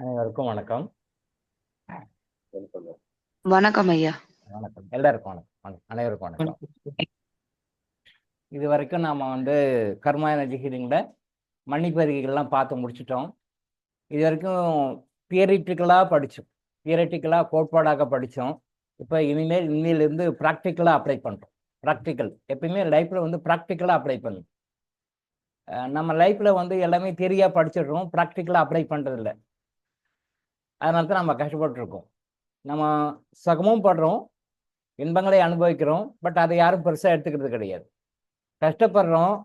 அனைவருக்கும் வணக்கம். வணக்கம் ஐயா. வணக்கம் எல்லாருக்கும் வணக்கம். அனைவருக்கும் வணக்கம். இது வரைக்கும் நாம கர்மா எனர்ஜி ஹீலிங்ல மணிப்பெருகிகள்லாம் பார்த்து முடிச்சிட்டோம். இது வரைக்கும் தியரிட்டிக்கலாக படித்தோம், தியரிட்டிக்கலாக கோட்பாடாக படித்தோம். இப்போ இனிமேலிருந்து ப்ராக்டிக்கலாக அப்ளை பண்ணுறோம். ப்ராக்டிக்கல் எப்பயுமே லைஃப்பில் ப்ராக்டிக்கலாக அப்ளை பண்ணணும். நம்ம லைஃப்பில் எல்லாமே தியரியாக படிச்சிடுறோம், ப்ராக்டிக்கலாக அப்ளை பண்ணுறதில்ல. அதனால தான் நம்ம கஷ்டப்பட்டுருக்கோம். நம்ம சுகமும் படுறோம், இன்பங்களை அனுபவிக்கிறோம், பட் அதை யாரும் பெருசாக எடுத்துக்கிறது கிடையாது. கஷ்டப்படுறோம்,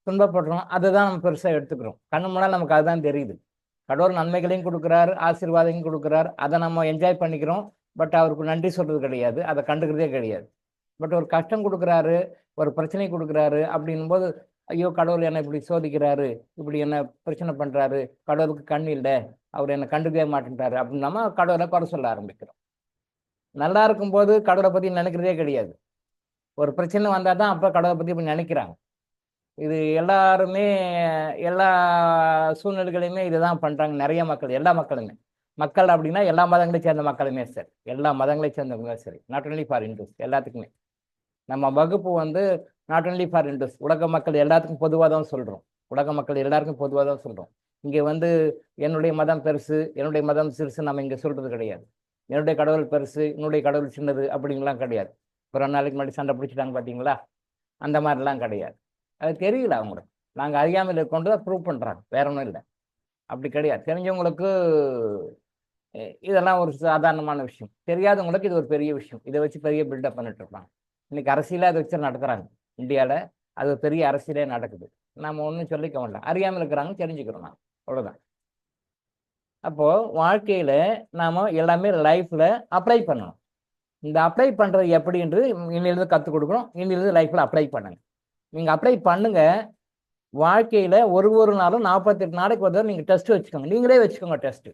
துன்பப்படுறோம், அதை தான் நம்ம பெருசாக எடுத்துக்கிறோம். கண்ணு முன்னால் நமக்கு அதுதான் தெரியுது. கடவுள் நன்மைகளையும் கொடுக்குறாரு, ஆசீர்வாதங்களையும் கொடுக்குறாரு, அதை நம்ம என்ஜாய் பண்ணிக்கிறோம். பட் அவருக்கு நன்றி சொல்கிறது கிடையாது, அதை கண்டுக்கிறதே கிடையாது. பட் ஒரு கஷ்டம் கொடுக்குறாரு, ஒரு பிரச்சனை கொடுக்குறாரு அப்படின்னும் போது, ஐயோ கடவுள் என்னை இப்படி சோதிக்கிறாரு, இப்படி என்ன பிரச்சனை பண்ணுறாரு, கடவுளுக்கு கண் இல்லை, அவர் என்னை கண்டுக்கவே மாட்டேன்றாரு அப்படின்னு நம்ம கடவுளை குறை சொல்ல ஆரம்பிக்கிறோம். நல்லா இருக்கும்போது கடவுளை பற்றி நினைக்கிறதே கிடையாது. ஒரு பிரச்சனை வந்தால் தான் அப்போ கடவுளை பற்றி இப்படி நினைக்கிறாங்க. இது எல்லாருமே எல்லா சூழ்நிலைகளையுமே இதுதான் பண்ணுறாங்க நிறைய மக்கள், எல்லா மக்களுமே. மக்கள் அப்படின்னா எல்லா மதங்களையும் சேர்ந்த மக்களுமே சரி, எல்லா மதங்களையும் சேர்ந்தவங்களும் சரி, நாட் ஒன்லி ஃபார் இந்துஸ், எல்லாத்துக்குமே. நம்ம வகுப்பு நாட் ஒன்லி ஃபார் இந்துஸ், உலக மக்கள் எல்லாத்துக்கும் பொதுவாக தான் சொல்கிறோம். உலக மக்கள் எல்லாருக்கும் பொதுவாக தான் சொல்கிறோம். இங்கே என்னுடைய மதம் பெருசு, என்னுடைய மதம் சிறுசு நம்ம இங்கே சொல்கிறது கிடையாது. என்னுடைய கடவுள் பெருசு, என்னுடைய கடவுள் சின்னது அப்படிங்கலாம் கிடையாது. ஒரு நாளைக்கு முன்னாடி சண்டை பிடிச்சிட்டாங்க பார்த்தீங்களா, அந்த மாதிரிலாம் கிடையாது. அது தெரியல அவங்களுக்கு. நாங்கள் அறியாமையில் கொண்டு தான் ப்ரூவ் பண்ணுறாங்க, வேற ஒன்றும் இல்லை. அப்படி கிடையாது. தெரிஞ்சவங்களுக்கு இதெல்லாம் ஒரு சாதாரணமான விஷயம், தெரியாதவங்களுக்கு இது ஒரு பெரிய விஷயம். இதை வச்சு பெரிய பில்டப் பண்ணிட்டு இருப்பாங்க. இன்னைக்கு அரசியலாக அதை வச்சு நடத்துகிறாங்க இந்தியாவில். அது ஒரு பெரிய அரசியலே நடக்குது. நம்ம ஒன்றும் சொல்லிக்க வேண்டாம், அறியாமல் இருக்கிறாங்க, தெரிஞ்சுக்கிறோம் நான், அவ்வளோதான். அப்போது வாழ்க்கையில் நாம் எல்லாமே லைஃப்பில் அப்ளை பண்ணணும். இந்த அப்ளை பண்ணுறது எப்படின்றது இன்னிலிருந்து கற்றுக் கொடுக்குறோம். இன்னிலிருந்து லைஃப்பில் அப்ளை பண்ணுங்க. நீங்கள் அப்ளை பண்ணுங்க. வாழ்க்கையில் ஒரு நாளும் 48 நாளைக்கு ஒரு தடவை நீங்கள் டெஸ்ட் வச்சுக்கோங்க. நீங்களே வச்சுக்கோங்க டெஸ்ட்டு.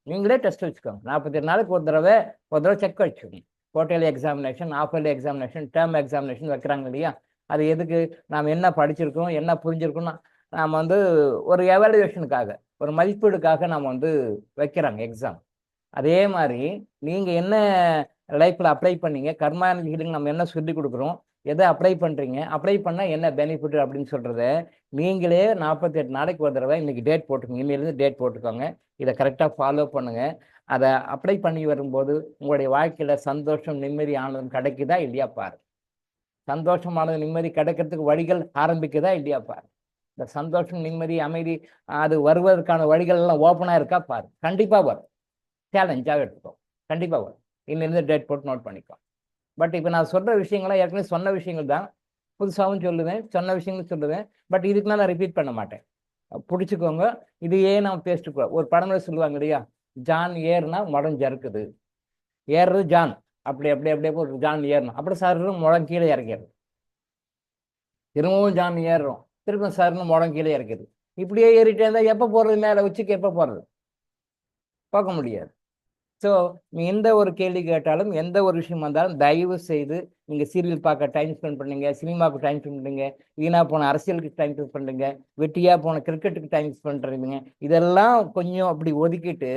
நீங்களே டெஸ்ட் வச்சுக்கோங்க. 48 நாளைக்கு ஒரு தடவை செக் வச்சுக்கோங்க. Quarterly examination, half-yearly examination, term examination வைக்கிறாங்க இல்லையா? அது எதுக்கு? நாம் என்ன படிச்சிருக்கோம், என்ன புரிஞ்சிருக்கோம்னா நாம் ஒரு எவாலுவேஷனுக்காக, ஒரு மதிப்பீடுக்காக நாம் வைக்கிறாங்க எக்ஸாம். அதே மாதிரி நீங்கள் என்ன லைஃப்பில் அப்ளை பண்ணீங்க, கர்மா எனர்ஜி ஹீலிங் நம்ம என்ன சொல்லி கொடுக்குறோம், எதை அப்ளை பண்ணுறீங்க, அப்ளை பண்ணால் என்ன பெனிஃபிட் அப்படின்னு சொல்கிறத நீங்களே 48 நாளைக்கு ஒரு தடவை இன்றைக்கி டேட் போட்டுக்கோங்க. இன்னிலிருந்து டேட் போட்டுக்கோங்க. இதை கரெக்டாக ஃபாலோ பண்ணுங்கள். அதை அப்ளை பண்ணி வரும்போது உங்களுடைய வாழ்க்கையில் சந்தோஷம், நிம்மதி, ஆனந்தம் கிடைக்குதா இல்லையா பாரு. சந்தோஷமானது, நிம்மதி கிடைக்கிறதுக்கு வழிகள் ஆரம்பிக்குதா இல்லையா பாரு. இந்த சந்தோஷம், நிம்மதி, அமைதி அது வருவதற்கான வழிகள் எல்லாம் ஓப்பனாக இருக்கா பாரு. கண்டிப்பாக வரும். சேலஞ்சாக எடுத்துக்கோ, கண்டிப்பாக வரும். இன்னிலிருந்து டேட் போட்டு நோட் பண்ணிக்கோ. பட் இப்போ நான் சொல்கிற விஷயங்கள்லாம் ஏற்கனவே சொன்ன விஷயங்கள் தான். புதுசாகவும் சொல்லுவேன், சொன்ன விஷயங்களும் சொல்லுவேன். பட் இதுக்கு நான் ரிப்பீட் பண்ண மாட்டேன். பிடிச்சிக்கோங்க. இதையே நம்ம பேசிட்டு ஒரு படம்ல சொல்லுவாங்க இல்லையா, ஜான் ஏறுனா முடம் ஜறுக்குது. ஏறுறது ஜான், அப்படியே ஒரு ஜான் ஏறணும், அப்படி சருன்னு முடம் கீழே இறக்கிறது. திரும்பவும் ஜான் ஏறுறோம், திரும்ப சருன்னு முடம் கீழே இறக்குது. இப்படியே ஏறிட்டே இருந்தால் எப்போ போகிறது மேலே? உச்சிக்கு எப்போ போகிறது? பார்க்க முடியாது. ஸோ நீ எந்த ஒரு கேள்வி கேட்டாலும், எந்த ஒரு விஷயம் வந்தாலும் தயவு செய்து நீங்கள் சீரியல் பார்க்க டைம் ஸ்பெண்ட் பண்ணுங்க, சினிமாவுக்கு டைம் ஸ்பெண்ட் பண்ணுங்க, வீணாக போன அரசியலுக்கு டைம் ஸ்பெண்ட் பண்ணுங்க, வெட்டியாக போன கிரிக்கெட்டுக்கு டைம் ஸ்பெண்ட் பண்ணுறீங்க. இதெல்லாம் கொஞ்சம் அப்படி ஒதுக்கிட்டு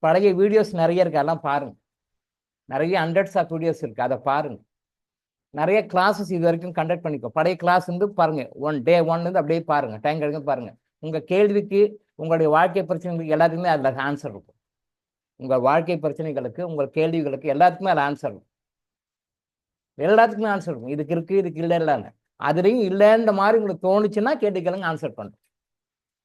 பழைய வீடியோஸ் நிறைய இருக்கு, அதெல்லாம் பாருங்கள். நிறைய ஹண்ட்ரட்ஸ் ஆஃப் வீடியோஸ் இருக்குது, அதை பாருங்கள். நிறைய கிளாஸஸ் இது வரைக்கும் கண்டக்ட் பண்ணிக்கோ. பழைய கிளாஸ் பாருங்கள், டே 1 அப்படியே பாருங்கள், டைம் கிடைக்கும் பாருங்கள். உங்கள் கேள்விக்கு, உங்களுடைய வாழ்க்கை பிரச்சனைகளுக்கு எல்லாத்துக்குமே அதில் ஆன்சர் இருக்கும். உங்கள் வாழ்க்கை பிரச்சனைகளுக்கு, உங்கள் கேள்விகளுக்கு எல்லாத்துக்குமே அது ஆன்சர் இருக்கும். எல்லாத்துக்குமே ஆன்சர் இருக்கும். இதுக்கு இருக்குது, இதுக்கு இல்லை இல்லைன்னு. அதுலேயும் இல்லைன்ற மாதிரி உங்களுக்கு தோணுச்சுன்னா கேள்விகளுங்க ஆன்சர் பண்ணுறோம்.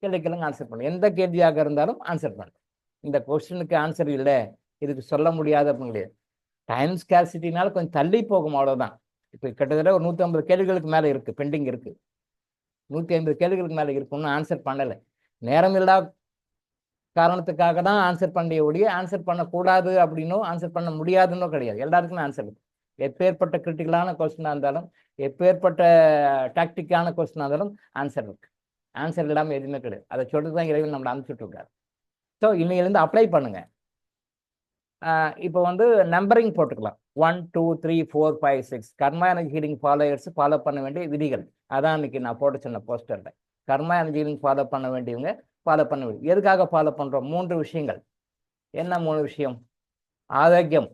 கேள்விகளுங்க ஆன்சர் பண்ணுறோம். எந்த கேள்வியாக இருந்தாலும் ஆன்சர் பண்ணுறோம். இந்த கொஸ்டினுக்கு ஆன்சர் இல்லை, இதுக்கு சொல்ல முடியாது அப்படின்னு கிடையாது. டைம் ஸ்கேர்சிட்டினால கொஞ்சம் தள்ளி போகும், அவ்வளோதான். இப்போ கிட்டத்தட்ட ஒரு 150 கேள்விகளுக்கு மேலே இருக்குது, பெண்டிங் இருக்குது. 150 கேள்விகளுக்கு மேலே இருக்குன்னு ஆன்சர் பண்ணலை. நேரம் இல்லா காரணத்துக்காக தான் ஆன்சர் பண்ண ஒழிய ஆன்சர் பண்ணக்கூடாது அப்படின்னும் ஆன்சர் பண்ண முடியாதுன்னோ கிடையாது. எல்லாருக்குமே ஆன்சர் இருக்கு. எப்பேற்பட்ட கிரிட்டிக்கலான கொஸ்டினாக இருந்தாலும், எப்பேற்பட்ட டாக்டிக்கான கொஸ்டினாக இருந்தாலும் ஆன்சர் இருக்கு. ஆன்சர் இல்லாமல் எதுவுமே கிடையாது. அதை சொல்லிட்டு தான் இறைவன் நம்மளை அனுப்பிச்சுட்டு இருக்காரு. ஸோ இன்னையிலேருந்து அப்ளை பண்ணுங்க. இப்போ நம்பரிங் போட்டுக்கலாம். 1 2 3 4 5 6 கர்மா எனர்ஜி ஹீலிங் ஃபாலோயர்ஸ் ஃபாலோ பண்ண வேண்டிய விதிகள். அதான் இன்னைக்கு நான் போட்டு சொன்ன போஸ்டரில். கர்மா எனர்ஜி ஹீலிங் ஃபாலோ பண்ண வேண்டியவங்க ஃபாலோ பண்ண வேண்டிய. எதுக்காக ஃபாலோ பண்ணுறோம்? 3 விஷயங்கள். என்ன 3 விஷயம்? ஆரோக்கியம்.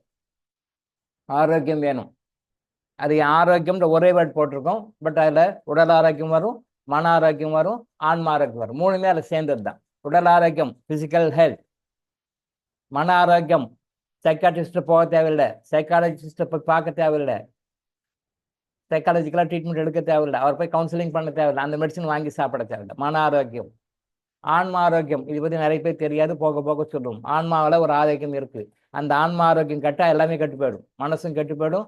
ஆரோக்கியம் வேணும். அது ஆரோக்கியம்ன்ற ஒரே வேர்ட் போட்டிருக்கோம். பட் அதில் உடல் ஆரோக்கியம் வரும், மன ஆரோக்கியம் வரும், ஆன்ம ஆரோக்கியம் வரும். 3மே அதில் சேர்ந்தது தான். உடல் ஆரோக்கியம் பிசிக்கல் ஹெல்த், மன ஆரோக்கியம் சைக்காட்ரிஸ்ட் போக தேவையில்லை, சைக்காலஜிஸ்ட்டை போய் பார்க்க தேவையில்லை, சைக்காலஜிக்கலாக ட்ரீட்மெண்ட் எடுக்க தேவையில்லை, அவர் போய் கவுன்சிலிங் பண்ண தேவையில்லை, அந்த மெடிசன் வாங்கி சாப்பிட தேவையில்லை. மன ஆரோக்கியம். ஆன்ம ஆரோக்கியம் இது பற்றி நிறைய பேர் தெரியாது, போக போக சொல்லுவோம். ஆன்மாவில் ஒரு ஆரோக்கியம் இருக்கு. அந்த ஆன்ம ஆரோக்கியம் கட்டா எல்லாமே கட்டு போயிடும். மனசும் கட்டு போயிடும்,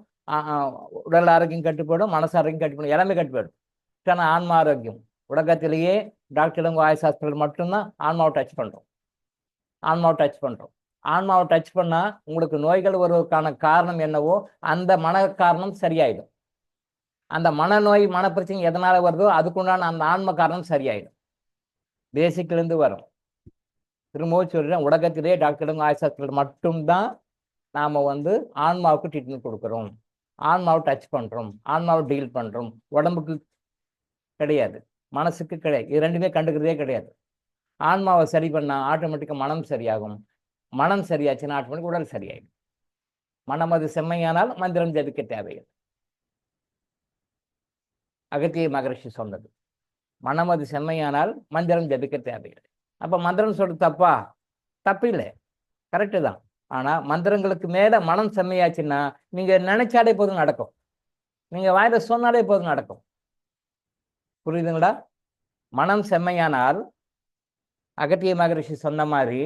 உடல் ஆரோக்கியம் கட்டு போயிடும், மனசு ஆரோக்கியம் கட்டு போயிடும், எல்லாமே கட்டு போயிடும். ஆனால் ஆன்ம ஆரோக்கியம் உலகத்திலேயே டாக்டருங்க வாய்ஸ் ஹாஸ்பிட்டல் மட்டும்தான் ஆன்மாவை டச் பண்ணுறோம். ஆன்மாவை டச் பண்ணால் உங்களுக்கு நோய்கள் வருவதற்கான காரணம் என்னவோ அந்த மன காரணம் சரியாயிடும். அந்த மனநோய் மனப்பிரச்சனை எதனால் வருதோ அதுக்குண்டான அந்த ஆன்ம காரணம் சரியாயிடும். பேசிக்லேருந்து வரும். திரும்பவும் சொல்கிறேன், உலகத்திலே டாக்டருங்க ஆயுஷ் ஹாஸ்பிட்டல் மட்டும்தான் நாம் ஆன்மாவுக்கு ட்ரீட்மெண்ட் கொடுக்குறோம், ஆன்மாவை டச் பண்ணுறோம், ஆன்மாவை டீல் பண்ணுறோம். உடம்புக்கு கிடையாது, மனசுக்கு கிடையாது. இது ரெண்டுமே கண்டுக்கிறதே கிடையாது. ஆன்மாவை சரி பண்ணால் ஆட்டோமேட்டிக்காக மனம் சரியாகும். மனம் சரியாச்சுன்னா ஆட்டோமேட்டிக் உடல் சரியாயிடும். மனம் அது செம்மையானால் மந்திரம் ஜபிக்க தேவையில்லை. அகத்திய மகரிஷி சொன்னது. மனம் அது செம்மையானால் மந்திரம் ஜபிக்க தேவையில்லை. அப்போ மந்திரம் சொல்றது தப்பா? தப்பு இல்லை, கரெக்டு தான். ஆனால் மந்திரங்களுக்கு மேலே மனம் செம்மையாச்சுன்னா நீங்கள் நினைச்சாலே போதும் நடக்கும், நீங்கள் வாயில சொன்னாலே போதும் நடக்கும். புரியுதுங்களா? மனம் செம்மையானால் அகத்திய மகரிஷி சொன்ன மாதிரி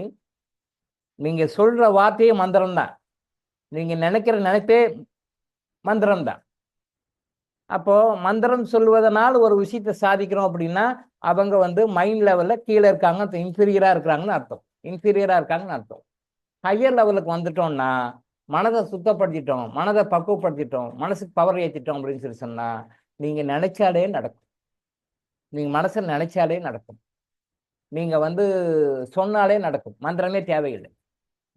நீங்கள் சொல்கிற வார்த்தையே மந்திரம் தான், நீங்கள் நினைக்கிற நினைப்பே மந்திரம் தான். அப்போ மந்திரம் சொல்வதனால் ஒரு விஷயத்தை சாதிக்கிறோம் அப்படின்னா அவங்க மைண்ட் லெவலில் கீழே இருக்காங்க, இன்ஃபீரியராக இருக்கிறாங்கன்னு அர்த்தம். ஹையர் லெவலுக்கு வந்துட்டோம்னா மனதை சுத்தப்படுத்திட்டோம், மனதை பக்குவப்படுத்திட்டோம், மனசுக்கு பவர் ஏற்றிட்டோம் அப்படின்னு சொல்லி சொன்னால் நீங்கள் நினைச்சாலே நடக்கும். நீங்கள் மனசில் நினைச்சாலே நடக்கும், நீங்கள் சொன்னாலே நடக்கும். மந்திரமே தேவையில்லை.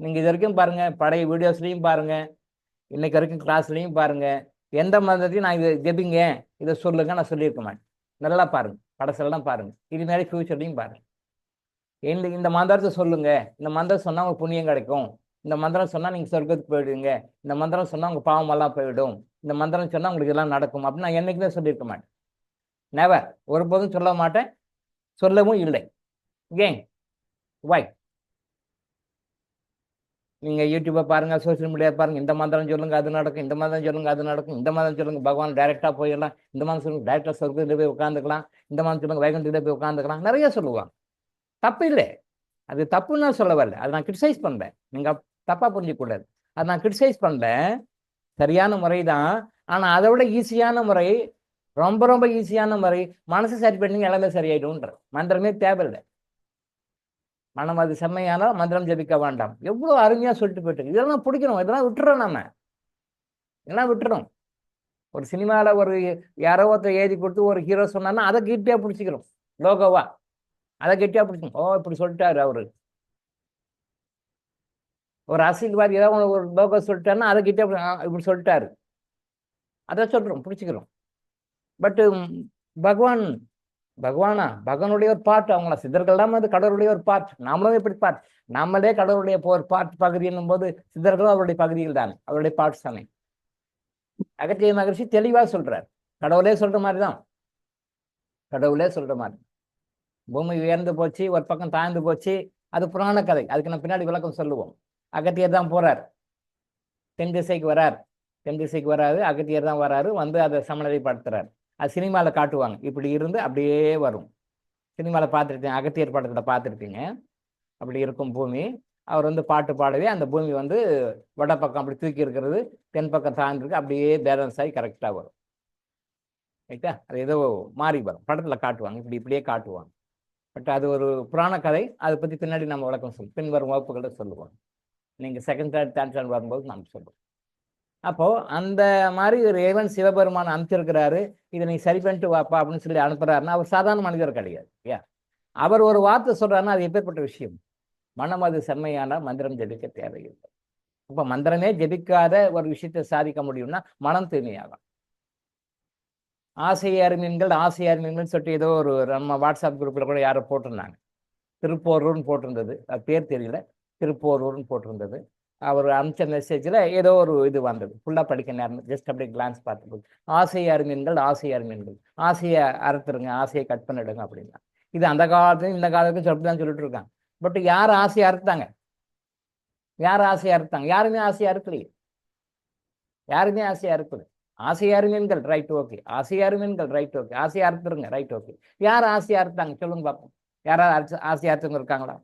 நீங்கள் இது வரைக்கும் பாருங்கள், பழைய வீடியோஸ்லையும் பாருங்கள், இன்னைக்கு வரைக்கும் கிளாஸ்லையும் பாருங்கள், எந்த மந்திரத்தையும் நான் இதை ஜெபிங்க இதை சொல்லுங்க நான் சொல்லியிருக்க மாட்டேன். நல்லா பாருங்கள், படசெல்லாம் பாருங்கள், இதுமாரி ஃபியூச்சர்லையும் பாருங்கள். இந்த மந்திரத்தை சொல்லுங்க, இந்த மந்திரம் சொன்னால் உங்களுக்கு புண்ணியம் கிடைக்கும், இந்த மந்திரம் சொன்னால் நீங்கள் சொர்க்கத்துக்கு போயிடுவீங்க, இந்த மந்திரம் சொன்னால் உங்கள் பாவமெல்லாம் போயிடும், இந்த மந்திரம் சொன்னால் உங்களுக்கு இதெல்லாம் நடக்கும் அப்படின்னு நான் என்னைக்குமே சொல்லியிருக்க மாட்டேன். நெவர், ஒருபோதும் சொல்ல மாட்டேன், சொல்லவும் இல்லை. ஏன்? வை? நீங்கள் யூடியூப்பை பாருங்கள், சோசியல் மீடியா பாருங்கள், இந்த மந்திரம் சொல்லுங்கள் அது நடக்கும், இந்த மந்திரம் சொல்லுங்கள் அது நடக்கும், இந்த மந்திரம் சொல்லுங்கள் பகவான் டைரெக்டாக போயிடலாம், இந்த மந்திரம் சொல்லுங்கள் டைரெக்டாக சொர்க்கத்தில் போய் உட்காந்துக்கலாம், இந்த மந்திரம் சொல்லுங்கள் வைகுண்டத்தில் போய் உட்காந்துக்கலாம், நிறைய சொல்லுவாங்க. தப்பு இல்லை, அது தப்புன்னு சொல்ல வரல, அதை நான் கிரிட்டிசைஸ் பண்ணுறேன். நீங்கள் தப்பாக புரிஞ்சிக்கூடாது. அதை நான் கிரிட்டிசைஸ் பண்ணுறேன், சரியான முறை தான். ஆனால் அதை விட ஈஸியான முறை, ரொம்ப ரொம்ப ஈஸியான முறை, மனசு சரி பண்ணி எல்லாமே சரியாயிடும்ன்ற. மந்திரமே தேவையில்லை. மனம் அது செம்மையானால் மந்திரம் ஜபிக்க வேண்டாம். எவ்வளோ அருமையாக சொல்லிட்டு போயிட்டு, இதெல்லாம் பிடிக்கணும், இதெல்லாம் விட்டுறோம். நம்ம இதெல்லாம் விட்டுறோம். ஒரு சினிமாவில் ஒரு யாரோ ஒருத்தர் எழுதி கொடுத்து ஒரு ஹீரோ சொன்னான்னா அதை கெட்டியாக பிடிச்சிக்கிறோம், லோகோவா அதை கெட்டியாக பிடிச்சிக்கணும். ஓ இப்படி சொல்லிட்டாரு அவரு. ஒரு அரசியல்வாதி ஏதாவது ஒரு லோகோ சொல்லிட்டாருன்னா அதை கெட்டியாக இப்படி சொல்லிட்டாரு, அதை சொல்கிறோம், பிடிச்சிக்கிறோம். பட்டு பகவானுடைய ஒரு பார்ட். அவங்கள சித்தர்கள் தான் கடவுளுடைய ஒரு பார்ட். நாமளும் எப்படி பார்ட்? நம்மளே கடவுளுடைய ஒரு பார்ட் பகுதி என்னும் போது சித்தர்களும் அவருடைய பகுதியில் தானே, அவருடைய பார்ட்ஸ் தானே. அகத்திய மகரிஷி தெளிவாக சொல்றார், கடவுளே சொல்ற மாதிரி தான். பூமி உயர்ந்து போச்சு, ஒரு பக்கம் தாழ்ந்து போச்சு, அது புராண கதை. அதுக்கு நான் பின்னாடி விளக்கம் சொல்லுவோம். அகத்தியர் தான் போறார், தென் திசைக்கு வராது, அகத்தியர் தான் வராரு, அதை சமநிலைப்படுத்துறாரு. அது சினிமாவில் காட்டுவாங்க, இப்படி இருந்து அப்படியே வரும். சினிமாவில் பார்த்துருக்கீங்க, அகத்தியர் படத்தில் பார்த்துருக்கீங்க. அப்படி இருக்கும் பூமி. அவர் பாட்டு பாடவே அந்த பூமி வட பக்கம் அப்படி தூக்கி இருக்கிறது, தென் பக்கம் தாழ்ந்துருக்கு, அப்படியே பேலன்ஸ் ஆகி கரெக்டாக வரும். ரைட்டா? அது ஏதோ மாறி வரும், படத்தில் காட்டுவாங்க, இப்படியே காட்டுவாங்க. பட் அது ஒரு புராண கதை. அதை பற்றி பின்னாடி நம்ம விளக்கம் பின்வரும் வகுப்புகளை சொல்லுவோம். நீங்கள் செகண்ட் தேர்ட் ஸ்டாண்டர்ட் வரும்போது நாம் சொல்லுவோம். அப்போது அந்த மாதிரி ஒரு இறைவன் சிவபெருமான் அனுப்பிச்சிருக்கிறாரு, இதை நீ சரி பண்ணிட்டு வாப்பா அப்படின்னு சொல்லி அனுப்புறாருன்னா அவர் சாதாரண மனிதர் கிடையாது. அவர் ஒரு வார்த்தை சொல்றாருன்னா அது எப்பேற்பட்ட விஷயம். மனம் அது செம்மையான மந்திரம் ஜபிக்க தேவையில்லை. அப்போ மந்திரமே ஜபிக்காத ஒரு விஷயத்தை சாதிக்க முடியும்னா மனம் தூய்மையாகும். ஆசையார் மீன்கள் சொல்லிட்டு ஏதோ ஒரு நம்ம வாட்ஸ்அப் குரூப்பில் கூட யாரோ போட்டிருந்தாங்க, திருப்போரூர்னு போட்டிருந்தது, அது பேர் தெரியல. திருப்போரூர்னு போட்டிருந்தது. அவர் அனுப்பிச்ச மெசேஜில் ஏதோ ஒரு இது வந்தது, ஃபுல்லாக படிக்க நேரம் ஜஸ்ட் அப்படியே கிளான்ஸ் பார்த்துட்டு, ஆசையை அருமீன்கள் ஆசையை அருமீன்கள், ஆசையை அறுத்துருங்க, ஆசையை கட் பண்ணிடுங்க அப்படின்னா. இது அந்த காலத்துலையும் இந்த காலத்துக்கும் சொல்லி தான் சொல்லிட்டு இருக்காங்க. பட் யார் ஆசையை அறுத்தாங்க? யார் ஆசையை அறுத்தாங்க? யாருமே ஆசையை அறுக்கலையே. யாருமே ஆசையை அறுக்கல. ஆசையாரு மீன்கள் ரைட் ஓகே, ஆசையாரு மீன்கள் ரைட் ஓகே, ஆசையை அறுத்துருங்க ரைட் ஓகே. யார் ஆசையை அறுத்தாங்க சொல்லுங்க பார்ப்போம். யாராவது ஆசையை அறுத்துங்க இருக்காங்களா?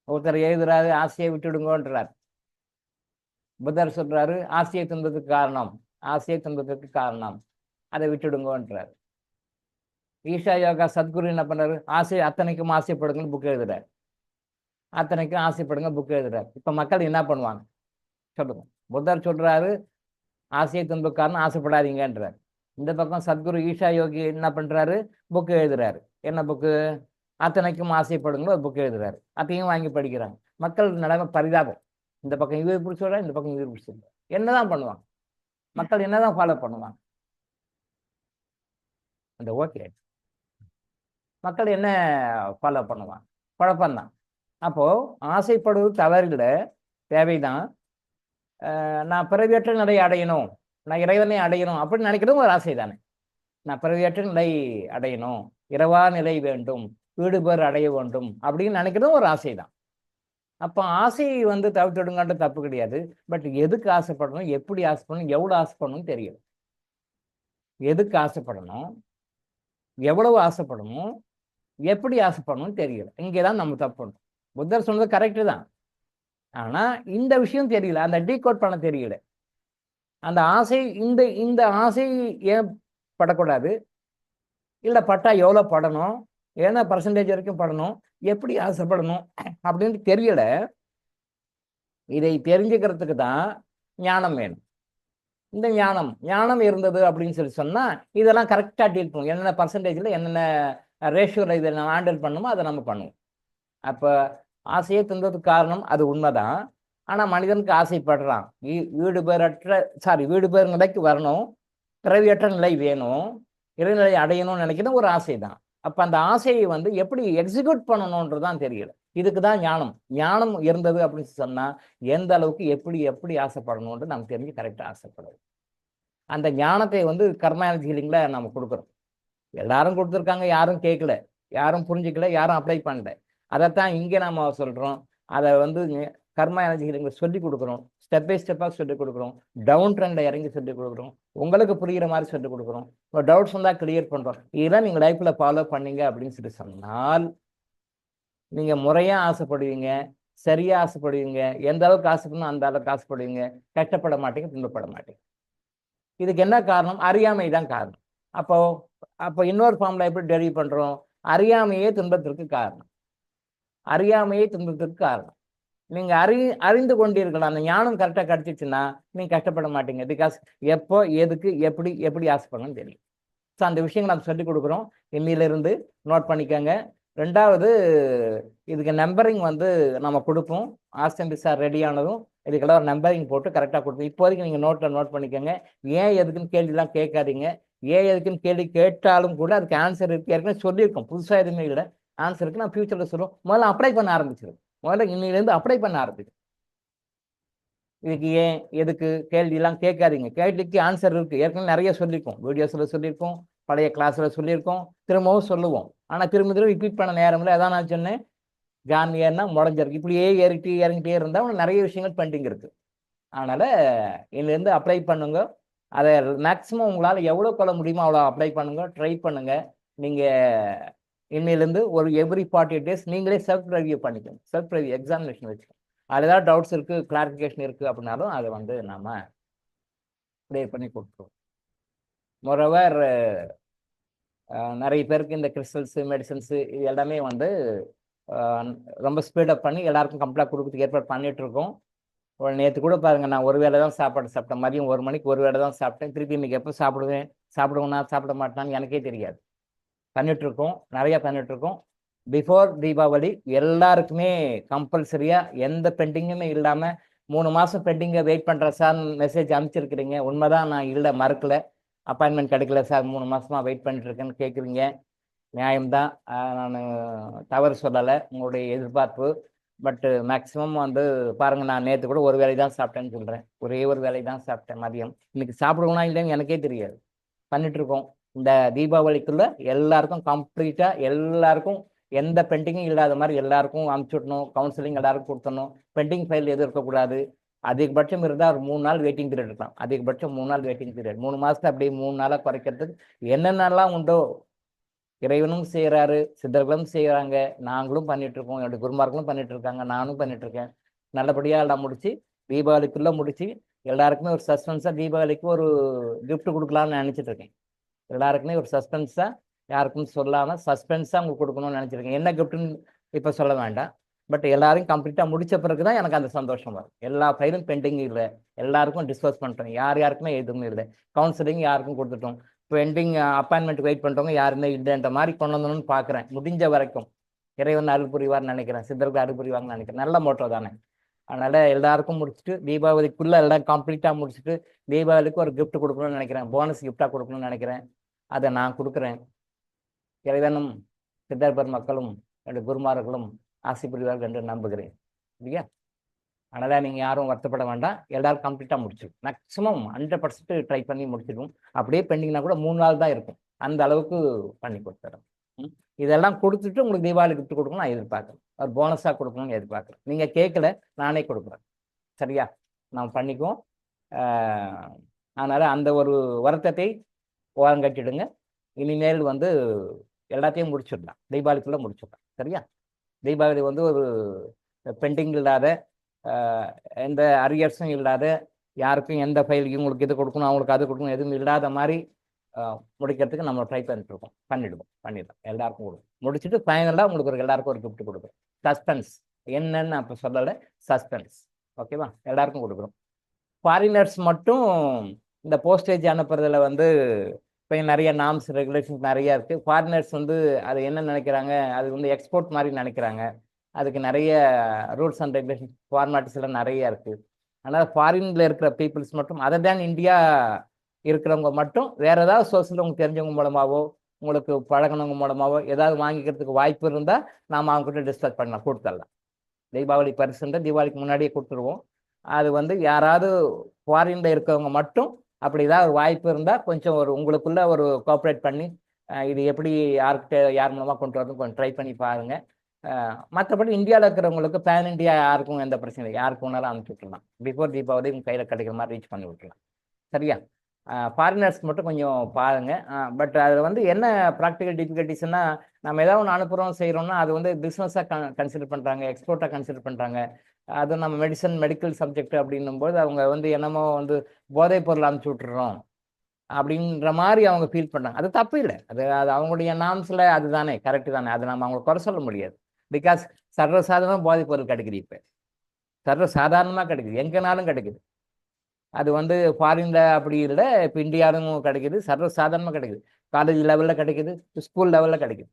ஒருத்தர் எழுதுறாரு ஆசையை விட்டுடுங்கன்றார். புத்தர் சொல்றாரு ஆசையை துன்பத்துக்கு காரணம், ஆசையை துன்பத்துக்கு காரணம், அதை விட்டுடுங்கன்றார். ஈஷா யோகா சத்குரு என்ன பண்ணாரு? அத்தனைக்கும் ஆசைப்படுங்கன்னு புக் எழுதுறாரு. அத்தனைக்கும் ஆசைப்படுங்க புக் எழுதுறாரு. இப்ப மக்கள் என்ன பண்ணுவாங்க சொல்லுங்க? புத்தர் சொல்றாரு ஆசையை துன்பத்துக்கு காரணம், ஆசைப்படாதீங்கன்றார். இந்த பக்கம் சத்குரு ஈஷா யோகி என்ன பண்றாரு? புக்கு எழுதுறாரு. என்ன புக்கு? அத்தனைக்கும் ஆசைப்படுங்களோ ஒரு புக்கு எழுதுறாரு. அதையும் வாங்கி படிக்கிறாங்க. மக்கள் நிலைமை பரிதாபம். இந்த பக்கம் இவர் இப்படி சொல்றாரு, இந்த பக்கம் இவர் இப்படி சொல்றாரு. என்னதான் பண்ணுவாங்க மக்கள்? என்னதான் ஃபாலோ பண்ணுவாங்க? அந்த ஓகே மக்கள் என்ன ஃபாலோ பண்ணுவாங்க? குழப்பம்தான். அப்போ ஆசைப்படுவது தவறில்லை, தேவைதான். நான் பிறவியற்ற நிலை அடையணும், நான் இறைவனை அடையணும் அப்படின்னு நினைக்கிறதும் ஒரு ஆசை தானே. நான் பிறவியற்ற நிலை அடையணும், இரவா நிலை வேண்டும், வீடு பேர் அடைய வேண்டும் அப்படின்னு நினைக்கிறதும் ஒரு ஆசை தான். அப்போ ஆசையை தவிர்த்துடுங்கன்ற தப்பு கிடையாது. பட் எதுக்கு ஆசைப்படணும், எப்படி ஆசைப்படணும், எவ்வளோ ஆசைப்படணும் தெரியல. எதுக்கு ஆசைப்படணும், எவ்வளவு ஆசைப்படணும், எப்படி ஆசைப்படணும் தெரியல. இங்கேதான் நம்ம தப்பு பண்ணணும். புத்தர் சொன்னது கரெக்டு தான், ஆனா இந்த விஷயம் தெரியல, அந்த டீகோட் பண்ண தெரியல. அந்த ஆசை இந்த இந்த ஆசை ஏன் படக்கூடாது, இல்லை பட்டா எவ்வளோ படணும், என்ன பர்சன்டேஜ் வரைக்கும் படணும், எப்படி ஆசைப்படணும் அப்படின்னு தெரியல. இதை தெரிஞ்சுக்கிறதுக்கு தான் ஞானம் வேணும். இந்த ஞானம் இருந்தது அப்படின்னு சொன்னா இதெல்லாம் கரெக்டாக டீல் பண்ணும். என்னென்ன பர்சன்டேஜில் என்னென்ன ரேஷியோவில் இதை நம்ம ஹேண்டில் பண்ணணுமோ அதை நம்ம பண்ணுவோம். அப்போ ஆசையே துன்பத்துக்கு காரணம், அது உண்மைதான். ஆனால் மனிதனுக்கு ஆசைப்படுறான். வீடு பேர் நிலைக்கு வரணும், பிறவியற்ற நிலை வேணும், இறைநிலை அடையணும்னு நினைக்கிறது ஒரு ஆசை தான். அப்போ அந்த ஆசையை எப்படி எக்ஸிக்யூட் பண்ணணுன்றதான் தெரியல. இதுக்கு தான் ஞானம் இருந்தது அப்படின்னு சொன்னால் எந்த அளவுக்கு எப்படி எப்படி ஆசைப்படணுன்றது நமக்கு தெரிஞ்சு கரெக்டாக ஆசைப்படுது. அந்த ஞானத்தை கர்மா எனர்ஜி ஹீலிங்கில் நம்ம கொடுக்குறோம். எல்லாரும் கொடுத்துருக்காங்க, யாரும் கேட்கல, யாரும் புரிஞ்சிக்கல, யாரும் அப்ளை பண்ணல. அதைத்தான் இங்கே நம்ம சொல்கிறோம். அதை கர்மா எனர்ஜி ஹீலிங்கில் சொல்லி கொடுக்குறோம். ஸ்டெப் பை ஸ்டெப்பாக சொல்லிக் கொடுக்குறோம். டவுன் ட்ரெண்டில் இறங்கி சொல்லிக் கொடுக்குறோம். உங்களுக்கு புரிகிற மாதிரி சொல்லிக் கொடுக்குறோம். இப்போ டவுட்ஸ் வந்தால் கிளியர் பண்ணுறோம். இதெல்லாம் நீங்கள் லைஃப்பில் ஃபாலோ பண்ணீங்க அப்படின்னு சொன்னால் நீங்கள் முறையாக ஆசைப்படுவீங்க, சரியாக ஆசைப்படுவீங்க. எந்த அளவுக்கு ஆசைப்படணும் அந்த அளவுக்கு ஆசைப்படுவீங்க. கஷ்டப்பட மாட்டீங்க, துன்பப்பட மாட்டீங்க. இதுக்கு என்ன காரணம்? அறியாமை தான் காரணம். அப்போ இன்னொரு ஃபார்முலா எப்படி டெரிவ் பண்ணுறோம்? அறியாமையே துன்பத்திற்கு காரணம். அறியாமையே துன்பத்திற்கு காரணம். நீங்கள் அறிந்து கொண்டீர்கள், அந்த ஞானம் கரெக்டாக கிடச்சிச்சுன்னா நீங்கள் கஷ்டப்பட மாட்டீங்க. பிகாஸ் எப்போ எதுக்கு எப்படி எப்படி ஆசைப்படணும்னு தெரியும். ஸோ அந்த விஷயங்கள் நம்ம சொல்லிக் கொடுக்குறோம். இன்னிலிருந்து நோட் பண்ணிக்கோங்க. ரெண்டாவது, இதுக்கு நம்பரிங் நம்ம கொடுப்போம். ஆஸ்டம்பி சார் ரெடியானதும் இதுக்கெல்லாம் ஒரு நம்பரிங் போட்டு கரெக்டாக கொடுப்போம். இப்போதைக்கு நீங்கள் நோட் பண்ணிக்கோங்க. ஏன் எதுக்குன்னு கேள்விலாம் கேட்காதீங்க. ஏன் எதுக்குன்னு கேள்வி கேட்டாலும் கூட அதுக்கு ஆன்சர் இருக்கு, ஏற்கனவே சொல்லியிருக்கோம். புதுசாக எதுவுமே இல்லை, ஆன்சர் இருக்கு. நான் ஃபியூச்சரில் சொல்லுவோம். முதல்ல அப்ளை பண்ண ஆரம்பிச்சிடும். முதல்ல இன்னிலேருந்து அப்ளை பண்ண ஆரம்பிக்கும். இதுக்கு ஏன் எதுக்கு கேள்வியெல்லாம் கேட்காதீங்க. கேள்விக்கு ஆன்சர் இருக்கு, ஏற்கனவே நிறைய சொல்லியிருக்கோம். வீடியோஸில் சொல்லியிருக்கோம், பழைய கிளாஸில் சொல்லியிருக்கோம், திரும்பவும் சொல்லுவோம். ஆனால் திரும்ப ரிப்பீட் பண்ண நேரமில்லை. அதான் நான் சொன்னேன், ஜான் ஏன்னா முடஞ்சிருக்கு. இப்படியே இறங்கிட்டே இருந்தால் நிறைய விஷயங்கள் பெண்டிங் இருக்கு. அதனால் இன்னிலேருந்து அப்ளை பண்ணுங்க. அதை மேக்ஸிமம் உங்களால் எவ்வளோ கொள்ள முடியுமோ அவ்வளோ அப்ளை பண்ணுங்க, ட்ரை பண்ணுங்க. நீங்கள் இன்னிலேருந்து ஒரு எவ்ரி 48 days நீங்களே செல்ஃப் ரிவ்யூ பண்ணிக்கோங்க. செல்ஃப் ரிவ்யூ எக்ஸாமினேஷன் வச்சுக்கோங்க. அதில் ஏதாவது டவுட்ஸ் இருக்குது, கிளாரிஃபிகேஷன் இருக்குது அப்படின்னாலும் அதை நாம் க்ளியர் பண்ணி கொடுத்துருவோம். மொரோவர் நிறைய பேருக்கு இந்த கிறிஸ்டல்ஸு, மெடிசன்ஸு இது எல்லாமே ரொம்ப ஸ்பீடப் பண்ணி எல்லாருக்கும் கம்ப்ளீட்டாக கொடுக்குறதுக்கு ஏற்பாடு பண்ணிகிட்ருக்கோம். நேற்று கூட பாருங்கள், நான் ஒரு வேளை தான் சாப்பிட்டேன். மதியம் 1 மணிக்கு ஒரு வேளை தான் சாப்பிட்டேன். திருப்பி இன்றைக்கி எப்போ சாப்பிடுவேன்னா சாப்பிட மாட்டான்னு எனக்கே தெரியாது. பண்ணிகிட்ருக்கோம், நிறையா பண்ணிகிட்ருக்கோம். பிஃபோர் தீபாவளி எல்லாருக்குமே கம்பல்சரியாக எந்த பெண்டிங்குமே இல்லாமல் 3 மாதம் பெண்டிங்கை வெயிட் பண்ணுறேன் சார் மெசேஜ் அனுப்பிச்சிருக்கிறீங்க. உண்மைதான், நான் இல்லை மறக்கலை. அப்பாயின்மெண்ட் கிடைக்கல சார், 3 மாதமாக வெயிட் பண்ணிட்டுருக்கேன்னு கேட்குறீங்க. நியாயம்தான். நான் தவறு சொல்லலை உங்களுடைய எதிர்பார்ப்பு. பட்டு மேக்ஸிமம் வந்து பாருங்கள், நான் நேற்று கூட ஒரு வேளை தான் சாப்பிட்டேன்னு சொல்கிறேன். ஒரே ஒரு வேளை தான் சாப்பிட்டேன் மதியம். இன்னைக்கு சாப்பிடுவோம்னா இல்லைன்னு எனக்கே தெரியாது. பண்ணிட்டுருக்கோம். இந்த தீபாவளிக்குள்ளே எல்லாருக்கும் கம்ப்ளீட்டாக எல்லாருக்கும் எந்த பெண்டிங்கும் இல்லாத மாதிரி எல்லாருக்கும் அனுப்பிச்சி விடணும். கவுன்சிலிங் எல்லாருக்கும் கொடுத்துடணும். பெண்டிங் ஃபைல் எதுவும் இருக்கக்கூடாது. அதிகபட்சம் இருந்தால் ஒரு 3 நாள் வெயிட்டிங் பீரியட் இருக்கலாம். அதிகபட்சம் 3 நாள் வெயிட்டிங் பீரியட். 3 மாதத்தை அப்படியே 3 நாளாக குறைக்கிறதுக்கு என்னென்னலாம் உண்டோ இறைவனும் செய்கிறாரு, சித்தர்களும் செய்கிறாங்க, நாங்களும் பண்ணிட்டு இருக்கோம், என்னுடைய குருமார்களும் பண்ணிட்டு இருக்காங்க, நானும் பண்ணிட்டு இருக்கேன். நல்லபடியாக எல்லாம் முடிச்சு தீபாவளிக்குள்ளே முடிச்சு எல்லாருக்குமே ஒரு சஸ்பென்ஸாக தீபாவளிக்கு ஒரு gift கொடுக்கலாம்னு நினச்சிட்டு இருக்கேன். எல்லாருக்குமே ஒரு சஸ்பென்ஸாக யாருக்கும் சொல்லாமல் சஸ்பென்ஸாக உங்களுக்கு கொடுக்கணும்னு நினச்சிருக்கேன். என்ன கிஃப்ட்டுன்னு இப்போ சொல்ல வேண்டாம். பட் எல்லாரையும் கம்ப்ளீட்டாக முடிச்ச பிறகு தான் எனக்கு அந்த சந்தோஷம் வரும். எல்லா ஃபைலும் பெண்டிங் இல்லை, எல்லாருக்கும் டிஸ்போஸ் பண்ணிட்டோம், யாருக்குமே எதுவுமே இல்லை. கவுன்சிலிங் யாருக்கும் கொடுத்துட்டோம். பெண்டிங் அப்பாயின்மெண்ட் வெயிட் பண்ணுறவங்க யாருமே இல்லைன்ற மாதிரி கொண்டு வந்தோம்னு பார்க்குறேன். முடிஞ்ச வரைக்கும் இறைவன் அருள் புரிவார்னு நினைக்கிறேன், சித்தர்கள் அருள் புரிவாங்கன்னு நினைக்கிறேன். நல்ல மோட்டோ தானே. அதனால் எல்லாருக்கும் முடிச்சுட்டு தீபாவளிக்குள்ளே எல்லாம் கம்ப்ளீட்டாக முடிச்சுட்டு தீபாவளிக்கு ஒரு gift கொடுக்கணும்னு நினைக்கிறேன். போனஸ் கிஃப்டாக கொடுக்கணும்னு நினைக்கிறேன். அதை நான் கொடுக்குறேன். இறைவனும் சித்தர்பர் மக்களும் என்னுடைய குருமார்களும் ஆசை புரிவார்கள் என்று நம்புகிறேன். இல்லையா? அதனால் நீங்கள் யாரும் வருத்தப்பட வேண்டாம். எல்லாரும் கம்ப்ளீட்டாக முடிச்சிடும். மேக்ஸிமம் 100% ட்ரை பண்ணி முடிச்சிடும். அப்படியே பெண்டிங்னா கூட 3 நாள் தான் இருக்கும். அந்த அளவுக்கு பண்ணி கொடுத்துறேன். இதெல்லாம் கொடுத்துட்டு உங்களுக்கு தீபாவளி கிஃப்ட் கொடுக்கணும் நான் எதிர்பார்க்குறேன். ஒரு போனஸாக கொடுக்கணும்னு எதிர்பார்க்குறேன். நீங்கள் கேட்கல, நானே கொடுக்குறேன். சரியா? நாம் பண்ணிக்குவோம். அதனால் அந்த ஒரு வருத்தத்தை ஓரங்கட்டிடுங்க. இனிமேல் வந்து எல்லாத்தையும் முடிச்சிடலாம். தீபாவளிக்குள்ளே முடிச்சிடலாம். சரியா? தீபாவளி வந்து ஒரு பெண்டிங் இல்லாத, எந்த அரியர்ஸும் இல்லாத, யாருக்கும் எந்த ஃபைலுக்கு உங்களுக்கு இது கொடுக்கணும் அவங்களுக்கு அது கொடுக்கணும் எதுவும் இல்லாத மாதிரி முடிக்கிறதுக்கு நம்ம ட்ரை பண்ணிட்டுருக்கோம். பண்ணிடலாம். எல்லாருக்கும் கொடுக்கும். முடிச்சுட்டு ஃபைனலாக உங்களுக்கு ஒரு எல்லாருக்கும் ஒரு கிஃப்ட் கொடுக்குறோம். சஸ்பென்ஸ் என்னன்னு அப்போ சொல்லலை, சஸ்பென்ஸ். ஓகேவா? எல்லாருக்கும் கொடுக்குறோம். ஃபாரினர்ஸ் மட்டும் இந்த போஸ்டேஜ் அனுப்புறதுல வந்து இப்போ நிறைய நார்ம்ஸ் ரெகுலேஷன்ஸ் நிறையா இருக்குது. ஃபாரினர்ஸ் வந்து அது என்ன நினைக்கிறாங்க, அது வந்து எக்ஸ்போர்ட் மாதிரி நினைக்கிறாங்க. அதுக்கு நிறைய ரூல்ஸ் அண்ட் ரெகுலேஷன்ஸ் ஃபார்மாலிட்டிஸ் எல்லாம் நிறையா இருக்குது. அதனால் ஃபாரினில் இருக்கிற பீப்புள்ஸ் மட்டும் அதர் தேன் இந்தியா இருக்கிறவங்க மட்டும் வேறு ஏதாவது சோர்ஸில் உங்களுக்கு தெரிஞ்சவங்க மூலமாகவோ உங்களுக்கு பழகினவங்க மூலமாகவோ ஏதாவது வாங்கிக்கிறதுக்கு வாய்ப்பு இருந்தால் நாம் அவங்ககிட்ட டிஸ்கஸ் பண்ணலாம், கொடுத்துடலாம். தீபாவளி பரிசுன்ற தீபாவளிக்கு முன்னாடியே கொடுத்துருவோம். அது வந்து யாராவது ஃபாரினில் இருக்கிறவங்க மட்டும் அப்படி ஏதாவது ஒரு வாய்ப்பு இருந்தால் கொஞ்சம் ஒரு உங்களுக்குள்ள ஒரு கோஆப்ரேட் பண்ணி இது எப்படி யார் மூலமாக கொண்டு வரணும் கொஞ்சம் ட்ரை பண்ணி பாருங்கள். மற்றபடி இந்தியாவில் இருக்கிறவங்களுக்கு பேன் இந்தியா யாருக்கும் எந்த பிரச்சனையும் இல்லை, யாருக்கு வேணாலும் அனுப்பிச்சி விட்டுலாம். பிஃபோர் தீபாவளி உங்கள் கையில் கிடைக்கிற மாதிரி ரீச் பண்ணி விட்டுலாம். சரியா? ஃபாரினர்ஸ்க்கு மட்டும் கொஞ்சம் பாருங்கள். பட் அதில் வந்து என்ன ப்ராக்டிக்கல் டிஃபிகல்ட்டிஸ்னா, நம்ம ஏதாவது ஒன்று அனுப்புகிறோம் செய்கிறோம்னா அது வந்து பிஸ்னஸாக கன்சிடர் பண்ணுறாங்க, எக்ஸ்போர்ட்டாக கன்சிடர் பண்ணுறாங்க. அதுவும் நம்ம மெடிக்கல் சப்ஜெக்ட் அப்படின்னும்போது அவங்க வந்து என்னமோ வந்து போதைப் பொருள் அனுப்பிச்சி விட்டுறோம் அப்படின்ற மாதிரி அவங்க ஃபீல் பண்ணுறாங்க. அது தப்பு இல்லை, அது அது அவங்களுடைய நாம்ஸில் அதுதானே கரெக்டு தானே, அது நம்ம அவங்களை குறை சொல்ல முடியாது. பிகாஸ் சர்வசாதாரணமாக போதைப் பொருள் கிடைக்குது, இப்போ சர்வசாதாரணமாக கிடைக்குது, எங்கேனாலும் கிடைக்குது. அது வந்து ஃபாரினில் அப்படி இல்லை, இப்போ இந்தியாவிலும் கிடைக்குது, சர்வசாதாரணமாக கிடைக்குது. காலேஜ் லெவலில் கிடைக்குது, ஸ்கூல் லெவலில் கிடைக்குது.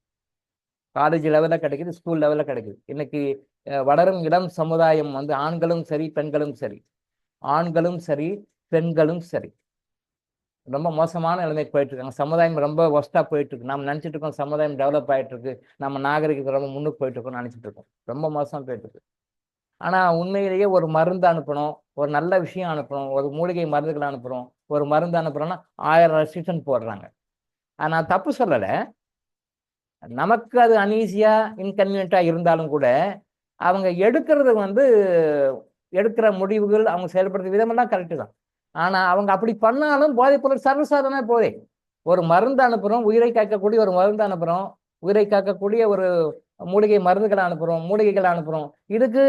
காலேஜ் லெவலில் கிடைக்குது, ஸ்கூல் லெவலில் கிடைக்குது. இன்னைக்கு வளரும் இளம் சமுதாயம் வந்து ஆண்களும் சரி பெண்களும் சரி, ஆண்களும் சரி பெண்களும் சரி ரொம்ப மோசமான நிலைமைக்கு போயிட்டு இருக்காங்க. சமுதாயம் ரொம்ப ஒஸ்ட்டாக போயிட்டு இருக்கு. நம்ம நினச்சிட்டு இருக்கோம் சமுதாயம் டெவலப் ஆகிட்டு இருக்கு, நம்ம நாகரிகத்தை ரொம்ப முன்னுக்கு போயிட்டு இருக்கோம்னு நினச்சிட்டு இருக்கோம். ரொம்ப மோசமாக போயிட்டு இருக்கு. ஆனால் உண்மையிலேயே ஒரு மருந்து அனுப்பணும், ஒரு நல்ல விஷயம் அனுப்பணும், ஒரு மூலிகை மருந்துகள் அனுப்புகிறோம், ஒரு மருந்து அனுப்புகிறோன்னா 1000 ரெஸ்ட்ரிக்ஷன் போடுறாங்க. நான் தப்பு சொல்லலை, நமக்கு அது அன்ஈஸியாக இன்கன்வீனியண்ட்டாக இருந்தாலும் கூட அவங்க எடுக்கிறது வந்து எடுக்கிற முடிவுகள் அவங்க செயல்படுத்த விதமெல்லாம் கரெக்டு தான். ஆனால் அவங்க அப்படி பண்ணாலும் போதைப் பொருள் சர்வசாதாரண போதே. ஒரு மருந்து அனுப்புகிறோம், உயிரை காக்கக்கூடிய ஒரு மருந்து அனுப்புகிறோம், உயிரை காக்கக்கூடிய ஒரு மூலிகை மருந்துகளை அனுப்புகிறோம், மூலிகைகளை அனுப்புகிறோம். இதுக்கு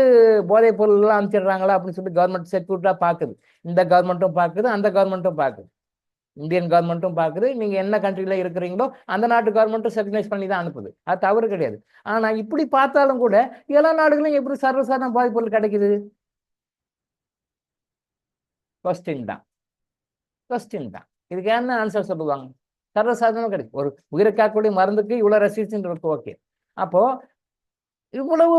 போதைப் பொருள்லாம் அனுப்பிச்சிடுறாங்களா அப்படின்னு சொல்லி கவர்மெண்ட் செக்யூரிட்டாக பார்க்குது. இந்த கவர்மெண்ட்டும் பார்க்குது, அந்த கவர்மெண்ட்டும் பார்க்குது. இந்தியன் கவர்மெண்ட்டும் பார்க்குது, நீங்கள் என்ன கண்ட்ரியில் இருக்கிறீங்களோ அந்த நாட்டு கவர்மெண்ட்டும் ரெகனைஸ் பண்ணி தான் அனுப்புது. அது தவறு கிடையாது. ஆனால் இப்படி பார்த்தாலும் கூட எல்லா நாடுகளும் எப்படி சர்வசாதாரண போதைப் பொருள் கிடைக்குது? கொஸ்டின் தான். இதுக்கு என்ன ஆன்சர் சொல்லுவாங்க? சர்வசாதாரணமாக கிடைக்கும். ஒரு உயிரை காக்கக்கூடிய மருந்துக்கு இவ்வளோ ரெஸ்ட்ரிக்ஷன் இருக்கு, ஓகே. அப்போ இவ்வளவு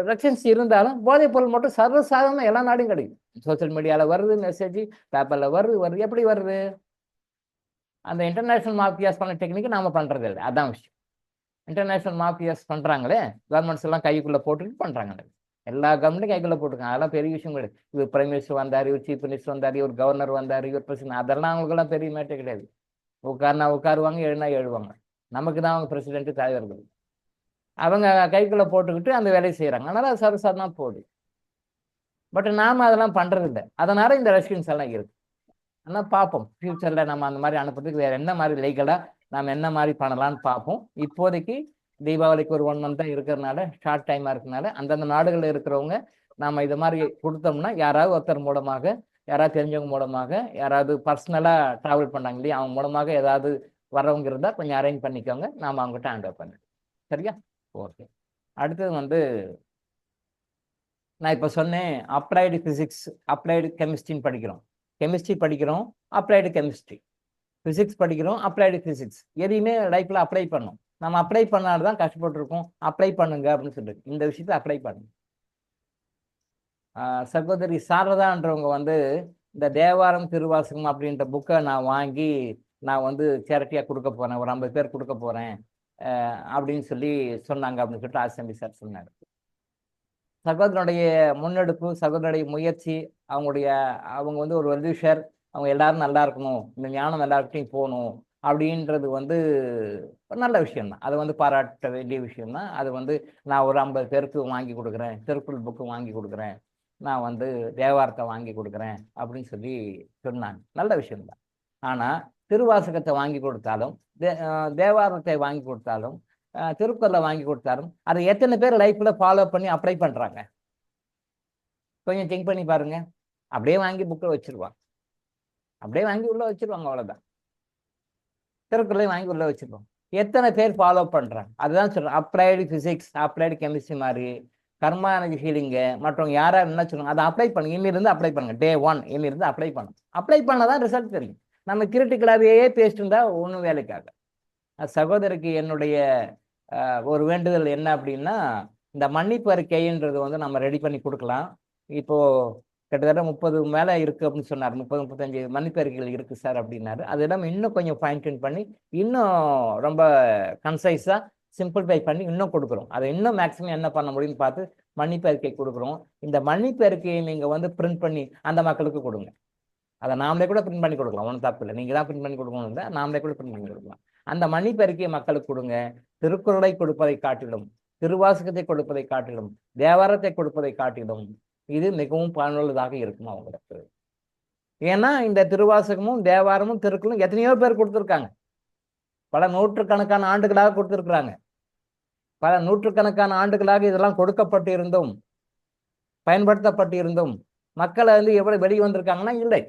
ரெஸ்ட்ரிக்ஷன்ஸ் இருந்தாலும் போதைப் பொருள் மட்டும் சர்வசாதாரண எல்லா நாடும் கிடைக்கும். சோசியல் மீடியாவில் வருது, மெசேஜ் பேப்பரில் வருது. எப்படி வருது? அந்த இன்டர்நேஷனல் மாஃபியாஸ் பண்ண டெக்னிக்கு நாம பண்றது இல்லை, அதான் விஷயம். இன்டர்நேஷனல் மாஃபியாஸ் பண்ணுறாங்களே, கவர்மெண்ட்ஸ் எல்லாம் கைக்குள்ளே போட்டுட்டு பண்ணுறாங்க. எல்லா கவர்மெண்ட்டும் கைக்குள்ளே போட்டுருக்காங்க. அதெல்லாம் பெரிய விஷயம் கிடையாது. இவர் பிரைம் மினிஸ்டர் வந்தார், இவர் சீஃப் மினிஸ்டர் வந்தார், இவர் கவர்னர் வந்தார், இவர் பிரசிடன்ட், அதெல்லாம் அவங்களுக்குலாம் பெரிய மேட்டே கிடையாது. உட்காருனா உட்காருவாங்க, எழுனா எழுவாங்க. நமக்கு தான் அவங்க பிரசிடென்ட் தலைவர்கள். அவங்க கைக்குள்ளே போட்டுக்கிட்டு அந்த வேலையை செய்கிறாங்க. அதனால அது சர்வசாதாரணமாக போகுது. பட் நாம அதெல்லாம் பண்றதில்லை. அதனால இந்த ரெஸ்ட்ரிக்ஷன்ஸ் எல்லாம் இருக்கு. ஆனால் பார்ப்போம் ஃபியூச்சரில் நம்ம அந்த மாதிரி அனுப்புறதுக்கு வேற என்ன மாதிரி லீகலாக நம்ம என்ன மாதிரி பண்ணலான்னு பார்ப்போம். இப்போதைக்கு தீபாவளிக்கு ஒரு 1 month தான் இருக்கிறதுனால, ஷார்ட் டைமாக இருக்கிறதுனால, அந்தந்த நாடுகளில் இருக்கிறவங்க நம்ம இது மாதிரி கொடுத்தோம்னா யாராவது ஒருத்தர் மூலமாக, யாராவது தெரிஞ்சவங்க மூலமாக, யாராவது பர்சனலாக ட்ராவல் பண்ணாங்க இல்லையா, அவங்க மூலமாக ஏதாவது வரவங்க இருந்தால் கொஞ்சம் அரேஞ்ச் பண்ணிக்கோங்க. நாம் அவங்ககிட்ட ஹேண்ட் ஓவர் பண்ணுறோம். சரியா? ஓகே. அடுத்தது வந்து நான் இப்போ சொன்னேன், அப்ளைடு ஃபிசிக்ஸ், அப்ளைடு கெமிஸ்ட்ரின்னு படிக்கிறோம். கெமிஸ்ட்ரி படிக்கிறோம், அப்ளைடு கெமிஸ்ட்ரி. ஃபிசிக்ஸ் படிக்கிறோம், அப்ளைடு ஃபிசிக்ஸ். எதையுமே லைஃப்பில் அப்ளை பண்ணணும். நம்ம அப்ளை பண்ணால் தான் கஷ்டப்பட்டுருக்கோம். அப்ளை பண்ணுங்க அப்படின்னு சொல்லிட்டு இந்த விஷயத்தை அப்ளை பண்ணுங்க. சகோதரி சாரதான்றவங்க வந்து இந்த தேவாரம் திருவாசகம் அப்படின்ற புக்கை நான் வாங்கி நான் வந்து சேரிட்டியாக கொடுக்க போகிறேன், ஒரு 50 பேர் கொடுக்க போகிறேன் அப்படின்னு சொல்லி சொன்னாங்க அப்படின்னு சொல்லிட்டு ஆசம்பி சார் சொன்னார். சகோதரனுடைய முன்னெடுப்பு, சகோதரனுடைய முயற்சி, அவங்க வந்து ஒரு வெல்விஷர், அவங்க எல்லாரும் நல்லா இருக்கணும், இந்த ஞானம் எல்லாருக்கிட்டையும் போகணும் அப்படின்றது வந்து நல்ல விஷயம்தான். அது வந்து பாராட்ட வேண்டிய விஷயம்தான். அது வந்து நான் ஒரு 50 பேருக்கு வாங்கி கொடுக்குறேன், திருக்குறள் புக்கு வாங்கி கொடுக்குறேன், நான் வந்து தேவாரத்தை வாங்கி கொடுக்குறேன் அப்படின்னு சொல்லி சொன்னாங்க. நல்ல விஷயம்தான். ஆனால் திருவாசகத்தை வாங்கி கொடுத்தாலும், தேவாரத்தை வாங்கி கொடுத்தாலும், திருக்குறளை வாங்கி கொடுத்தாலும் அதை எத்தனை பேர் லைஃப்பில் ஃபாலோ பண்ணி அப்ளை பண்ணுறாங்க? கொஞ்சம் திங்க் பண்ணி பாருங்க. அப்படியே வாங்கி புக்கில் வச்சிருவாங்க, அப்படியே வாங்கி உள்ள வச்சிருவாங்க, அவ்வளோதான். திருக்குறளையும் வாங்கி உள்ள வச்சிருவாங்க. எத்தனை பேர் ஃபாலோ பண்ணுறாங்க? அதுதான் சொல்கிறேன். அப்ளைடு ஃபிசிக்ஸ், அப்ளைடு கெமிஸ்ட்ரி மாதிரி கர்மா எனர்ஜி ஹீலிங்கு மற்றவங்க யாராவது என்ன சொல்லுவாங்க, அதை அப்ளை பண்ணுங்க. இனிமேலிருந்து அப்ளை பண்ணுங்க. Day 1 இனிமேலிருந்து அப்ளை பண்ணுங்க. அப்ளை பண்ணால் தான் ரிசல்ட் தெரியும். நம்ம கிரிட்டிக்கலாகவே பேசிட்டு இருந்தால் ஒன்றும் வேலைக்காக. சகோதரிக்கு என்னுடைய ஒரு வேண்டுதல் என்ன அப்படின்னா, இந்த மன்னிப்பு அறிக்கைன்றது வந்து நம்ம ரெடி பண்ணி கொடுக்கலாம். இப்போ கிட்டத்தட்ட 30 மேலே இருக்குது அப்படின்னு சொன்னார். 30, 35 மன்னிப்பு அறிக்கைகள் இருக்குது சார் அப்படின்னாரு. அதெல்லாம் இன்னும் கொஞ்சம் ஃபைன் டியூன் பண்ணி இன்னும் ரொம்ப கன்சைஸாக சிம்பிளிஃபை பண்ணி இன்னும் கொடுக்குறோம். அதை இன்னும் மேக்ஸிமம் என்ன பண்ண முடியும்னு பார்த்து மன்னிப்பு அறிக்கை கொடுக்குறோம். இந்த மன்னிப்பு அறிக்கையை நீங்கள் வந்து பிரிண்ட் பண்ணி அந்த மக்களுக்கு கொடுங்க. அதை நாமளே கூட பிரிண்ட் பண்ணி கொடுக்கலாம், ஒன்றும் தப்பு இல்லை. நீங்கள் தான் பிரிண்ட் பண்ணி கொடுக்கணும் இல்லை, நாமளே கூட பிரிண்ட் பண்ணி கொடுக்கலாம். அந்த மன்னிப்பு அறிக்கையை மக்களுக்கு கொடுங்க. திருக்குறளை கொடுப்பதை காட்டிலும், திருவாசகத்தை கொடுப்பதை காட்டிலும், தேவாரத்தை கொடுப்பதை காட்டிலும் இது மிகவும் பயனுள்ளதாக இருக்கும் அவங்களுக்கு. ஏன்னா இந்த திருவாசகமும் தேவாரமும் திருக்குறளும் எத்தனையோ பேர் கொடுத்துருக்காங்க. பல நூற்றுக்கணக்கான ஆண்டுகளாக கொடுத்துருக்குறாங்க. பல நூற்றுக்கணக்கான ஆண்டுகளாக இதெல்லாம் கொடுக்கப்பட்டு இருந்தும், பயன்படுத்தப்பட்டு இருந்தும் மக்களை வந்து எவ்வளவு வெளியே வந்திருக்காங்கன்னா இல்லை.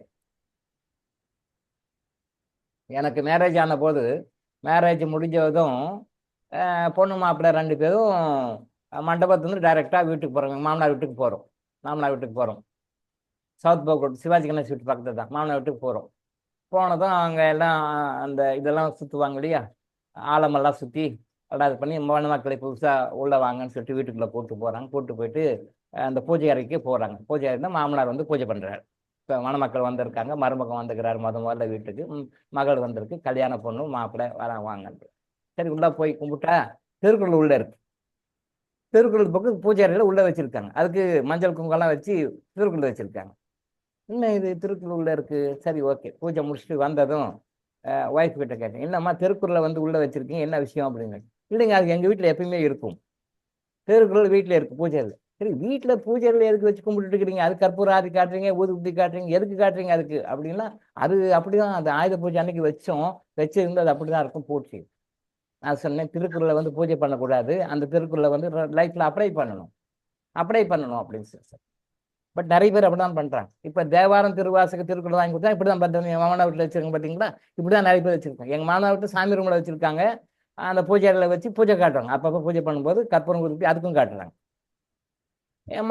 எனக்கு மேரேஜ் ஆன போது, மேரேஜ் முடிஞ்சதும் பொண்ணு மாப்பிள்ளை 2 பேரும் மண்டபத்துலேருந்து டைரெக்டாக வீட்டுக்கு போகிறோம். மாமனார் வீட்டுக்கு போகிறோம். மாமனார் வீட்டுக்கு போகிறோம். சவுத் போகோட் சிவாஜி கணேஷ் வீட்டு பக்கத்தில் தான். மாமனார் வீட்டுக்கு போகிறோம். போனதும் அவங்க எல்லாம் அந்த இதெல்லாம் சுற்றுவாங்க இல்லையா, ஆலமெல்லாம் சுற்றி அது பண்ணி மண மக்களை புதுசாக உள்ளே வாங்கன்னு சொல்லிட்டு வீட்டுக்குள்ளே கூப்பிட்டு போகிறாங்க. கூப்பிட்டு போயிட்டு அந்த பூஜை அறைக்கு போகிறாங்க. பூஜை அறைனா மாமனார் வந்து பூஜை பண்ணுறாரு. இப்போ மணமக்கள் வந்திருக்காங்க, மருமகன் வந்துக்கிறாரு முதல்ல வீட்டுக்கு. மகள் வந்திருக்கு, கல்யாண பொண்ணு மாப்பிள்ளை வாங்கன்ட்டு. சரி, உள்ளே போய் கும்பிட்டா திருக்குறள் உள்ளே இருக்கு. திருக்குறள் பக்கம் பூஜை அறையில் உள்ளே வச்சுருக்காங்க. அதுக்கு மஞ்சள் குங்குமம்லாம் வச்சு திருக்குறள் வச்சுருக்காங்க. இன்னும் இது திருக்குறள் உள்ளே இருக்குது. சரி, ஓகே. பூஜை முடிச்சுட்டு வந்ததும் ஒய்ஃப் கிட்ட கேட்டேன், என்னம்மா திருக்குறளை வந்து உள்ளே வச்சுருக்கீங்க, என்ன விஷயம் அப்படின்னு. இல்லைங்க, அது எங்கள் வீட்டில் எப்பயுமே இருக்கும். திருக்குறள் வீட்டில் இருக்குது பூஜையில். சரி, வீட்டில் பூஜையில் எதுக்கு வச்சு கும்பிட்டுட்டு இருக்கிறீங்க? அது கற்பூரம் ஆதி காட்டுறீங்க, ஊதுபத்தி காட்டுறீங்க, எதுக்கு காட்டுறீங்க அதுக்கு அப்படின்னா, அது அப்படிதான், அது ஆயுத பூஜை அன்னைக்கு வச்சிருந்து அது அப்படி தான் இருக்கும் பூச்சி. நான் சொன்னேன், திருக்குறளை வந்து பூஜை பண்ணக்கூடாது, அந்த திருக்குறளை வந்து லைஃப்பில் அப்ளை பண்ணணும் அப்படின்னு சொல்லி. பட் நிறைய பேர் அப்படிதான் பண்ணுறாங்க. இப்போ தேவாரம் திருவாசக திருக்குறள் வாங்கி கொடுத்தா இப்படி தான் பண்ணுறாங்க. எங்கள் மாமனார் வீட்டில் வச்சுருங்க பார்த்தீங்களா, இப்படி தான் நிறைய பேர் வச்சுருக்காங்க. எங்கள் மாமனார் வீட்டு சாமி ரூமில் வச்சுருக்காங்க. அந்த பூஜைகளை வச்சு பூஜை காட்டுவாங்க. அப்பப்போ பூஜை பண்ணும்போது கற்பூரம் குறிப்பி அதுக்கும் காட்டுறாங்க.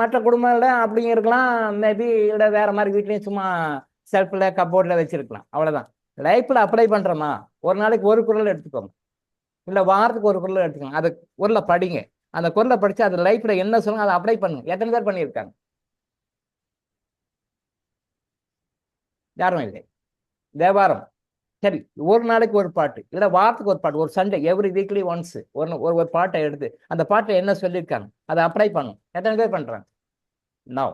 மற்ற குடும்பங்களில் அப்படிங்க இருக்கலாம், மேபி இல்லை வேறு மாதிரி வீட்லேயும் சும்மா செல்ஃபில் கப்போர்டில் வச்சுருக்கலாம், அவ்வளோதான். லைஃப்பில் அப்ளை பண்ணுறோமா, ஒரு நாளைக்கு ஒரு குறள் எடுத்துக்கோங்க, இல்லை வாரத்துக்கு ஒரு குறள் எடுத்துக்கோங்க. அதை குறளை படிங்க. அந்த குறளை படித்து அது லைஃப்பில் என்ன சொல்லுங்க அதை அப்ளை பண்ணுங்க. எத்தனை பேர் பண்ணியிருக்காங்க? யாரும் இல்லை. தேவாரம் சரி, ஒரு நாளைக்கு ஒரு பாட்டு இல்லை வாரத்துக்கு ஒரு பாட்டு, ஒரு சண்டே எவ்ரி வீக்லி ஒன்ஸ் ஒரு ஒரு பாட்டை எடுத்து அந்த பாட்டை என்ன சொல்லியிருக்காங்க அதை அப்ளை பண்ணும். எத்தனை பேர் பண்றாங்க? நோ.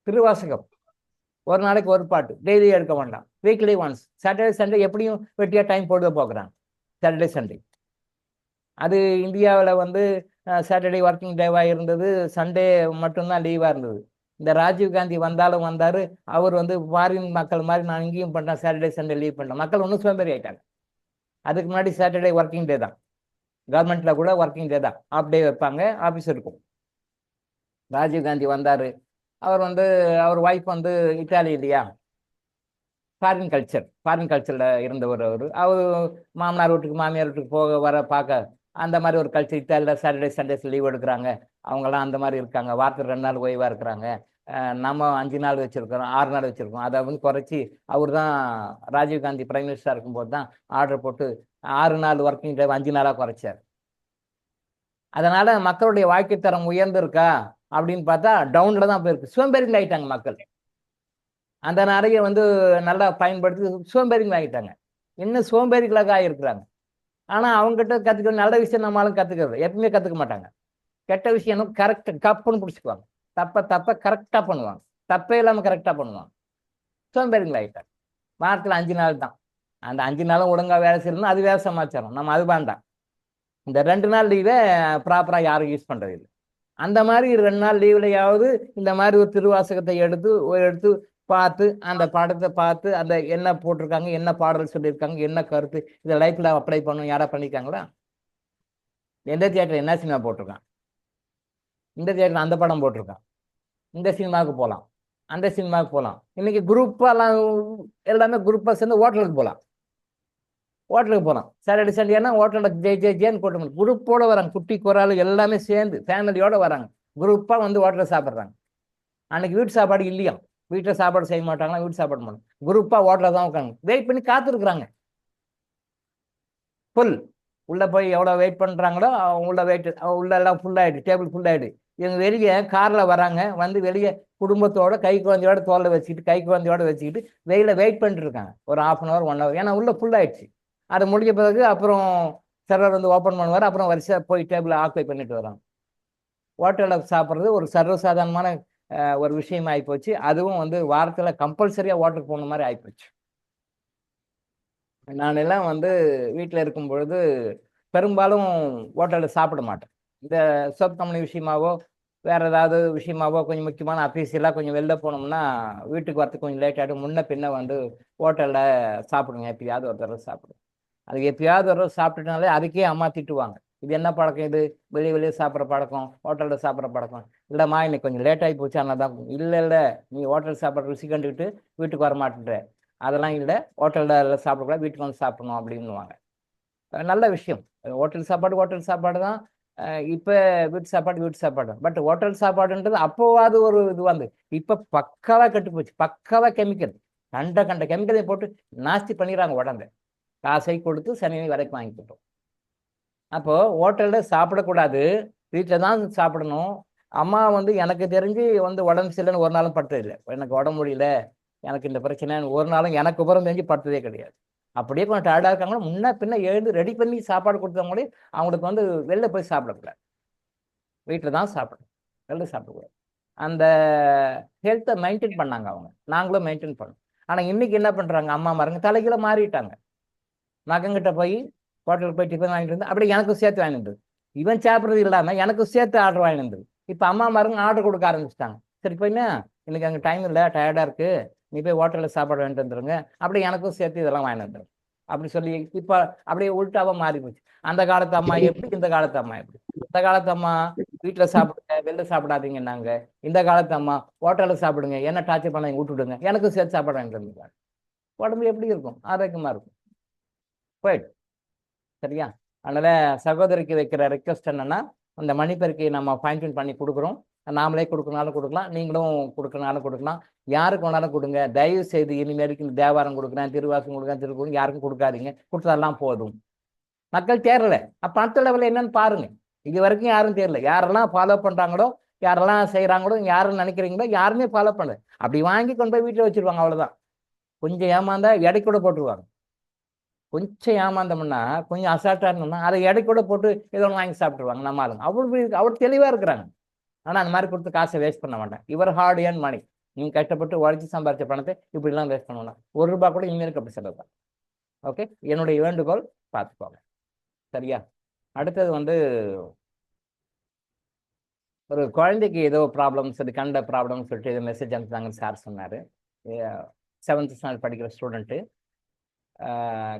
திருவாசகம் ஒரு நாளைக்கு ஒரு பாட்டு, டெய்லி எடுக்க வேண்டாம், வீக்லி ஒன்ஸ். சாட்டர்டே சண்டே எப்படியும் வெட்டியா டைம் போட்டு போக்குறாங்க. சாட்டர்டே சண்டே அது இந்தியாவில் வந்து சாட்டர்டே ஒர்க்கிங் டேவாக இருந்தது, சண்டே மட்டும்தான் லீவாக இருந்தது. இந்த ராஜீவ் காந்தி வந்தாலும் வந்தார், அவர் வந்து ஃபாரின் மக்கள் மாதிரி நான் இங்கேயும் பண்ணேன், சாட்டர்டே சண்டே லீவ் பண்ணேன். மக்கள் ஒன்றும் சோம்பேறி ஆயிட்டாங்க. அதுக்கு முன்னாடி சாட்டர்டே ஒர்க்கிங் டே தான், கவர்மெண்ட்ல கூட ஒர்க்கிங் டே தான், ஆஃப் டே வைப்பாங்க, ஆஃபீஸ் இருக்கும். ராஜீவ் காந்தி வந்தார், அவர் வந்து அவர் ஒய்ஃப் வந்து இத்தாலி இல்லையா, ஃபாரின் கல்ச்சரில் இருந்தவர் அவர் மாமனார் வீட்டுக்கு மாமியார் வீட்டுக்கு போக வர பார்க்க அந்த மாதிரி ஒரு கல்ச்சர் இத்தாலியில் சாட்டர்டே சண்டேஸ் லீவ் எடுக்கிறாங்க. அவங்கெல்லாம் அந்த மாதிரி இருக்காங்க, வாரத்துக்கு 2 நாள் ஓய்வாக இருக்கிறாங்க. நம்ம 5 நாள் வச்சுருக்கிறோம், 6 நாள் வச்சுருக்கோம். அதை வந்து குறைச்சி அவர் தான் ராஜீவ்காந்தி பிரைம் மினிஸ்டராக இருக்கும்போது தான் ஆர்டர் போட்டு 6 நாள் ஒர்க்கிங் டே 5 நாளாக குறைச்சார். அதனால் மக்களுடைய வாழ்க்கை தரம் உயர்ந்திருக்கா அப்படின்னு பார்த்தா டவுனில் தான் போயிருக்கு. சோம்பேறிகள் ஆகிட்டாங்க மக்கள். அந்த நிறைய வந்து நல்லா பயன்படுத்தி சோம்பேறிகள் ஆகிட்டாங்க. இன்னும் சோம்பேறிகளாக ஆகிருக்கிறாங்க. ஆனால் அவங்ககிட்ட கற்றுக்க நல்ல விஷயம் நம்மளாலும் கற்றுக்கிறது எப்பவுமே கற்றுக்க மாட்டாங்க. கெட்ட விஷயம் கரெக்ட் கப்புன்னு பிடிச்சிக்குவாங்க. தப்பை கரெக்டாக பண்ணுவாங்க, தப்பே இல்லாமல் கரெக்டாக பண்ணுவாங்க. சோம்பேறிகள் ஆகிட்டாங்க. வாரத்தில் 5 நாள் தான். அந்த 5 நாளும் ஒழுங்காக வேலை செய்யணும்னா அது வேறு சமாச்சாரம், நம்ம அது வேண்டாம். இந்த 2 நாள் லீவை ப்ராப்பராக யாரும் யூஸ் பண்ணுறது இல்லை. அந்த மாதிரி 2 நாள் லீவ்லையாவது இந்த மாதிரி ஒரு திருவாசகத்தை எடுத்து எடுத்து பார்த்து அந்த பாடத்தை பார்த்து அந்த என்ன போட்டிருக்காங்க, என்ன பாடல் சொல்லியிருக்காங்க, என்ன கருத்து, இதை லைஃப்ல அப்ளை பண்ணணும். யாரா பண்ணியிருக்காங்களா? எந்த தியேட்டர் என்ன சினிமா போட்டிருக்கான், இந்த தியேட்டர் அந்த படம் போட்டிருக்கான், இந்த சினிமாவுக்கு போகலாம், அந்த சினிமாவுக்கு போகலாம். இன்னைக்கு குரூப்பாலாம் எல்லாமே குரூப்பாக சேர்ந்து ஹோட்டலுக்கு போகலாம். சாட்டர்டே சண்டேனா ஹோட்டலில் ஜேன்னு கூட்டம் குரூப்போட வராங்க. குட்டி குறால் எல்லாமே சேர்ந்து ஃபேமிலியோட வராங்க. குரூப்பாக வந்து ஹோட்டலில் சாப்பிட்றாங்க. அன்னைக்கு வீட்டு சாப்பாடு இல்லையா, வீட்டில் சாப்பாடு செய்ய மாட்டாங்களா, வீட்டு சாப்பாடு மாட்டாங்க, குரூப்பாக ஹோட்டலில் தான் உட்காந்து வெயிட் பண்ணி காத்திருக்குறாங்க. ஃபுல் உள்ளே போய் எவ்வளோ வெயிட் பண்ணுறாங்களோ உள்ள வெயிட் உள்ள எல்லாம் ஃபுல்லாகிடுது, டேபிள் ஃபுல்லாகிடுது. இவங்க வெளியே காரில் வராங்க, வந்து வெளியே குடும்பத்தோட கை குழந்தையோட தோலை வச்சுக்கிட்டு கை குழந்தையோட வச்சுக்கிட்டு வெயில வெயிட் பண்ணிட்டு இருக்காங்க ஒரு 1/2 hour 1 hour. ஏன்னா உள்ள ஃபுல்லாகிடுச்சு. அது முடிஞ்ச பிறகு அப்புறம் சர்வர் வந்து ஓப்பன் பண்ணுவார், அப்புறம் வரிசையாக போய் டேபிளை ஆக்குபை பண்ணிட்டு வராங்க. ஹோட்டலில் சாப்பிட்றது ஒரு சர்வசாதாரணமான ஒரு விஷயம் ஆகிப்போச்சு. அதுவும் வந்து வாரத்தில் கம்பல்சரியாக ஹோட்டலுக்கு போன மாதிரி ஆகிப்போச்சு. நான் எல்லாம் வந்து வீட்டில் இருக்கும் பொழுது பெரும்பாலும் ஹோட்டலில் சாப்பிட மாட்டேன். இந்த சோப் கம்பெனி விஷயமாவோ வேறு ஏதாவது விஷயமாவோ கொஞ்சம் முக்கியமான அஃபீஷியலாக கொஞ்சம் வெளில போனோம்னா வீட்டுக்கு வரத்துக்கு கொஞ்சம் லேட் ஆகிடும். முன்ன பின்ன வந்து ஹோட்டலில் சாப்பிடுங்க, எப்பயாவது ஒரு தடவை சாப்பிடுங்க. அது எப்பயாவது ஒரு தடவை சாப்பிட்டுனாலே அதுக்கே அம்மா திட்டுவாங்க, இது என்ன பழக்கம், இது வெளியே சாப்பிட்ற பழக்கம், ஹோட்டலில் சாப்பிட்ற பழக்கம். இல்லைம்மா இன்னைக்கு கொஞ்சம் லேட் ஆகி போச்சு, அதனால தான். இல்லை நீ ஹோட்டல் சாப்பிட்ற ருசி கண்டுக்கிட்டு வீட்டுக்கு வர மாட்டேன்ற, அதெல்லாம் இல்லை, ஹோட்டலில் சாப்பிடக்கூடாது, வீட்டுக்கு வந்து சாப்பிடணும் அப்படின்னுவாங்க. நல்ல விஷயம். ஹோட்டல் சாப்பாடு தான். இப்போ வீட்டு சாப்பாடு. பட் ஹோட்டல் சாப்பாடுன்றது அப்போவாது ஒரு இது வந்து, இப்போ பக்காவாக கெட்டு போச்சு. பக்காவாக கெமிக்கல், கண்ட கெமிக்கலை போட்டு நாஸ்தி பண்ணிடுறாங்க உடம்பை. காசை கொடுத்து சனி வரைக்கும் வாங்கிக்கிட்டோம். அப்போ ஹோட்டலில் சாப்பிடக்கூடாது, வீட்டில் தான் சாப்பிடணும். அம்மா வந்து எனக்கு தெரிஞ்சு வந்து உடம்பு சரியில்லைன்னு ஒரு நாளும் படுத்தது இல்லை. எனக்கு உடம்பு முடியல, எனக்கு இந்த பிரச்சனை ஒரு நாளும் எனக்கு உபரம் தெரிஞ்சு படுத்ததே கிடையாது. அப்படியே கொஞ்சம் டயர்டாக இருக்காங்களோ முன்ன பின்ன எழுந்து ரெடி பண்ணி சாப்பாடு கொடுத்தவங்களே அவங்களுக்கு வந்து வெளில போய் சாப்பிடக்கூடாது, வீட்டில் தான் சாப்பிடணும், வெளில சாப்பிடக்கூடாது. அந்த ஹெல்த்தை மெயின்டைன் பண்ணாங்க அவங்க, நாங்களும் மெயின்டைன் பண்ணோம். ஆனால் இன்னைக்கு என்ன பண்ணுறாங்க, அம்மா மாருங்க தலைகீழ மாறிட்டாங்க. மகன்கிட்ட போய் ஹோட்டலுக்கு போய் டிஃபன் வாங்கிட்டு வந்து அப்படியே எனக்கும் சேர்த்து வாங்கிட்டு, இவன் சாப்பிட்றது இல்லாமல் எனக்கும் சேர்த்து ஆர்டர் வாங்கிட்டு. இப்போ அம்மா மாருங்க ஆர்டர் கொடுக்க ஆரம்பிச்சிட்டாங்க. சரி போய்னா இன்னைக்கு அங்கே டைம் இல்லை, டயர்டாக இருக்குது, நீ போய் ஹோட்டலில் சாப்பாடு வாங்கிட்டு வந்துருங்க, அப்படியே எனக்கும் சேர்த்து இதெல்லாம் வாங்கிட்டு வந்துடும் அப்படி சொல்லி இப்போ அப்படியே உள்டாவாக மாறி போச்சு. அந்த காலத்து அம்மா எப்படி, இந்த காலத்து அம்மா எப்படி? இந்த காலத்து அம்மா வீட்டில் சாப்பிடுங்க, வெளில சாப்பிடாதீங்கன்னாங்க. இந்த காலத்து அம்மா ஹோட்டலில் சாப்பிடுங்க, என்ன டார்ச்சர் பண்ண விட்டுவிடுங்க, எனக்கும் சேர்த்து சாப்பாடு வாங்கிட்டு வந்துருக்காங்க. உடம்பு எப்படி இருக்கும்? ஆரோக்கியமாக இருக்கும். போயிட்டு சரியா? அதனால் சகோதரிக்கு வைக்கிற ரெக்வஸ்ட் என்னென்னா, அந்த மணிப்பெருக்கையை நம்ம ஃபைன் டியூன் பண்ணி கொடுக்குறோம். நாமளே கொடுக்கணுனாலும் கொடுக்கலாம், நீங்களும் கொடுக்கணுனாலும் கொடுக்கலாம், யாருக்கு வேணாலும் கொடுங்க. தயவு செய்து இனிமேலுக்கு இந்த தேவாரம் கொடுக்குறேன், திருவாசகம் கொடுக்குறேன், திருக்குறள் யாருக்கும் கொடுக்காதீங்க. கொடுத்ததெல்லாம் போதும். மக்கள் தேரல, அப்போ அடுத்த லெவலில் என்னன்னு பாருங்க. இது வரைக்கும் யாரும் தேரல. யாரெல்லாம் ஃபாலோ பண்ணுறாங்களோ, யாரெல்லாம் செய்கிறாங்களோ, யாருன்னு நினைக்கிறீங்களோ யாருமே ஃபாலோ பண்ணல. அப்படி வாங்கி கொண்டு போய் வீட்டில் வச்சுருவாங்க, அவ்வளோதான். கொஞ்சம் ஏமாந்தா எடை கூட போட்டுருவாங்க. கொஞ்சம் ஏமாந்தோம்னா, கொஞ்சம் அசால்ட்டாக இருந்தோம்னா அதை எடை கூட போட்டு ஏதோ ஒன்று வாங்கி சாப்பிட்ருவாங்க நம்ம ஆளுங்க. அவ்வளோ தெளிவாக இருக்கிறாங்க. ஆனால் அந்த மாதிரி கொடுத்து காசை வேஸ்ட் பண்ண மாட்டேன். இவர் ஹார்ட் ஏர்ன் மணி, நீங்கள் கஷ்டப்பட்டு உழைச்சி சம்பாதிச்ச பணத்தை இப்படிலாம் வேஸ்ட் பண்ணணும். ₹1 கூட இனிமேலுக்கு அப்படி செலவு தான். ஓகே, என்னுடைய வேண்டுகோள் பார்த்துக்கோங்க. சரியா? அடுத்தது வந்து ஒரு குழந்தைக்கு ஏதோ ப்ராப்ளம் சொல்லி கண்ட ப்ராப்ளம்னு சொல்லிட்டு ஏதோ மெசேஜ் அனுப்புனாங்கன்னு சார் சொன்னார். 7th ஸ்டாண்டர்ட் படிக்கிற ஸ்டூடெண்ட்டு,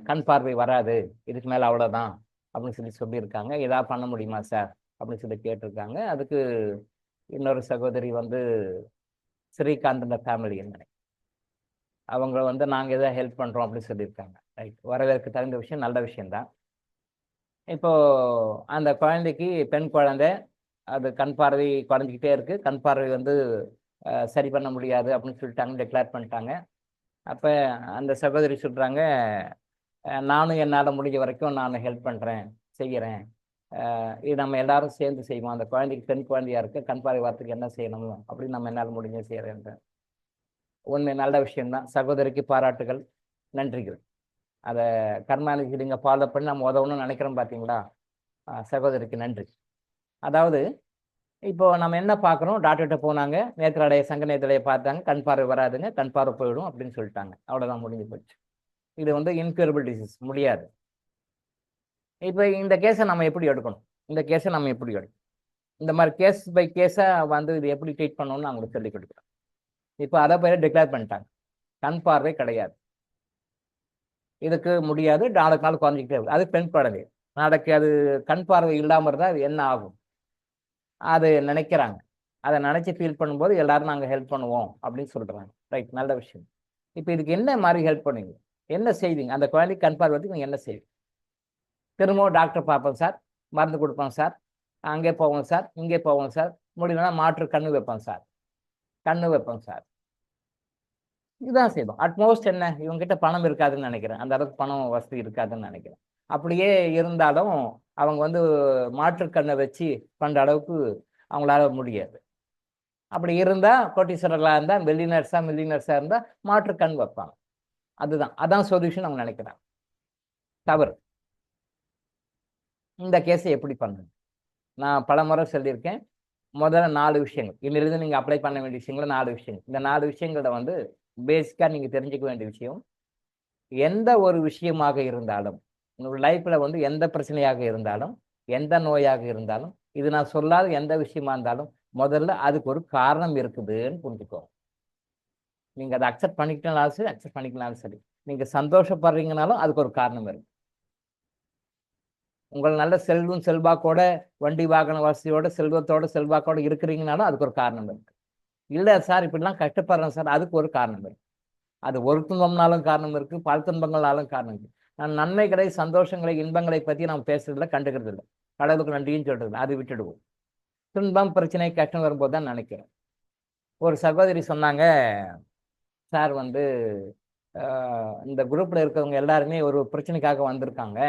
கண் பார்வை வராது, இதுக்கு மேலே அவ்வளோதான் அப்படின்னு சொல்லியிருக்காங்க. ஏதாவது பண்ண முடியுமா சார் அப்படின்னு சொல்லி கேட்டிருக்காங்க. அதுக்கு இன்னொரு சகோதரி வந்து ஸ்ரீகாந்த் ஃபேமிலி என்ன அவங்க வந்து நாங்கள் எதாவது ஹெல்ப் பண்ணுறோம் அப்படின்னு சொல்லியிருக்காங்க. ரைட், வரவேற்க தகுந்த விஷயம், நல்ல விஷயம்தான். இப்போ அந்த குழந்தைக்கு பெண் குழந்தை, அது கண் பார்வை குறைஞ்சிக்கிட்டே இருக்கு, கண் பார்வை வந்து சரி பண்ண முடியாது அப்படின்னு சொல்லிட்டாங்க, டிக்ளேர் பண்ணிட்டாங்க. அப்போ அந்த சகோதரி சொல்கிறாங்க, நானும் என்னால் முடிஞ்ச வரைக்கும் நான் ஹெல்ப் பண்ணுறேன், செய்கிறேன். இது நம்ம எல்லாரும் சேர்ந்து செய்வோம். அந்த குழந்தைக்கு பெண் குழந்தையா இருக்கு, கண் பார்வை வரத்துக்கு என்ன செய்யணுமோ அப்படின்னு நம்ம என்னால் முடிஞ்ச செய்கிறேன். ஒன்று நல்ல விஷயம்தான். சகோதரிக்கு பாராட்டுகள், நன்றிகள். அதை கர்மானுக்கு நீங்கள் ஃபாலோ பண்ணி நம்ம உதவணும்னு நினைக்கிறோம் பார்த்தீங்களா? சகோதரிக்கு நன்றி. அதாவது இப்போ நம்ம என்ன பார்க்குறோம், டாக்டர்கிட்ட போனாங்க, நேத்திராலய சங்க நேத்திரையை பார்த்தாங்க, கண் பார்வை வராதுங்க, கண் பார்வை போயிடும் அப்படின்னு சொல்லிட்டாங்க. அவ்வளோதான், முடிஞ்சு போச்சு. இது வந்து இன்க்யூரபிள் டிசீஸ், முடியாது. இப்போ இந்த கேஸை நம்ம எப்படி எடுக்கணும்? இந்த மாதிரி கேஸ் பை கேஸாக வந்து இது எப்படி ட்ரீட் பண்ணணும்னு அவங்களுக்கு சொல்லிக் கொடுக்குறோம். இப்போ அதை பேர் டிக்ளேர் பண்ணிட்டாங்க, கண் பார்வை கிடையாது, இதுக்கு முடியாது, நாளுக்கு நாள் குறைஞ்சிக்கிட்டே இருக்கு. அது பெண் குழந்தை, நாளைக்கு அது கண் பார்வை இல்லாமல் இருந்தால் அது என்ன ஆகும் அது நினைக்கிறாங்க. அதை நினச்சி ஃபீல் பண்ணும்போது எல்லாரும் நாங்கள் ஹெல்ப் பண்ணுவோம் அப்படின்னு சொல்கிறாங்க. ரைட், நல்ல விஷயம். இப்போ இதுக்கு என்ன மாதிரி ஹெல்ப் பண்ணுவீங்க, என்ன செய்வீங்க? அந்த குழந்தைக்கு கண் பார்வைக்கு நீங்கள் என்ன செய்வீங்க? திரும்பவும் டாக்டர் பார்ப்போம் சார், மருந்து கொடுப்போம் சார், அங்கே போவோம் சார், இங்கே போவோம் சார், முடியலன்னா மாற்று கண்ணு வைப்போம் சார், இதுதான் செய்வோம். அட்மோஸ்ட் என்ன, இவங்ககிட்ட பணம் இருக்காதுன்னு நினைக்கிறேன், அந்த அளவுக்கு பணம் வசதி இருக்காதுன்னு நினைக்கிறேன். அப்படியே இருந்தாலும் அவங்க வந்து மாற்றுக்கண்ணை வச்சு பண்ணுற அளவுக்கு அவங்களால முடியாது. அப்படி இருந்தால் கோட்டீஸ்வரர்களாக இருந்தால், மில்லியனர்ஸாக இருந்தால் மாற்றுக்கண் வைப்பாங்க. அதான் சொல்யூஷன் அவங்க நினைக்கிறாங்க. தவறு. இந்த கேஸை எப்படி பண்ணுங்க? நான் பல முறை சொல்லியிருக்கேன். முதல்ல 4 விஷயங்கள், இன்னிலிருந்து நீங்கள் அப்ளை பண்ண வேண்டிய விஷயங்கள் 4 விஷயங்கள். இந்த 4 விஷயங்களை வந்து பேசிக்காக நீங்கள் தெரிஞ்சுக்க வேண்டிய விஷயம். எந்த ஒரு விஷயமாக இருந்தாலும், உங்கள் லைஃப்பில் வந்து எந்த பிரச்சனையாக இருந்தாலும், எந்த நோயாக இருந்தாலும், இது நான் சொல்லாத எந்த விஷயமா இருந்தாலும், முதல்ல அதுக்கு ஒரு காரணம் இருக்குதுன்னு புரிஞ்சுக்கோ. நீங்கள் அதை அக்செப்ட் பண்ணிக்கிட்டாலும் சரி, அக்செப்ட் பண்ணிக்கலாலும் சரி, நீங்கள் சந்தோஷப்படுறீங்கனாலும் அதுக்கு ஒரு காரணம் இருக்கு. உங்கள் நல்ல செல்வாக்கோட, வண்டி வாகன வசதியோட, செல்வாக்கோட இருக்கிறீங்கனாலும் அதுக்கு ஒரு காரணம் இருக்கு. இல்லை சார் இப்படிலாம் கஷ்டப்படுறேன் சார், அதுக்கு ஒரு காரணம் இருக்கு. அது ஒரு துன்பம்னாலும் காரணம் இருக்கு, பல துன்பங்களாலும் காரணம் இருக்கு. நான் நன்மைகளை, சந்தோஷங்களை, இன்பங்களை பற்றி நாம் பேசுறதில்ல, கண்டுக்கிறது இல்லை. கடவுளுக்கு நன்றின்னு சொல்றது, அது விட்டுடுவோம். துன்பம், பிரச்சனை, கஷ்டம் வரும்போது தான் நினைக்கிறேன். ஒரு சகோதரி சொன்னாங்க, சார் வந்து இந்த குரூப்ல இருக்கிறவங்க எல்லாருமே ஒரு பிரச்சனைக்காக வந்திருக்காங்க,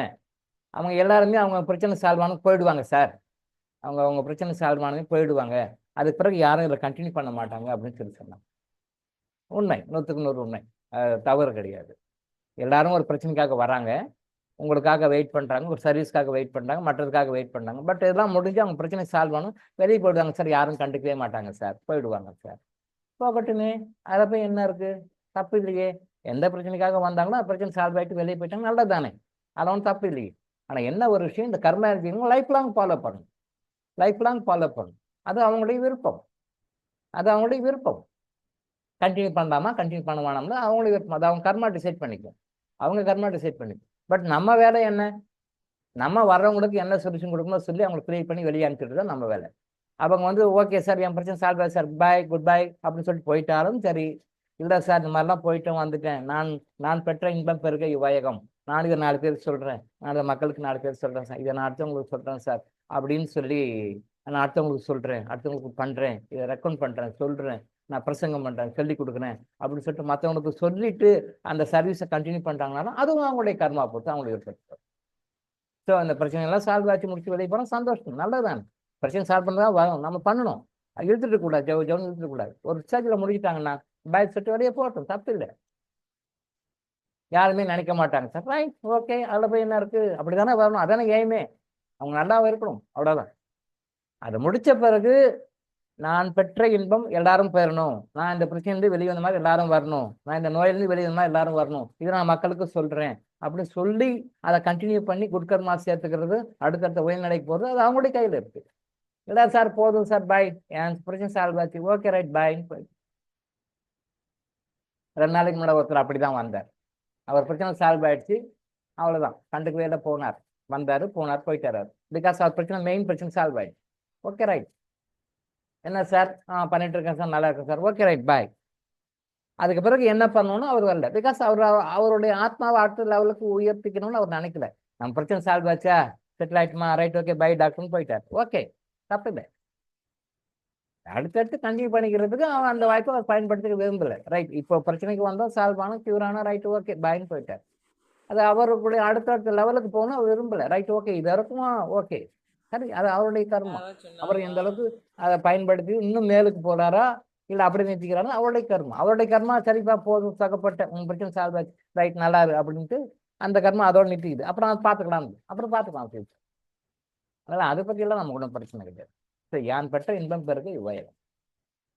அவங்க எல்லாருமே அவங்க பிரச்சனை சால்வ் ஆனது போயிடுவாங்க சார், அவங்க பிரச்சனை சால்வ் ஆனது போயிடுவாங்க, அதுக்கு பிறகு யாரும் இதில் கண்டினியூ பண்ண மாட்டாங்க அப்படின்னு சொல்லி சொன்னாங்க. உண்மை, 100க்கு 100 உண்மை, தவறு கிடையாது. எல்லாரும் ஒரு பிரச்சனைக்காக வராங்க, உங்களுக்காக வெயிட் பண்ணுறாங்க, ஒரு சர்வீஸ்க்காக வெயிட் பண்ணுறாங்க, மற்றதுக்காக வெயிட் பண்ணுறாங்க. பட் இதெல்லாம் முடிஞ்சு அவங்க பிரச்சனை சால்வ் ஆகணும், வெளியே போயிடுவாங்க சார், யாரும் கண்டுக்கவே மாட்டாங்க சார், போயிடுவாங்க சார். போகட்டுமே, அதை போய் என்ன இருக்குது, தப்பு இல்லையே. எந்த பிரச்சனைக்காக வந்தாங்களோ அந்த பிரச்சனை சால்வ் ஆகிட்டு வெளியே போயிட்டாங்க, நல்லது தானே, அதில் ஒன்றும் தப்பு இல்லையே. ஆனால் என்ன ஒரு விஷயம், இந்த கர்ம எனர்ஜி லைஃப் லாங் ஃபாலோ பண்ணணும், அது அவங்களுடைய விருப்பம். கண்டினியூ பண்ணலாமா, கண்டினியூ பண்ண வேணாம்னா அவங்களுடைய விருப்பம், அது அவங்க கர்மா டிசைட் பண்ணிக்கும். பட் நம்ம வேலை என்ன, நம்ம வர்றவங்களுக்கு என்ன சொல்யூஷன் கொடுக்கணும் சொல்லி அவங்களுக்கு கிரியேட் பண்ணி வெளியே அனுப்பிட்டு தான் நம்ம வேலை. அவங்க வந்து ஓகே சார், என் பிரச்சனை சால்வ் ஆகுது சார், பாய், குட் பை அப்படின்னு சொல்லிட்டு போயிட்டாலும் சரி, இல்லை சார் இந்த மாதிரிலாம் போயிட்டு வந்துட்டேன், நான் பெற்ற இன்பம் பெருக இவ்வையகம், நான் இதை 4 பேருக்கு சொல்கிறேன், நான் இதை மக்களுக்கு 4 பேர் சொல்கிறேன் சார், இதை நான் அடுத்தவங்களுக்கு சொல்கிறேன் சார் அப்படின்னு சொல்லி, நான் அடுத்தவங்களுக்கு சொல்கிறேன், அடுத்தவங்களுக்கு பண்ணுறேன், இதை ரெக்கமெண்ட் பண்ணுறேன், சொல்கிறேன், நான் பிரசங்கம் பண்ணுறேன், சொல்லி கொடுக்குறேன் அப்படின்னு சொல்லிட்டு மற்றவங்களுக்கு சொல்லிட்டு அந்த சர்வீஸை கண்டினியூ பண்ணுறாங்கனாலும் அதுவும் அவங்களுடைய கர்மா பொறுத்து அவங்களுக்கு ஏற்படுத்தும். ஸோ அந்த பிரச்சனைலாம் சால்வ் ஆச்சு முடிச்சு வெளியே போனால் சந்தோஷம், நல்லதுதான். பிரச்சனை சால்வ் பண்ணுறதா வரும், நம்ம பண்ணணும், இழுத்துட்டு கூடாது, ஜவுன்னு இழுத்துட்டு கூடாது. ஒரு ஸ்டேஜில் முடிஞ்சிட்டாங்கன்னா பாய் சொல்லிட்டு வெளியே போகட்டும், தப்பு இல்லை. யாருமே நினைக்க மாட்டாங்க சார். ரைட், ஓகே, அதில் போய் என்ன இருக்கு, அப்படிதானே வரணும், அதானே எய்மே. அவங்க நல்லா இருக்கணும், அவ்வளோதான். அதை முடிச்ச பிறகு நான் பெற்ற இன்பம் எல்லாரும் பெறணும், நான் இந்த பிரச்சனையிலிருந்து வெளியே வந்த மாதிரி எல்லாரும் வரணும், நான் இந்த நோயிலிருந்து வெளியே வந்த மாதிரி எல்லாரும் வரணும், இதை நான் மக்களுக்கு சொல்றேன் அப்படின்னு சொல்லி அதை கண்டினியூ பண்ணி குட்கர்மா சேர்த்துக்கிறது, அடுத்தடுத்த உயர்நிலைக்கு போகிறது, அது அவங்களுடைய கையில் இருக்கு. இல்லை சார் போதும் சார் பாய், என் பிரச்சனை சால்வ் ஆச்சு, ஓகே ரைட் பாய். 2 நாளைக்கு முன்னாடி ஒருத்தர் அப்படிதான் வந்தார். அவர் பிரச்சனை சால்வ் ஆயிடுச்சு, அவ்வளோதான், கண்டுக்கவே இல்லை, போனார், வந்தார் போனார் போயிட்டார். பிகாஸ் அவர் பிரச்சனை, மெயின் பிரச்சனை சால்வ் ஆயிடுச்சு. ஓகே ரைட், என்ன சார் பண்ணிட்டு இருக்கேன் சார், நல்லா இருக்கேன் சார், ஓகே ரைட் பாய். அதுக்கு பிறகு என்ன பண்ணணும்னு அவர் வரல. பிகாஸ் அவருடைய ஆத்மாவை அடுத்த லெவலுக்கு உயர்த்திக்கணும்னு அவர் நினைக்கல. நம்ம பிரச்சனை சால்வ் ஆச்சா, செட்டில் ஆயிட்டுமா, ரைட் ஓகே பை டாக்டர்னு போயிட்டார். ஓகே, தப்பு இல்லை. அடுத்தடுத்து கண்டினியூ பண்ணிக்கிறதுக்கு அவன் அந்த வாய்ப்பை அவர் பயன்படுத்திக்க விரும்பல. ரைட், இப்போ பிரச்சனைக்கு வந்தோம், சால்வ் ஆனோம், கியூர் ஆனா, ரைட் ஓகே பாய்னு போயிட்டார். அது அவருடைய அடுத்தடுத்த லெவலுக்கு போகணும் அவர் விரும்பல. ரைட் ஓகே, இது இருக்குமா, ஓகே சரி, அது அவருடைய கர்மம். அவர் எந்த அளவுக்கு அதை பயன்படுத்தி இன்னும் மேலுக்கு போறாரா இல்லை அப்படி நிறுத்திக்கிறாரோ அவருடைய கர்மம். அவருடைய கர்மா சரிப்பா போதும், தகப்பட்ட உங்க பிரச்சனை சால்வ் ஆச்சு, ரைட் நல்லா இருக்கு அப்படின்ட்டு அந்த கர்மா அதோட நிறுத்திக்குது. அப்புறம் அதை பார்த்துக்கலாம், அப்புறம் பார்த்துக்கலாம் ஃபியூச்சர். அதனால அதை பற்றியெல்லாம் நமக்கு ஒன்றும் பிரச்சனை கிடையாது. ஸோ யான் பெற்ற இன்பம் பிறகு இவ்வாயிரம்.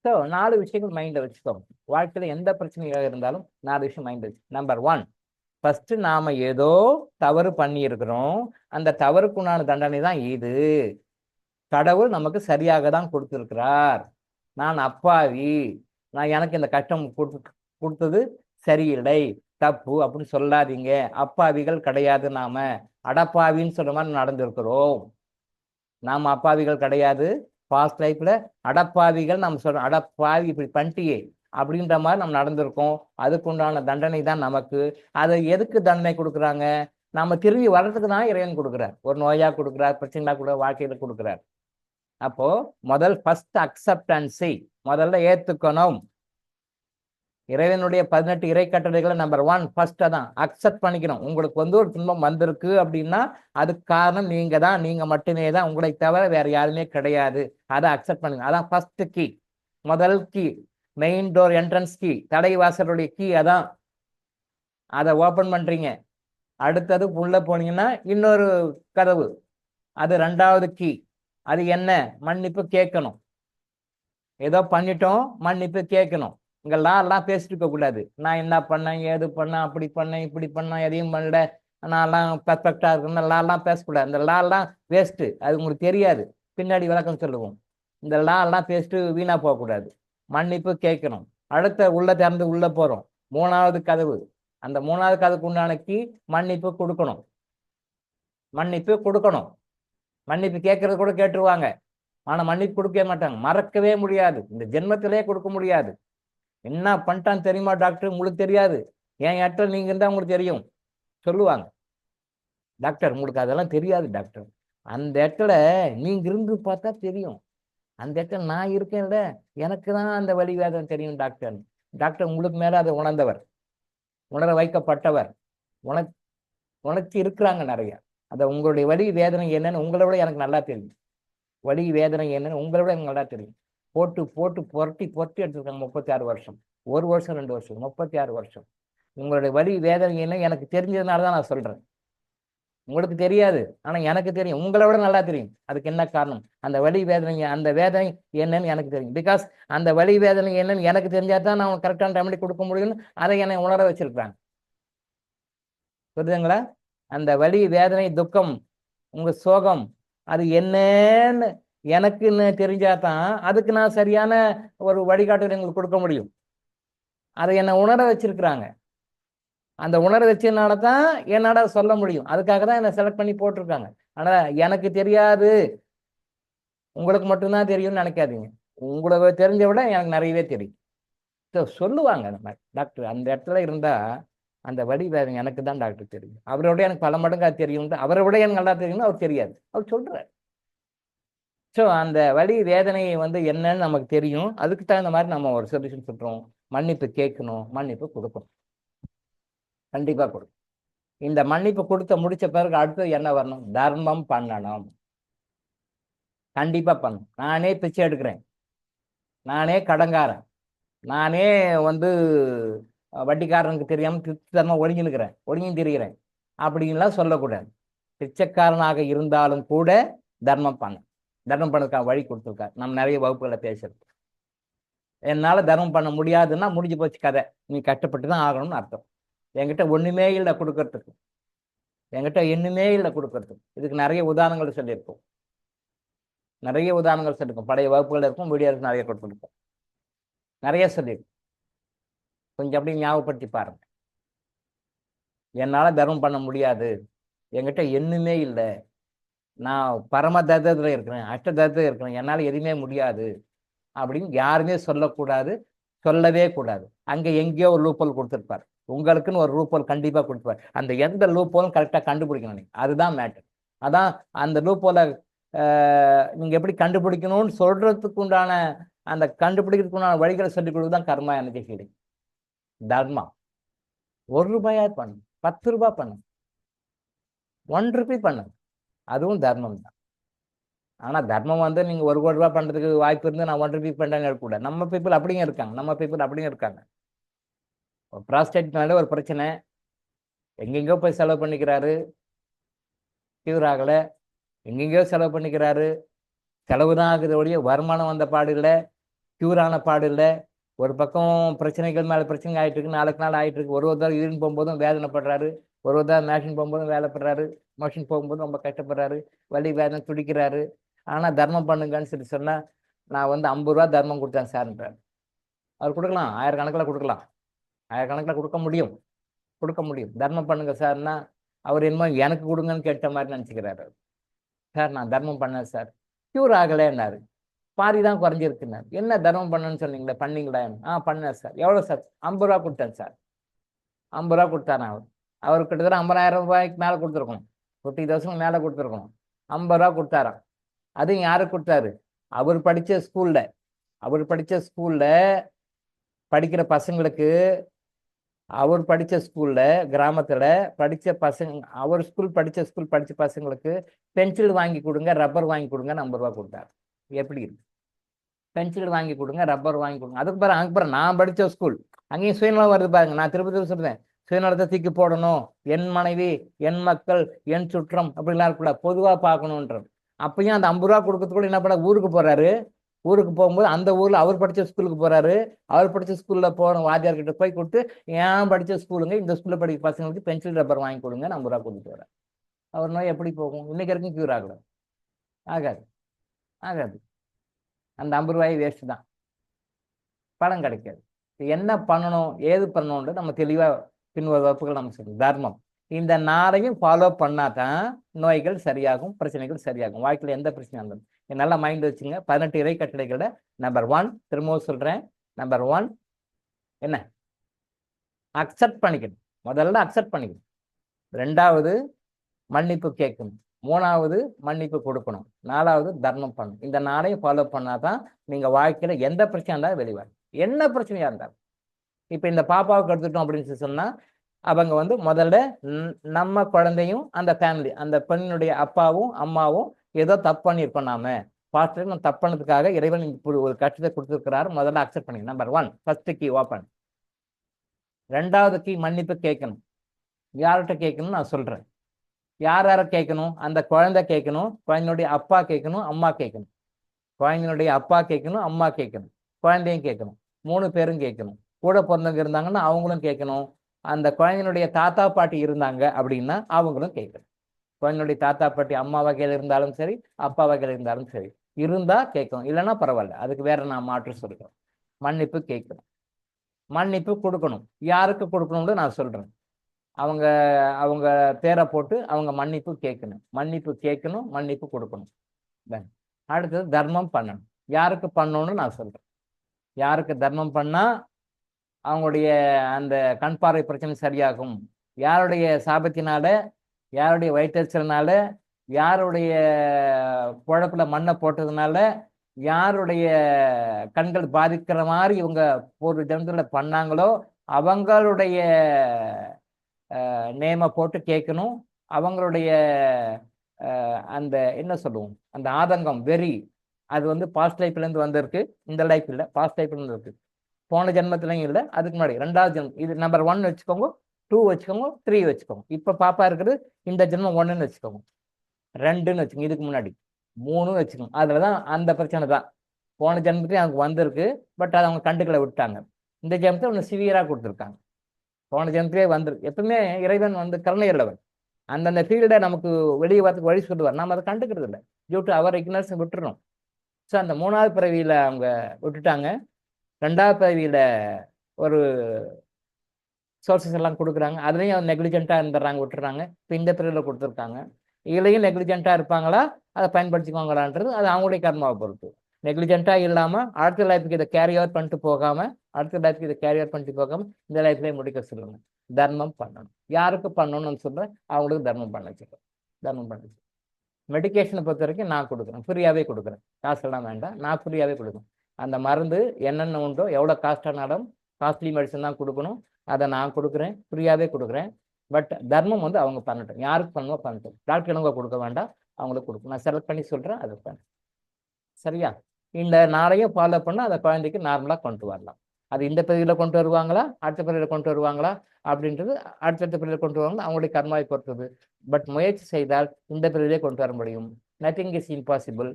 ஸோ 4 விஷயங்கள் மைண்டில் வச்சுக்கோங்க. வாழ்க்கையில் எந்த பிரச்சனையாக இருந்தாலும் 4 விஷயம் மைண்ட் வச்சு. நம்பர் 1, ஃபர்ஸ்ட் நாம ஏதோ தவறு பண்ணியிருக்கிறோம், அந்த தவறுக்குண்டான தண்டனை தான் இது. கடவுள் நமக்கு சரியாக தான் கொடுத்திருக்கிறார். நான் அப்பாவி, எனக்கு இந்த கஷ்டம் கொடுத்தது சரியில்லை, தப்பு அப்படின்னு சொல்லாதீங்க. அப்பாவிகள் கிடையாது, நாம அடப்பாவின்னு சொல்ற மாதிரி நடந்திருக்கிறோம். நாம அப்பாவிகள் கிடையாது. பாஸ்ட் லைஃப்ல அடப்பாவிகள் நம்ம சொல்றோம், அடப்பாவி இப்படி பண்ணிட்டியே அப்படின்ற மாதிரி நம்ம நடந்திருக்கோம். அதுக்குண்டான தண்டனை தான் நமக்கு. அதை எதுக்கு தண்டனை கொடுக்குறாங்க, நம்ம திரும்பி வர்றதுக்கு தான் இறைவன் கொடுக்குறார். ஒரு நோயா கொடுக்குறார், பிரச்சனைகளா கூட வாழ்க்கையில கொடுக்குறார். அப்போ ஃபர்ஸ்ட் அக்செப்டன்ஸை முதல்ல ஏத்துக்கணும். இறைவனுடைய 18 இறை கட்டளைகளை நம்பர் 1 ஃபர்ஸ்ட் தான் அக்செப்ட் பண்ணிக்கணும். உங்களுக்கு ஒரு துன்பம் வந்திருக்கு அப்படின்னா அதுக்கு காரணம் நீங்க தான், நீங்க மட்டுமே தான், உங்களை தவிர வேற யாருமே கிடையாது. அதை அக்செப்ட் பண்ணுங்க. அதான் ஃபர்ஸ்ட் கீ, முதல் key, main door entrance key, தடை வாசலுடைய கீ அதான். அதை ஓபன் பண்றீங்க. அடுத்தது உள்ள போனீங்கன்னா இன்னொரு கதவு, அது 2வது கீ. அது என்ன, மன்னிப்பு கேட்கணும். ஏதோ பண்ணிட்டோம், மன்னிப்பு கேட்கணும். இங்க எல்லாம் பேசிட்டு இருக்க கூடாது. நான் என்ன பண்ணேன், ஏது பண்ணேன், அப்படி பண்ணேன், இப்படி பண்ணேன், எதையும் பண்ணல, நான்லாம் பெர்ஃபெக்டா இருக்கணும், எல்லாம் பேசக்கூடாது. இந்த எல்லாம் வேஸ்ட்டு, அது உங்களுக்கு தெரியாது, பின்னாடி விளக்கம் சொல்லுவோம். இந்த எல்லாம் பேசிட்டு வீணா போகக்கூடாது. மன்னிப்பு கேட்கணும். அடுத்த உள்ள திறந்து உள்ள போறோம், 3வது கதவு. அந்த 3வது கதவுக்கு உண்டானக்கு மன்னிப்பு கொடுக்கணும். மன்னிப்பு கொடுக்கணும். மன்னிப்பு கேட்கறது கூட கேட்டுருவாங்க, ஆனா மன்னிப்பு கொடுக்கவே மாட்டாங்க. மறக்கவே முடியாது, இந்த ஜென்மத்திலே கொடுக்க முடியாது. என்ன பண்ணிட்டான்னு தெரியுமா டாக்டர், உங்களுக்கு தெரியாது, என் இடத்துல நீங்க இருந்தா உங்களுக்கு தெரியும் சொல்லுவாங்க. டாக்டர் உங்களுக்கு அதெல்லாம் தெரியாது டாக்டர், அந்த இடத்துல நீங்க இருந்து பார்த்தா தெரியும், அந்த இடத்துல நான் இருக்கேன்ல, எனக்கு தான் அந்த வலி வேதனை தெரியும் டாக்டர். டாக்டர் உங்களுக்கு மேல அதை உணர்ந்தவர், உணர வைக்கப்பட்டவர், உணர்ச்சி இருக்கிறாங்க நிறைய. அதை உங்களுடைய வலி வேதனை என்னன்னு உங்களை விட எனக்கு நல்லா தெரியும். வலி வேதனை என்னன்னு உங்களை விட எனக்கு நல்லா தெரியும். போட்டு போட்டு புரட்டி புரட்டி எடுத்துருக்காங்க 36 வருஷம். 1 வருஷம் 2 வருஷம் 36 வருஷம். உங்களுடைய வலி வேதனை என்ன எனக்கு தெரிஞ்சதுனால தான் நான் சொல்றேன். உங்களுக்கு தெரியாது, ஆனா எனக்கு தெரியும், உங்களை விட நல்லா தெரியும். அதுக்கு என்ன காரணம், அந்த வலி வேதனை, அந்த வேதனை என்னன்னு எனக்கு தெரியும். பிகாஸ் அந்த வலி வேதனை என்னன்னு எனக்கு தெரிஞ்சா தான் நான் கரெக்டான ரெமெடி கொடுக்க முடியும்னு அதை என்னை உணர வச்சிருக்காங்க. புரியுதுங்களா? அந்த வலி வேதனை துக்கம் உங்க சோகம் அது என்னன்னு எனக்குன்னு தெரிஞ்சாதான் அதுக்கு நான் சரியான ஒரு வழிகாட்டுதல் எங்களுக்கு கொடுக்க முடியும். அதை என்னை உணர வச்சிருக்கிறாங்க. அந்த உணர வச்சதுனால தான் என்னால சொல்ல முடியும். அதுக்காக தான் என்னை செலக்ட் பண்ணி போட்டிருக்காங்க. ஆனா எனக்கு தெரியாது, உங்களுக்கு மட்டும்தான் தெரியும்னு நினைக்காதீங்க. உங்களுக்கு தெரிஞ்ச விட எனக்கு நிறையவே தெரியும். சொல்லுவாங்க நம்ம டாக்டர் அந்த இடத்துல இருந்தா அந்த வலி வேதனை எனக்கு தான் டாக்டர் தெரியும், அவரோட எனக்கு பல மடங்கு அது தெரியும், அவரை விட எனக்கு நல்லா தெரியும்னு அவர் தெரியாது, அவர் சொல்றாரு. ஸோ அந்த வலி வேதனை என்னன்னு நமக்கு தெரியும். அதுக்கு தகுந்த மாதிரி நம்ம ஒரு சொல்யூஷன் சொல்றோம். மன்னிப்பு கேட்கணும், மன்னிப்பு கொடுக்கணும், கண்டிப்பா கொடுக்கும். இந்த மன்னிப்பு கொடுத்த முடிச்ச பிறகு அடுத்தது என்ன வரணும், தர்மம் பண்ணணும். கண்டிப்பா பண்ணணும். நானே பிச்சை எடுக்கிறேன், நானே கடங்காரன், நானே வட்டிக்காரனுக்கு தெரியாமல் திருத்தரமாக ஒழுங்கி திரிகிறேன் அப்படின்லாம் சொல்லக்கூடாது. பிச்சைக்காரனாக இருந்தாலும் கூட தர்மம் பண்ண, தர்மம் பண்ணதுக்காக வழி கொடுத்துருக்காரு. நம்ம நிறைய வகுப்புகளை பேசுறது. என்னால் தர்மம் பண்ண முடியாதுன்னா முடிஞ்சு போச்சு கதை, நீ கஷ்டப்பட்டு தான் ஆகணும்னு அர்த்தம். என்கிட்ட ஒன்றுமே இல்லை கொடுக்கறதுக்கு, என்கிட்ட இன்னுமே இல்லை கொடுக்கறதுக்கு. இதுக்கு நிறைய உதாரணங்கள் சொல்லியிருக்கோம், பழைய வகுப்புகள் இருக்கும், வீடியோஸ் நிறைய கொடுத்துருக்கோம், நிறைய சொல்லியிருக்கோம். கொஞ்சம் அப்படியே ஞாபகப்படுத்தி பாருங்க. என்னால் தர்மம் பண்ண முடியாது, என்கிட்ட இன்னுமே இல்லை, நான் பரம தரித்திரத்தில் இருக்கிறேன், அஷ்ட தரித்திரத்தில் இருக்கிறேன், என்னால் எதுவுமே முடியாது அப்படின்னு யாருமே சொல்லக்கூடாது, சொல்லவே கூடாது. அங்கே எங்கேயோ ஒரு லூப்போல் கொடுத்துருப்பார், உங்களுக்குன்னு ஒரு லூப்போல் கண்டிப்பாக கொடுத்துருப்பார். அந்த எந்த லூப்போலும் கரெக்டாக கண்டுபிடிக்கணும் நீங்கள், அதுதான் மேட்டர். அதான் அந்த லூப்போலை நீங்கள் எப்படி கண்டுபிடிக்கணும்னு சொல்கிறதுக்கு உண்டான, அந்த கண்டுபிடிக்கிறதுக்கு உண்டான வழிகளை சொல்லிக் கொடுத்து தான் கர்மா எனர்ஜி ஹீலிங். தர்மா ₹1 பண்ணும், ₹10 பண்ணும், ₹1 பண்ணும், அதுவும் தர்மம் தான். ஆனால் தர்மம் நீங்கள் ₹1 கோடி பண்ணுறதுக்கு வாய்ப்பு இருந்து நான் ₹1 பண்ணுறேன்னு இருக்கக்கூடாது. நம்ம பீப்புள் அப்படிங்க இருக்காங்க. ப்ராஸ்டேட் மேலே ஒரு பிரச்சனை, எங்கெங்கோ போய் செலவு பண்ணிக்கிறாரு, கியூர் ஆகலை. எங்கெங்கேயோ செலவு பண்ணிக்கிறாரு, செலவு தான் ஆகுது ஒழிய வருமானம் வந்த பாடு இல்லை, கியூரான பாடு இல்லை. ஒரு பக்கம் பிரச்சனைகள் மேலே பிரச்சனை ஆகிட்டு இருக்கு, நாளுக்கு நாள் ஆகிட்டு இருக்கு. ஒரு தடவை யூரின் போகும்போதும் வேதனைப்படுறாரு, ஒரு தடவை மேஷின் போகும்போதும் வேலைப்படுறாரு, மோஷன் போகும்போதும் ரொம்ப கஷ்டப்படுறாரு, வலி வேதனை துடிக்கிறாரு. ஆனால் தர்மம் பண்ணுங்கன்னு சொன்னால் நான் ₹50 தர்மம் கொடுத்தேன் சார்ன்றார். அவர் கொடுக்கலாம், ஆயிரக்கணக்கில் கொடுக்க முடியும். தர்மம் பண்ணுங்க சார்னா அவர் என்னமோ எனக்கு கொடுங்கன்னு கேட்ட மாதிரி நினச்சிக்கிறாரு. சார் நான் தர்மம் பண்ணேன் சார், க்யூர் ஆகலைன்னாரு, பாதி தான் குறைஞ்சிருக்குன்னாரு. என்ன தர்மம் பண்ணணும்னு சொன்னீங்களே, பண்ணீங்களா? பண்ணேன் சார். எவ்வளோ சார்? ₹50 கொடுத்தேன் சார். ₹50 கொடுத்தாரா அவர் கிட்டத்தட்ட ₹50,000 மேலே கொடுத்துருக்கணும், 50,000 மேலே கொடுத்துருக்கணும். ₹50 கொடுத்தாராம். அதுவும் யாருக்கு கொடுத்தாரு? அவர் படித்த ஸ்கூலில் படிக்கிற பசங்களுக்கு, அவர் படித்த ஸ்கூலில் கிராமத்தில் படித்த பசங்க, அவர் படித்த பசங்களுக்கு பென்சில் வாங்கி கொடுங்க, ரப்பர் வாங்கி கொடுங்க, ₹50 கொடுத்தாரு. எப்படி இருக்கு? பென்சில் வாங்கி கொடுங்க, ரப்பர் வாங்கி கொடுங்க. அதுக்கு பிறகு நான் படித்த ஸ்கூல், அங்கேயும் சுயநலம் வருது பாருங்க. நான் திருப்பதி சொல்றேன், சுயநலத்தை தூக்கி போடணும், என் மனைவி, என் மக்கள், என் சுற்றம் அப்படிலாம் இருக்கக்கூடாது, பொதுவாக பார்க்கணுன்றது. அப்பயும் அந்த ₹50 கொடுக்கறது கூட என்ன பண்ண, ஊருக்கு போறாரு. ஊருக்கு போகும்போது அந்த ஊரில் அவர் படித்த ஸ்கூலுக்கு போகிறாரு. அவர் படித்த ஸ்கூலில் போகிற வாத்தியார்கிட்ட போய் கொடுத்து, ஏன் படித்த ஸ்கூலுங்க, இந்த ஸ்கூலில் படிக்கிற பசங்களுக்கு பென்சில் ரப்பர் வாங்கி கொடுங்க, ₹50 கொடுத்துட்டு வர்றார். அவர் நோய் எப்படி போகும்? இன்னைக்கு வரைக்கும் க்யூர் ஆகலை, ஆகாது. அந்த ₹50 வேஸ்ட்டு தான், பணம் கிடைக்காது. என்ன பண்ணணும், ஏது பண்ணணுன்றது நம்ம தெளிவாக பின்வரும் வகுப்புகள் நம்ம சொல்லுவோம். தர்மம் இந்த 4ஐயும் ஃபாலோ பண்ணால் தான் நோய்கள் சரியாகும், பிரச்சனைகள் சரியாகும். வாழ்க்கையில் எந்த பிரச்சனையும் இருந்தாலும் நல்லா மைண்ட் வச்சுங்க. 18 இறை கட்டளைகளோட நம்பர் 1, திரும்பவும் சொல்கிறேன், நம்பர் 1 என்ன? அக்செப்ட் பண்ணிக்கணும். முதல்ல அக்செப்ட் பண்ணிக்கணும். 2வது மன்னிப்பு கேட்கணும். 3வது மன்னிப்பு கொடுக்கணும். 4வது தர்மம் பண்ணணும். இந்த 4ஐயும் ஃபாலோ பண்ணால் தான் நீங்கள் வாழ்க்கையில் எந்த பிரச்சனையாக இருந்தாலும் வெளிவரும், என்ன பிரச்சனையாக இருந்தாலும். இப்போ இந்த பாப்பாவுக்கு எடுத்துட்டோம் அப்படின்னு சொன்னால், அவங்க முதல்ல நம்ம குழந்தையும் அந்த ஃபேமிலி, அந்த பெண்ணுடைய அப்பாவும் அம்மாவும் ஏதோ தப்பு பண்ணியிருக்கோம், நாம பாஸ்டர் நம்ம தப்பு பண்ணதுக்காக இறைவன் ஒரு கஷ்டத்தை கொடுத்துருக்கிறாரு. முதல்ல அக்செப்ட் பண்ணி, நம்பர் 1 ஃபர்ஸ்ட் கீ ஓப்பன். 2வது கீ மன்னிப்பு கேட்கணும். யார்கிட்ட கேட்கணும் நான் சொல்றேன். யார் கேட்கணும்? அந்த குழந்தை கேட்கணும், குழந்தையுடைய அப்பா கேட்கணும், அம்மா கேட்கணும். குழந்தையினுடைய அப்பா கேட்கணும், அம்மா கேட்கணும், குழந்தையும் கேட்கணும், 3 பேரும் கேட்கணும். கூட பிறந்தவங்க இருந்தாங்கன்னா அவங்களும் கேட்கணும். அந்த குழந்தையினுடைய தாத்தா பாட்டி இருந்தாங்க அப்படின்னா அவங்களும் கேட்கணும். குழந்தையுடைய தாத்தா பாட்டி அம்மா வகையில் இருந்தாலும் சரி, அப்பா வகையில் இருந்தாலும் சரி, இருந்தா கேட்கணும், இல்லைன்னா பரவாயில்ல, அதுக்கு வேற நான் மாற்று சொல்றேன். மன்னிப்பு கேட்கணும், மன்னிப்பு கொடுக்கணும். யாருக்கு கொடுக்கணும்னு நான் சொல்றேன். அவங்க அவங்க பேரை போட்டு அவங்க மன்னிப்பு கேட்கணும், மன்னிப்பு கொடுக்கணும். அடுத்தது தர்மம் பண்ணணும். யாருக்கு பண்ணணும்னு நான் சொல்றேன். யாருக்கு தர்மம் பண்ணா அவங்களுடைய அந்த கண் பார்வை பிரச்சனை சரியாகும், யாருடைய சாபத்தினால, யாருடைய வயிற்றுச்சல்னால, யாருடைய குழப்புல மண்ணை போட்டதுனால, யாருடைய கண்கள் பாதிக்கிற மாதிரி இவங்க ஒரு ஜனத்துல பண்ணாங்களோ அவங்களுடைய நேமை போட்டு கேட்கணும். அவங்களுடைய அந்த என்ன சொல்லுவோம், அந்த ஆதங்கம், வெறி, அது பாஸ்ட் லைஃப்லேருந்து வந்திருக்கு, இந்த லைஃப் இல்லை, பாஸ்ட் லைஃப்லேருந்து இருக்கு. போன ஜென்மத்திலையும் இல்லை, அதுக்கு முன்னாடி 2வது ஜென்மம். இது நம்பர் 1 வச்சுக்கோங்க, 2 வச்சுக்கோங்க, 3 வச்சுக்கோங்க. இப்போ பாப்பா இருக்கிறது இந்த ஜென்மம் 1ன்னு வச்சுக்கோங்க, 2ன்னு வச்சுக்கோங்க, இதுக்கு முன்னாடி 3ன்னு வச்சுக்கோங்க. அதில் தான் அந்த பிரச்சனை தான். போன ஜென்மத்திலே அவங்க வந்திருக்கு, பட் அதை அவங்க கண்டுக்களை விட்டாங்க. இந்த ஜென்மத்தை ஒன்று சிவியராக கொடுத்துருக்காங்க. போன ஜென்மத்திலே வந்துருக்கு. எப்பவுமே இறைவன் வந்து கருணை உள்ளவன். அந்தந்த ஃபீல்டை நமக்கு வெளியே வரதுக்கு வழி சொல்லுவார். நம்ம அதை கண்டுக்கிறது இல்லை, டியூ டு அவர் இக்னர்ஸ் விட்டுறோம். ஸோ அந்த 3வது பிறவியில் அவங்க விட்டுட்டாங்க. 2வது பிறவியில் ஒரு சோர்சஸ் எல்லாம் கொடுக்குறாங்க, அதுலேயும் நெக்லிஜென்ட்டாக இருந்துடுறாங்க, விட்டுறாங்க. இப்போ இந்த பிரிவில் கொடுத்துருக்காங்க. இதுலேயும் நெக்லிஜென்ட்டாக இருப்பாங்களா, அதை பயன்படுத்திக்குவாங்களான்றது அது அவங்களுடைய கர்மாவை பொறுத்து. நெக்லிஜென்ட்டாக இல்லாமல் அடுத்த லைஃபுக்கு இதை கேரி ஓவர் பண்ணிட்டு போகாமல், அடுத்த லைஃபுக்கு இதை கேரி ஓவர் பண்ணிட்டு போகாமல் இந்த லைஃப்லேயே முடிக்க சொல்லுங்க. தர்மம் பண்ணணும். யாருக்கு பண்ணணும்னு சொல்கிறேன், அவங்களுக்கு தர்மம் பண்ண வச்சுக்கோ. தர்மம் பண்ண வச்சு மெடிக்கேஷனை பொறுத்த வரைக்கும் நான் கொடுக்குறேன், ஃப்ரீயாகவே கொடுக்குறேன். காசெல்லாம் வேண்டாம், நான் ஃப்ரீயாகவே கொடுக்குறேன். அந்த மருந்து என்னென்ன உண்டோ, எவ்வளோ காஸ்டானாலும் காஸ்ட்லி மெடிசன் தான் கொடுக்கணும், அதை நான் கொடுக்குறேன், ஃப்ரீயாகவே கொடுக்குறேன். பட் தர்மம் வந்து அவங்க பண்ணட்டும், யாருக்கு பண்ணுமோ பண்ணட்டும். டாக்டர் இனங்க கொடுக்க வேண்டாம், அவங்களுக்கு கொடுக்கும். நான் செலக்ட் பண்ணி சொல்கிறேன், அதை பண்ண. சரியா? இந்த நாளையும் ஃபாலோ பண்ணால் அதை குழந்தைக்கு நார்மலாக கொண்டு வரலாம். அது இந்த பிரிவில் கொண்டு வருவாங்களா, அடுத்த பிரிவில் கொண்டு வருவாங்களா அப்படின்றது அடுத்தடுத்த பிரிவில் கொண்டு வருவாங்களா, அவங்களுடைய கர்மாவை பொறுத்தது. பட் முயற்சி செய்தால் இந்த பிரிவிலே கொண்டு வர முடியும். Nothing is impossible.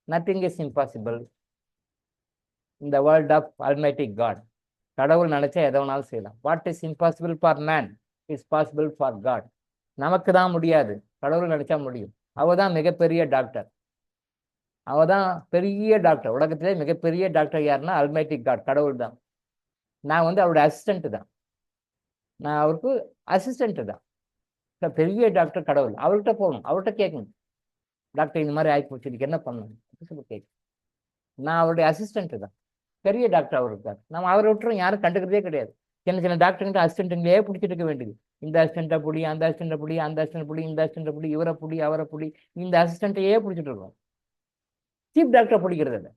Nothing is impossible in the world of Almighty God. கடவுள் நினைச்சா எதை வேணாலும் செய்யலாம். What is impossible for man is possible for God. நமக்கு தான் முடியாது, கடவுள் நினைச்சா முடியும். அவ தான் மிகப்பெரிய டாக்டர். அவ தான் பெரிய டாக்டர். உலகத்திலே மிகப்பெரிய டாக்டர் யாருன்னா அல்மைட்டி காட், கடவுள் தான். நான் வந்து அவருடைய அசிஸ்டன்ட் தான், நான் அவருக்கு அசிஸ்டன்ட் தான். பெரிய டாக்டர் கடவுள். அவர்கிட்ட போகணும், அவர்கிட்ட கேட்கணும், டாக்டர் இந்த மாதிரி ஆகி போச்சு, இதுக்கு என்ன பண்ணணும் கேட்கணும். நான் அவருடைய அசிஸ்டன்ட் தான், பெரிய டாக்டர் அவர் இருக்கார். நம்ம அவரை விட்டுரும் யாரும் கண்டுக்கிறதே கிடையாது. சின்ன சின்ன டாக்டர்கிட்ட அசிஸ்டன்ட்டுங்களே பிடிச்சிட்டு இருக்க வேண்டியது. இந்த அசிஸ்டண்ட்டை பிடி, அந்த அசிஸ்டண்ட்டை பிடி, அந்த அசிஸ்டன்ட் பிடி, இந்த அசிஸ்டண்ட்டை பிடி, இவரை பிடி, அவரை பிடி, இந்த அசிஸ்டண்ட்டையே பிடிச்சிட்டு இருக்கோம். சீப் டாக்டரை பிடிக்கிறது இல்லை.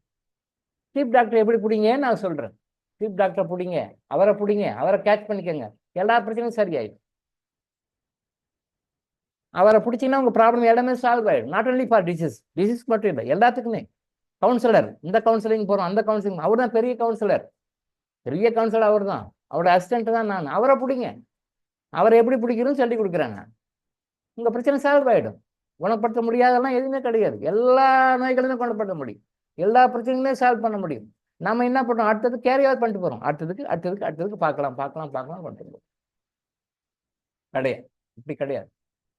சீப் டாக்டர் எப்படி பிடிங்க நான் சொல்கிறேன். சீப் டாக்டரை பிடிங்க, அவரை பிடிங்க, அவரை கேட்ச் பண்ணிக்கோங்க, எல்லா பிரச்சனையும் சரியாயிடும். அவரை பிடிச்சிங்கன்னா உங்கள் ப்ராப்ளம் எல்லாமே சால்வ் ஆகிடும். நாட் ஒன்லி ஃபார் டிசீஸ் மட்டும் இல்லை, எல்லாத்துக்குமே. கவுன்சிலர், இந்த கவுன்சிலிங் போகிறோம், அந்த கவுன்சிலிங், அவர் தான் பெரிய கவுன்சிலர். பெரிய கவுன்சிலர் அவர் தான், அவரோட அசிஸ்டன்ட் தான் நான். அவரை பிடிங்க, அவரை எப்படி பிடிக்கிறதுன்னு சொல்லி கொடுக்குறாங்க. உங்கள் பிரச்சனை சால்வ் ஆகிடும். குணப்படுத்த முடியாதெல்லாம் எதுவுமே கிடையாது. எல்லா நோய்களுமே குணப்படுத்த முடியும், எல்லா பிரச்சனையுமே சால்வ் பண்ண முடியும். நம்ம என்ன பண்ணுறோம், அடுத்தது கேரி ஓவர் பண்ணிட்டு போகிறோம். அடுத்ததுக்கு பார்க்கலாம் பண்ணிட்டு போகிறோம். கிடையாது, இப்படி கிடையாது.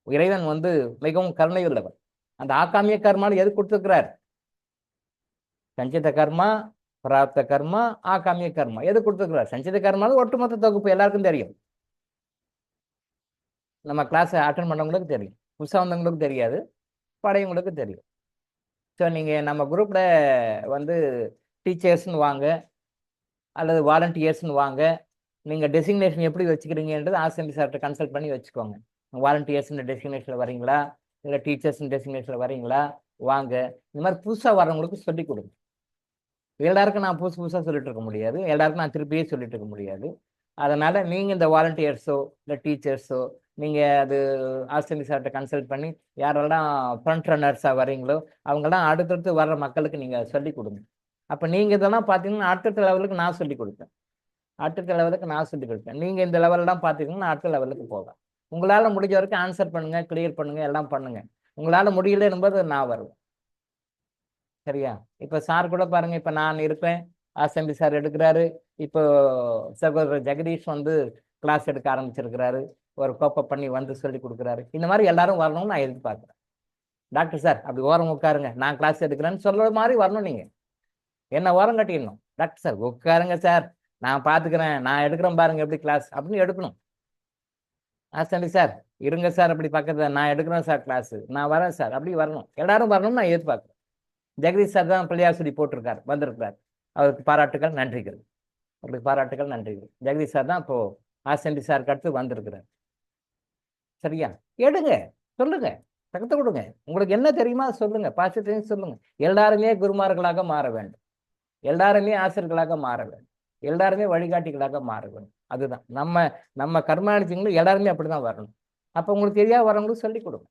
இறைவன் வந்து மிகவும் கருணை உள்ளவர். அந்த ஆகாமிய கர்மான்னு எது கொடுத்துருக்கிறார்? சஞ்சித கர்மா, பிராப்த கர்மா, ஆகாமிய கர்மா எது கொடுத்துருக்கிறார்? சஞ்சித கர்மாவது ஒட்டுமொத்த தொகுப்பு, எல்லாருக்கும் தெரியும். நம்ம கிளாஸை அட்டன் பண்ணவங்களுக்கு தெரியும், புதுசாக வந்தவங்களுக்கு தெரியாது, படையவங்களுக்கு தெரியும். ஸோ நீங்கள் நம்ம குரூப்பில் வந்து டீச்சர்ஸ்னு வாங்க அல்லது வாலண்டியர்ஸ்னு வாங்க. நீங்கள் டெசிக்னேஷன் எப்படி வச்சுக்கிறீங்கன்றது ஆசிரியர் சார்கிட்ட கன்சல்ட் பண்ணி வச்சுக்கோங்க. வாலண்டியர்ஸ்னு டெசிக்னேஷனில் வரீங்களா, இல்லை டீச்சர்ஸ்னு டெசிக்னேஷனில் வரீங்களா, வாங்க. இந்த மாதிரி புதுசாக வர்றவங்களுக்கு சொல்லிக் கொடுங்க. எல்லாருக்கும் நான் புதுசாக சொல்லிட்டு இருக்க முடியாது, எல்லாருக்கும் நான் திருப்பியே சொல்லிட்டு இருக்க முடியாது. அதனால் நீங்கள் இந்த வாலண்டியர்ஸோ இல்லை டீச்சர்ஸோ நீங்கள் அது ஆசிரியர் சார்கிட்ட கன்சல்ட் பண்ணி யாரெல்லாம் ஃப்ரண்ட் ரன்னர்ஸாக வரீங்களோ அவங்கெல்லாம் அடுத்தடுத்து வர்ற மக்களுக்கு நீங்கள் சொல்லிக் கொடுங்க. அப்போ நீங்கள் இதெல்லாம் பார்த்தீங்கன்னா அடுத்தடுத்த லெவலுக்கு நான் சொல்லிக் கொடுப்பேன், நீங்கள் இந்த லெவலெலாம் பார்த்தீங்கன்னா நான் அடுத்த லெவலுக்கு போவேன். உங்களால் முடிஞ்ச வரைக்கும் ஆன்சர் பண்ணுங்கள், கிளியர் பண்ணுங்கள், எல்லாம் பண்ணுங்கள். உங்களால் முடியலன்னும்போது நான் வருவேன். சரியா? இப்போ சார் கூட பாருங்கள், இப்போ நான் இருப்பேன், அசெம்பிளி சார் எடுக்கிறாரு, இப்போ சகோதரர் ஜெகதீஷ் வந்து கிளாஸ் எடுக்க ஆரம்பிச்சிருக்கிறாரு, ஒரு கோப்பை பண்ணி வந்து சொல்லி கொடுக்குறாரு. இந்த மாதிரி எல்லாரும் வரணும்னு நான் எதிர்பார்க்குறேன். டாக்டர் சார் அப்படி ஓரம் உட்காருங்க, நான் கிளாஸ் எடுக்கிறேன்னு சொல்கிற மாதிரி வரணும். நீங்கள் என்ன ஓரம் கட்டிடணும். டாக்டர் சார் உட்காருங்க சார், நான் பார்த்துக்கிறேன், நான் எடுக்கிறேன் பாருங்க எப்படி கிளாஸ் அப்படின்னு எடுக்கணும். அசெம்பிளி சார் இருங்க சார், அப்படி பக்கத்தில் நான் எடுக்கிறேன் சார் கிளாஸு, நான் வரேன் சார், அப்படி வரணும். எல்லாரும் வரணும்னு நான் எதிர்பார்க்குறேன். ஜெகதீஷ் சார் தான் பிள்ளையார் சொல்லி போட்டிருக்கார், வந்திருக்கிறார். அவருக்கு பாராட்டுகள், நன்றிகள். அவருக்கு பாராட்டுகள், நன்றிகள். ஜெகதீஷ் சார் தான் இப்போது ஆசெம்பிளி சாருக்கு அடுத்து வந்திருக்கிறார். சரியா? எடுங்க, சொல்லுங்க, தகத்த கொடுங்க. உங்களுக்கு என்ன தெரியுமா சொல்லுங்க, பாசிட்டிவ் சொல்லுங்க. எல்லாருமே குருமார்களாக மாற வேண்டும், எல்லாருமே ஆசிரியர்களாக மாற வேண்டும், எல்லாருமே வழிகாட்டிகளாக மாற வேண்டும். அதுதான் நம்ம கர்மானிச்சிங்களும் எல்லாருமே அப்படிதான் வரணும். அப்போ உங்களுக்கு தெரியாத வரவங்களுக்கு சொல்லிக் கொடுங்க.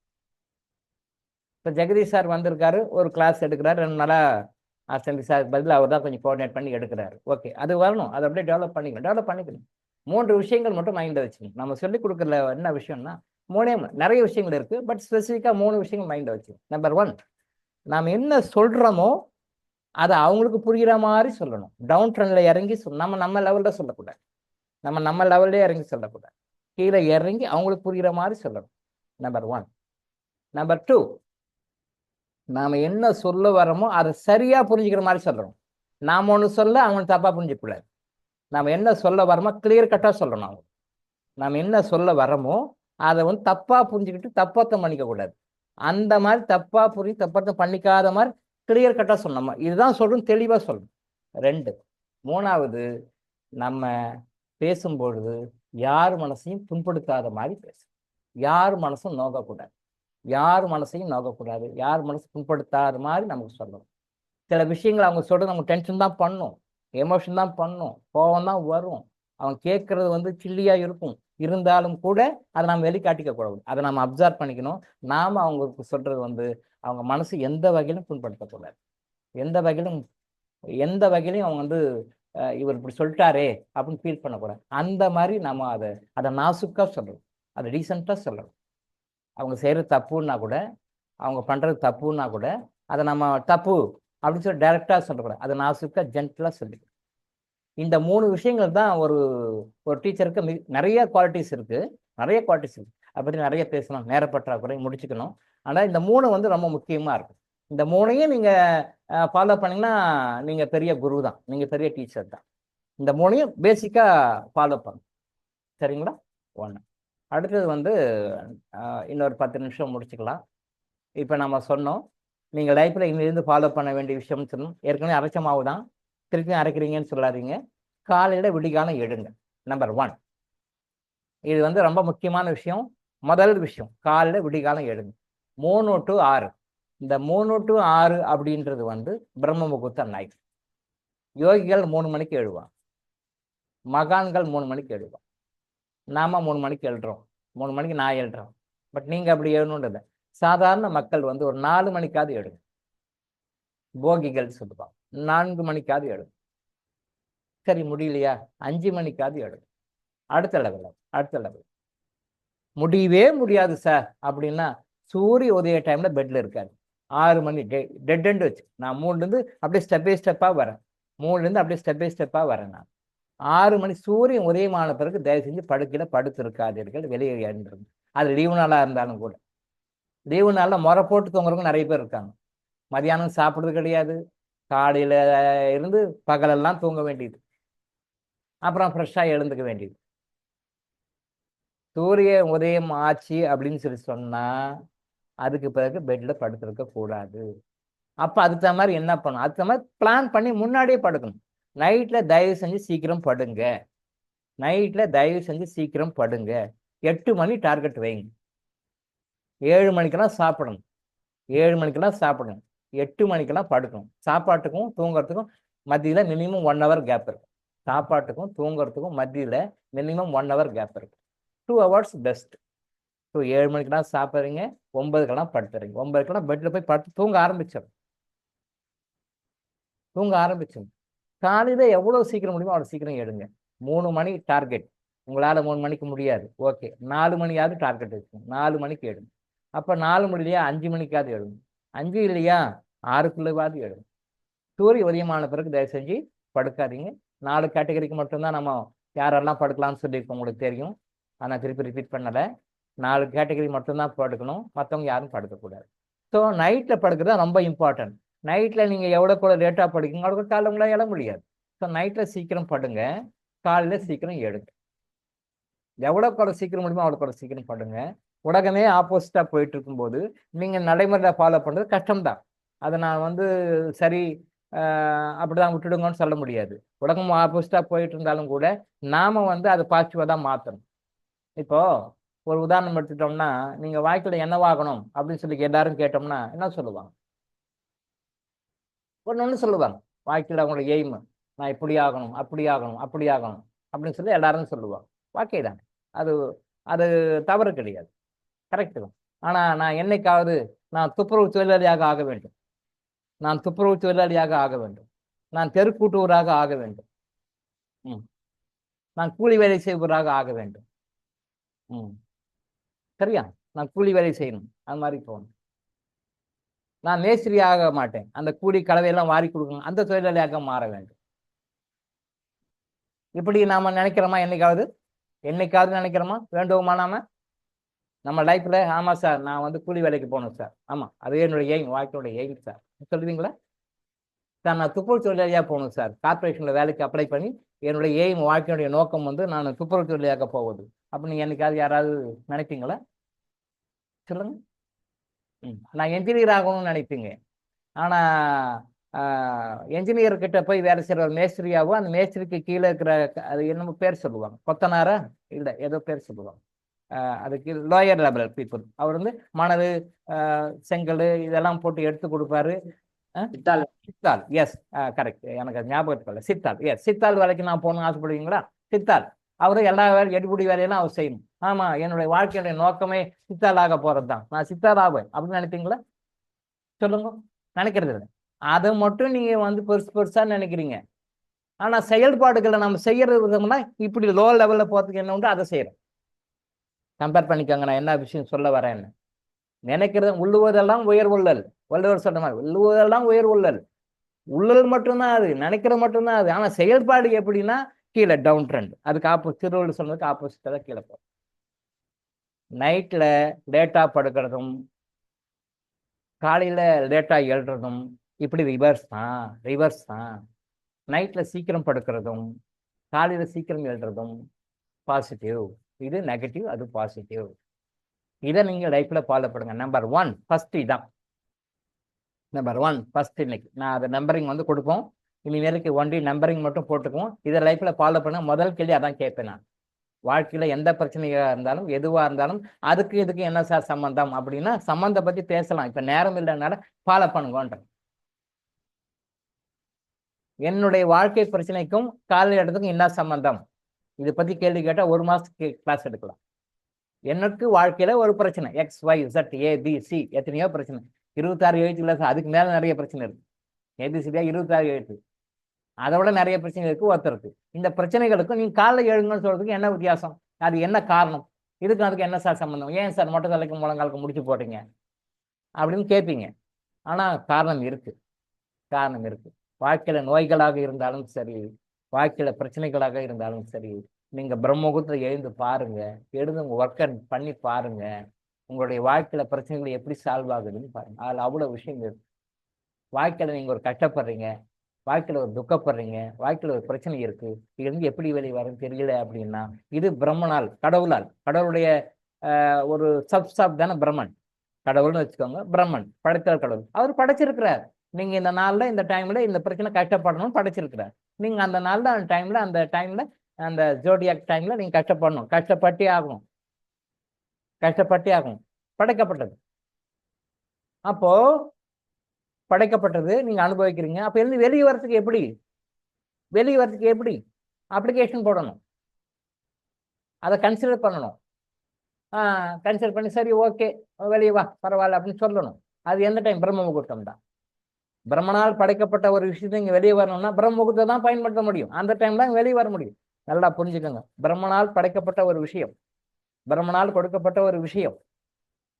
இப்போ ஜெகதீஷ் சார் வந்திருக்காரு, ஒரு கிளாஸ் எடுக்கிறார், 2 நாளாக அசிஸ்டன்ட் சார் பதில் அவர் தான் கொஞ்சம் கோஆர்டினேட் பண்ணி எடுக்கிறாரு. ஓகே, அது வரணும். அதை அப்படியே டெவலப் பண்ணிக்கணும். 3 விஷயங்கள் மட்டும் மைண்டில் வச்சுக்கணும். நம்ம சொல்லிக் கொடுக்குறதுல என்ன விஷயம்னா நிறைய விஷயங்கள் இருக்கு. பட் ஸ்பெசிஃபிக்காக 3 விஷயங்கள் மைண்டில் வச்சுக்கணும். நம்பர் 1, நாம் என்ன சொல்றோமோ அதை அவங்களுக்கு புரிகிற மாதிரி சொல்லணும். டவுன் ட்ரெண்ட்ல இறங்கி நம்ம லெவலில் சொல்லக்கூடாது. நம்ம லெவல்லே இறங்கி சொல்லக்கூடாது. கீழே இறங்கி அவங்களுக்கு புரிகிற மாதிரி சொல்லணும். நம்பர் 1. நம்பர் 2, நாம என்ன சொல்ல வரோமோ அதை சரியா புரிஞ்சுக்கிற மாதிரி சொல்லணும். நாம ஒன்று சொல்ல அவங்க தப்பா புரிஞ்சுக்கூடாது. நாம என்ன சொல்ல வரோமோ கிளியர் கட்டா சொல்லணும். அவங்க நாம என்ன சொல்ல வரோமோ அதை வந்து தப்பா புரிஞ்சுக்கிட்டு தப்பாத்தம் பண்ணிக்க கூடாது. அந்த மாதிரி தப்பா புரிஞ்சு தப்பாத்தம் பண்ணிக்காத மாதிரி கிளியர் கட்டா சொல்லணும். இதுதான் சொல்லணும், தெளிவா சொல்லணும். 2. 3வது, நம்ம பேசும்பொழுது யார் மனசையும் புண்படுத்தாத மாதிரி பேசணும். யார் மனசும் நோக்கக்கூடாது. யார் மனசையும் நோக்கக்கூடாது. யார் மனசு புண்படுத்தாத மாதிரி நமக்கு சொல்லணும். சில விஷயங்கள் அவங்க சொல்றது நமக்கு டென்ஷன் தான் பண்ணும், எமோஷன் தான் பண்ணும், கோபம் தான் வரும். அவங்க கேட்கறது வந்து சில்லியா இருக்கும். இருந்தாலும் கூட அதை நம்ம வெளிக்காட்டிக்க கூடாது. அதை நம்ம அப்சர்வ் பண்ணிக்கணும். நாம அவங்களுக்கு சொல்றது வந்து அவங்க மனசு எந்த வகையிலும் புண்படுத்தக்கூடாது. எந்த வகையிலையும் அவங்க வந்து இவர் இப்படி சொல்லிட்டாரே அப்படின்னு ஃபீல் பண்ணக்கூடாது. அந்த மாதிரி நம்ம அதை நாசுக்கா சொல்லணும். அதை டீசெண்டாக சொல்லணும். அவங்க செய்கிறது தப்புன்னா கூட, அவங்க பண்ணுறது தப்புன்னா கூட அதை நம்ம தப்பு அப்படின்னு சொல்லி டைரெக்டாக சொல்லக்கூடாது. அதை நாசுக்காக ஜென்டலாக சொல்லிக்கணும். இந்த 3 விஷயங்கள் தான் ஒரு டீச்சருக்கு நிறைய குவாலிட்டிஸ் இருக்குது. அதை பற்றி நிறைய பேசணும். நேரப்பற்றாக்குறை முடிச்சுக்கணும். ஆனால் இந்த 3 வந்து ரொம்ப முக்கியமாக இருக்கும். இந்த 3ஐயும் நீங்கள் ஃபாலோ பண்ணிங்கன்னா நீங்கள் பெரிய குரு தான், நீங்கள் பெரிய டீச்சர் தான். இந்த 3ஐயும் பேசிக்காக ஃபாலோ பண்ணும். சரிங்களா? 1. அடுத்தது வந்து இன்னொரு 10 நிமிஷம் முடிச்சுக்கலாம். இப்போ நம்ம சொன்னோம், நீங்கள் லைஃப்பில் இங்கிருந்து ஃபாலோ பண்ண வேண்டிய விஷயம்னு சொன்னோம். ஏற்கனவே அரைச்ச மாவு தான், திருப்பியும் அரைக்கிறீங்கன்னு சொல்லாதீங்க. காலையில் விடிகாலம் எடுங்க. நம்பர் 1. இது வந்து ரொம்ப முக்கியமான விஷயம். முதல் விஷயம், காலையில் விடிகாலம் எடுங்க. 3 to 6. இந்த 3 to 6 அப்படின்றது வந்து பிரம்ம முகூர்த்த நைட். யோகிகள் 3 மணிக்கு எழுவாங்க. மகான்கள் 3 மணிக்கு எழுவாங்க. நாம 3 மணிக்கு எழுறோம். 3 மணிக்கு நான் எழுறோம். பட் நீங்கள் அப்படி எழுணுன்றது சாதாரண மக்கள் வந்து ஒரு 4 மணிக்காவது எடுங்க. போகிகள் சொல்லுவாங்க 4 மணிக்காவது எடுங்க. சரி, முடியலையா 5 மணிக்காவது எடுங்க. அடுத்த லெவல் முடியவே முடியாது சார் அப்படின்னா சூரிய உதய டைம்ல பெட்ல இருக்காது. 6 மணி டெட் எண்ட் வச்சு நான் 3லேருந்து அப்படியே ஸ்டெப் பை ஸ்டெப்பாக வரேன். நான் 6 மணி சூரியன் உதயமான பிறகு தயவு செஞ்சு படுக்கையில் படுத்து இருக்காதீர்கள், வெளியே எழுந்துருங்க. அது லீவு நாளாக இருந்தாலும் கூட. லீவு நாளில் முறை போட்டு தூங்குறவங்க நிறைய பேர் இருக்காங்க. மதியானம் சாப்பிட்றது கிடையாது, காலையில் இருந்து பகலெல்லாம் தூங்க வேண்டியது, அப்புறம் ஃப்ரெஷ்ஷாக எழுந்துக்க வேண்டியது. சூரிய உதயம் ஆச்சு அப்படின்னு சொல்லி சொன்னால் அதுக்கு பிறகு பெட்டில் படுத்திருக்க கூடாது. அப்போ அதுக்கு தகுந்த மாதிரி என்ன பண்ணணும், அதுக்கு தகுந்த மாதிரி பிளான் பண்ணி முன்னாடியே படுக்கணும். நைட்டில் தயவு செஞ்சு சீக்கிரம் படுங்க. 8 மணி டார்கெட் வைங்க. 7 மணிக்கெல்லாம் சாப்பிடணும். 8 மணிக்கெல்லாம் படுக்கணும். சாப்பாட்டுக்கும் தூங்குறதுக்கும் மத்தியில் மினிமம் 1 hour கேப் இருக்கும். 2 hours பெஸ்ட். 7 மணிக்கெல்லாம் சாப்பிட்றீங்க, 9க்கெல்லாம் படுத்துறீங்க. 9க்கெல்லாம் பெட்டில் போய் படுத்து தூங்க ஆரம்பிச்சிடும். காலையில் எவ்வளோ சீக்கிரம் முடியுமோ அவ்வளோ சீக்கிரம் எடுங்க. 3 மணி டார்கெட். உங்களால் 3 மணிக்கு முடியாது, ஓகே, 4 மணியாவது டார்கெட் வச்சுக்கோங்க. 4 மணிக்கு எடுங்க. அப்போ 4 முடியலையா 5 மணிக்காவது எடுங்க. 5 இல்லையா 6க்குள்ளவாவது எடுங்க. சூரிய உதயமான பிறகு தயவு செஞ்சு படுக்காதீங்க. 4 கேட்டகரிக்கு மட்டும்தான் நம்ம யாரெல்லாம் படுக்கலாம்னு சொல்லியிருக்கோம், உங்களுக்கு தெரியும். ஆனால் திருப்பி ரிப்பீட் பண்ணலை. 4 கேட்டகரி மட்டும்தான் படுக்கணும், மற்றவங்க யாரும் படுக்கக்கூடாது. ஸோ நைட்டில் படுக்கிறது தான் ரொம்ப இம்பார்ட்டன்ட். நைட்டில் நீங்கள் எவ்வளோ கூட லேட்டாக படுக்கீங்க அவ்வளோ காலையில் உங்களால் எழ முடியாது. ஸோ நைட்டில் சீக்கிரம் படுங்க, காலையில் சீக்கிரம் எடுங்க. எவ்வளோ கூட சீக்கிரம் முடியுமோ அவ்வளோ கூட சீக்கிரம் படுங்க. உலகமே ஆப்போசிட்டாக போயிட்டு இருக்கும்போது நீங்கள் நடைமுறையில் ஃபாலோ பண்ணுறது கஷ்டம்தான். அதை நான் வந்து சரி அப்படிதான் விட்டுடுங்கன்னு சொல்ல முடியாது. உலகம் ஆப்போசிட்டாக போயிட்டு இருந்தாலும் கூட நாம் வந்து அதை பாசிட்டிவாக தான் மாற்றணும். இப்போ ஒரு உதாரணம் எடுத்துட்டோம்னா, நீங்கள் வாழ்க்கையில் என்னவாகணும் அப்படின்னு சொல்லி எல்லாரும் கேட்டோம்னா என்ன சொல்லுவாங்க? ஒன்று சொல்லுவாங்க, வாழ்க்கையில் அவங்களோட எய்ம் நான் இப்படி ஆகணும், அப்படி ஆகணும் அப்படின்னு சொல்லி எல்லாரும் சொல்லுவாங்க. வாழ்க்கை தான் அது. அது தவறு கிடையாது, கரெக்டு தான். ஆனால் நான் என்னைக்காவது நான் துப்புரவு தொழிலாளியாக ஆக வேண்டும், நான் துப்புரவு தொழிலாளியாக ஆக வேண்டும், நான் தெருக்கூட்டுவராக ஆக வேண்டும், நான் கூலி வேலை செய்வராக ஆக வேண்டும். சரியா? நான் கூலி வேலை செய்யணும், அது மாதிரி போகணும். நான் மேஸ்திரி ஆக மாட்டேன், அந்த கூலி கலவையெல்லாம் வாரி கொடுக்கணும், அந்த தொழிலாளியாக மாற வேண்டும். இப்படி நாம நினைக்கிறோமா? என்னைக்காவது நினைக்கிறோமா? வேண்டுவோமா நாம நம்ம லைஃப்ல? ஆமா சார், நான் வந்து கூலி வேலைக்கு போகணும் சார், ஆமா அது என்னுடைய எய்ம், வாழ்க்கையோட எய்ம் சார் சொல்லுவீங்களா? சார் நான் துப்புரவு தொழிலாளியாக போகணும் சார், கார்பரேஷன்ல வேலைக்கு அப்ளை பண்ணி என்னுடைய எய்ம், வாழ்க்கையுடைய நோக்கம் வந்து நான் துப்புரவு தொழிலாளியாக போவது. அப்ப நீங்க என்னைக்காவது யாராவது நினைப்பீங்களா? சொல்லுங்க. நான் என்ஜினியர் ஆகணும்னு நினைப்பீங்க. ஆனா என்ஜினியர் கிட்ட போய் வேலை செய்யற ஒரு மேஸ்திரியாவோ, அந்த மேஸ்திரிக்கு கீழே இருக்கிற அது என்னமோ பேர் சொல்லுவாங்க, கொத்தனாரா இல்லை ஏதோ பேர் சொல்லுவாங்க, அதுக்கு லோயர் லெவல் பீப்புள். அவர் வந்து மணல், செங்கல் இதெல்லாம் போட்டு எடுத்து கொடுப்பாரு. சித்தால், எஸ் கரெக்ட், எனக்கு ஞாபகத்துக்கு இல்லை. சித்தால், எஸ் சித்தால் வேலைக்கு நான் போகணும்னு ஆசைப்படுவீங்களா? சித்தால் அவரு எல்லா எடுபடி வேலையெல்லாம் அவர் செய்யணும். ஆமா, என்னுடைய வாழ்க்கையுடைய நோக்கமே சித்தால் ஆக போறது தான், நான் சித்தால் ஆவேன் அப்படின்னு நினைப்பீங்களா? சொல்லுங்க. நினைக்கிறது இல்லை. அதை மட்டும் நீங்க வந்து பெருசு பெருசா நினைக்கிறீங்க. ஆனா செயல்பாடுகளை நம்ம செய்யறது விதம்னா இப்படி லோ லெவல்ல போறதுக்கு என்ன உண்டு அதை செய்யறோம். கம்பேர் பண்ணிக்கோங்க, நான் என்ன விஷயம் சொல்ல வரேன்னு. நினைக்கிறது உள்ளுவதெல்லாம் உயர் உள்ளல், வள்ளுவர் சொன்ன மாதிரி உள்ளுவதெல்லாம் உயர் உள்ளல். உள்ளல் மட்டும்தான் அது, நினைக்கிறது மட்டும்தான் அது. ஆனா செயல்பாடு எப்படின்னா கீழே டவுன் ட்ரெண்ட். அதுக்கு திருவள்ளுவர் சொன்னதுக்கு ஆப்போசிட்டா தான் கீழே போகும். நைட்ல லேட்டா படுக்கிறதும் காலையில லேட்டா எழுறதும் இப்படி ரிவர்ஸ் தான். நைட்ல சீக்கிரம் படுக்கிறதும் காலையில சீக்கிரம் எழுறதும் பாசிட்டிவ். இது நெகட்டிவ், அது பாசிட்டிவ். இதை நீங்க லைஃப்ல ஃபாலோ பண்ணுங்க. நம்பர் 1 ஃபர்ஸ்ட் இதான். Number 1 first. இன்னைக்கு நான் அதை நம்பரிங் வந்து கொடுப்போம். இனிமேலுக்கு ஒன்லி நம்பரிங் மட்டும் போட்டுக்குவோம். இதை லைஃப்ல ஃபாலோ பண்ண முதல் கேள்வி அதான் கேட்பேன் நான். வாழ்க்கையில எந்த பிரச்சனையா இருந்தாலும் எதுவா இருந்தாலும் அதுக்கு இதுக்கு என்ன சார் சம்பந்தம் அப்படின்னா, சம்பந்தம் பத்தி பேசலாம், இப்ப நேரம் இல்லைனால ஃபாலோ பண்ணுங்கன்ற. என்னுடைய வாழ்க்கை பிரச்சனைக்கும் காலை இடத்துக்கும் என்ன சம்பந்தம், இதை பத்தி கேள்வி கேட்டா 1 மாசத்துக்கு கிளாஸ் எடுக்கலாம். எனக்கு வாழ்க்கையில ஒரு பிரச்சனை XYZ ABC, எத்தனையோ பிரச்சனை, 26 எழுத்துக்களை, அதுக்கு மேல நிறைய பிரச்சனை இருக்கு. ABCD 26 எழுத்து, அதை விட நிறைய பிரச்சனை இருக்கு ஒருத்தருக்கு. இந்த பிரச்சனைகளுக்கும் நீங்க காலைல எழுங்கன்னு சொல்றதுக்கு என்ன வித்தியாசம்? அது என்ன காரணம்? இதுக்கு அதுக்கு என்ன சார் சம்பந்தம்? ஏன் சார் மொட்டை தலைக்கு முழங்காலுக்கு முடிச்சு போட்டீங்க அப்படின்னு கேட்பீங்க. ஆனா காரணம் இருக்கு. வாழ்க்கையில நோய்களாக இருந்தாலும் சரி, வாழ்க்கையில பிரச்சனைகளாக இருந்தாலும் சரி, நீங்க பிரம்மமுகூர்த்தத்தை எழுந்து பாருங்க, எழுந்து உங்க ஒர்க்கை பண்ணி பாருங்க, உங்களுடைய வாழ்க்கையில பிரச்சனைகள் எப்படி சால்வ் ஆகுதுன்னு பாருங்க. அதுல அவ்வளவு விஷயம் இருக்கு. வாழ்க்கையில நீங்க ஒரு கஷ்டப்படுறீங்க, வாழ்க்கையில ஒரு துக்கப்படுறீங்க, வாழ்க்கையில ஒரு பிரச்சனை இருக்கு, இது வந்து எப்படி வெளியே வரும்னு தெரியல அப்படின்னா, இது பிரம்மனால், கடவுளுடைய ஒரு சப்ஸ்டாப் தானே பிரம்மன். கடவுள்னு வச்சுக்கோங்க, பிரம்மன் படைத்தல் கடவுள், அவர் படைச்சிருக்கிறார். நீங்க இந்த நாள்ல இந்த டைம்ல இந்த பிரச்சனை கஷ்டப்படணும்னு படைச்சிருக்கிறார். நீங்க அந்த நாள்ல அந்த டைம்ல அந்த ஜோடியாக் டைம்ல நீங்க கஷ்டப்பட்டே ஆகணும். படைக்கப்பட்டது. அப்போ படைக்கப்பட்டது நீங்க அனுபவிக்கிறீங்க. அப்ப இருந்து வெளியே வரதுக்கு எப்படி அப்ளிகேஷன் போடணும், அதை கன்சிடர் பண்ணணும். கன்சிடர் பண்ணி சரி ஓகே வெளியே வா பரவாயில்ல அப்படின்னு சொல்லணும். அது எந்த டைம்? பிரம்ம முகூர்த்தம் தான். பிரம்மனால் படைக்கப்பட்ட ஒரு விஷயத்தை இங்க வெளியே வரணும்னா பிரம்ம முகூர்த்தத்தை தான் பயன்படுத்த முடியும். அந்த டைம் தான் வெளியே வர முடியும். நல்லா புரிஞ்சுக்கோங்க. பிரம்மனால் படைக்கப்பட்ட ஒரு விஷயம், பிரம்மனால் கொடுக்கப்பட்ட ஒரு விஷயம்,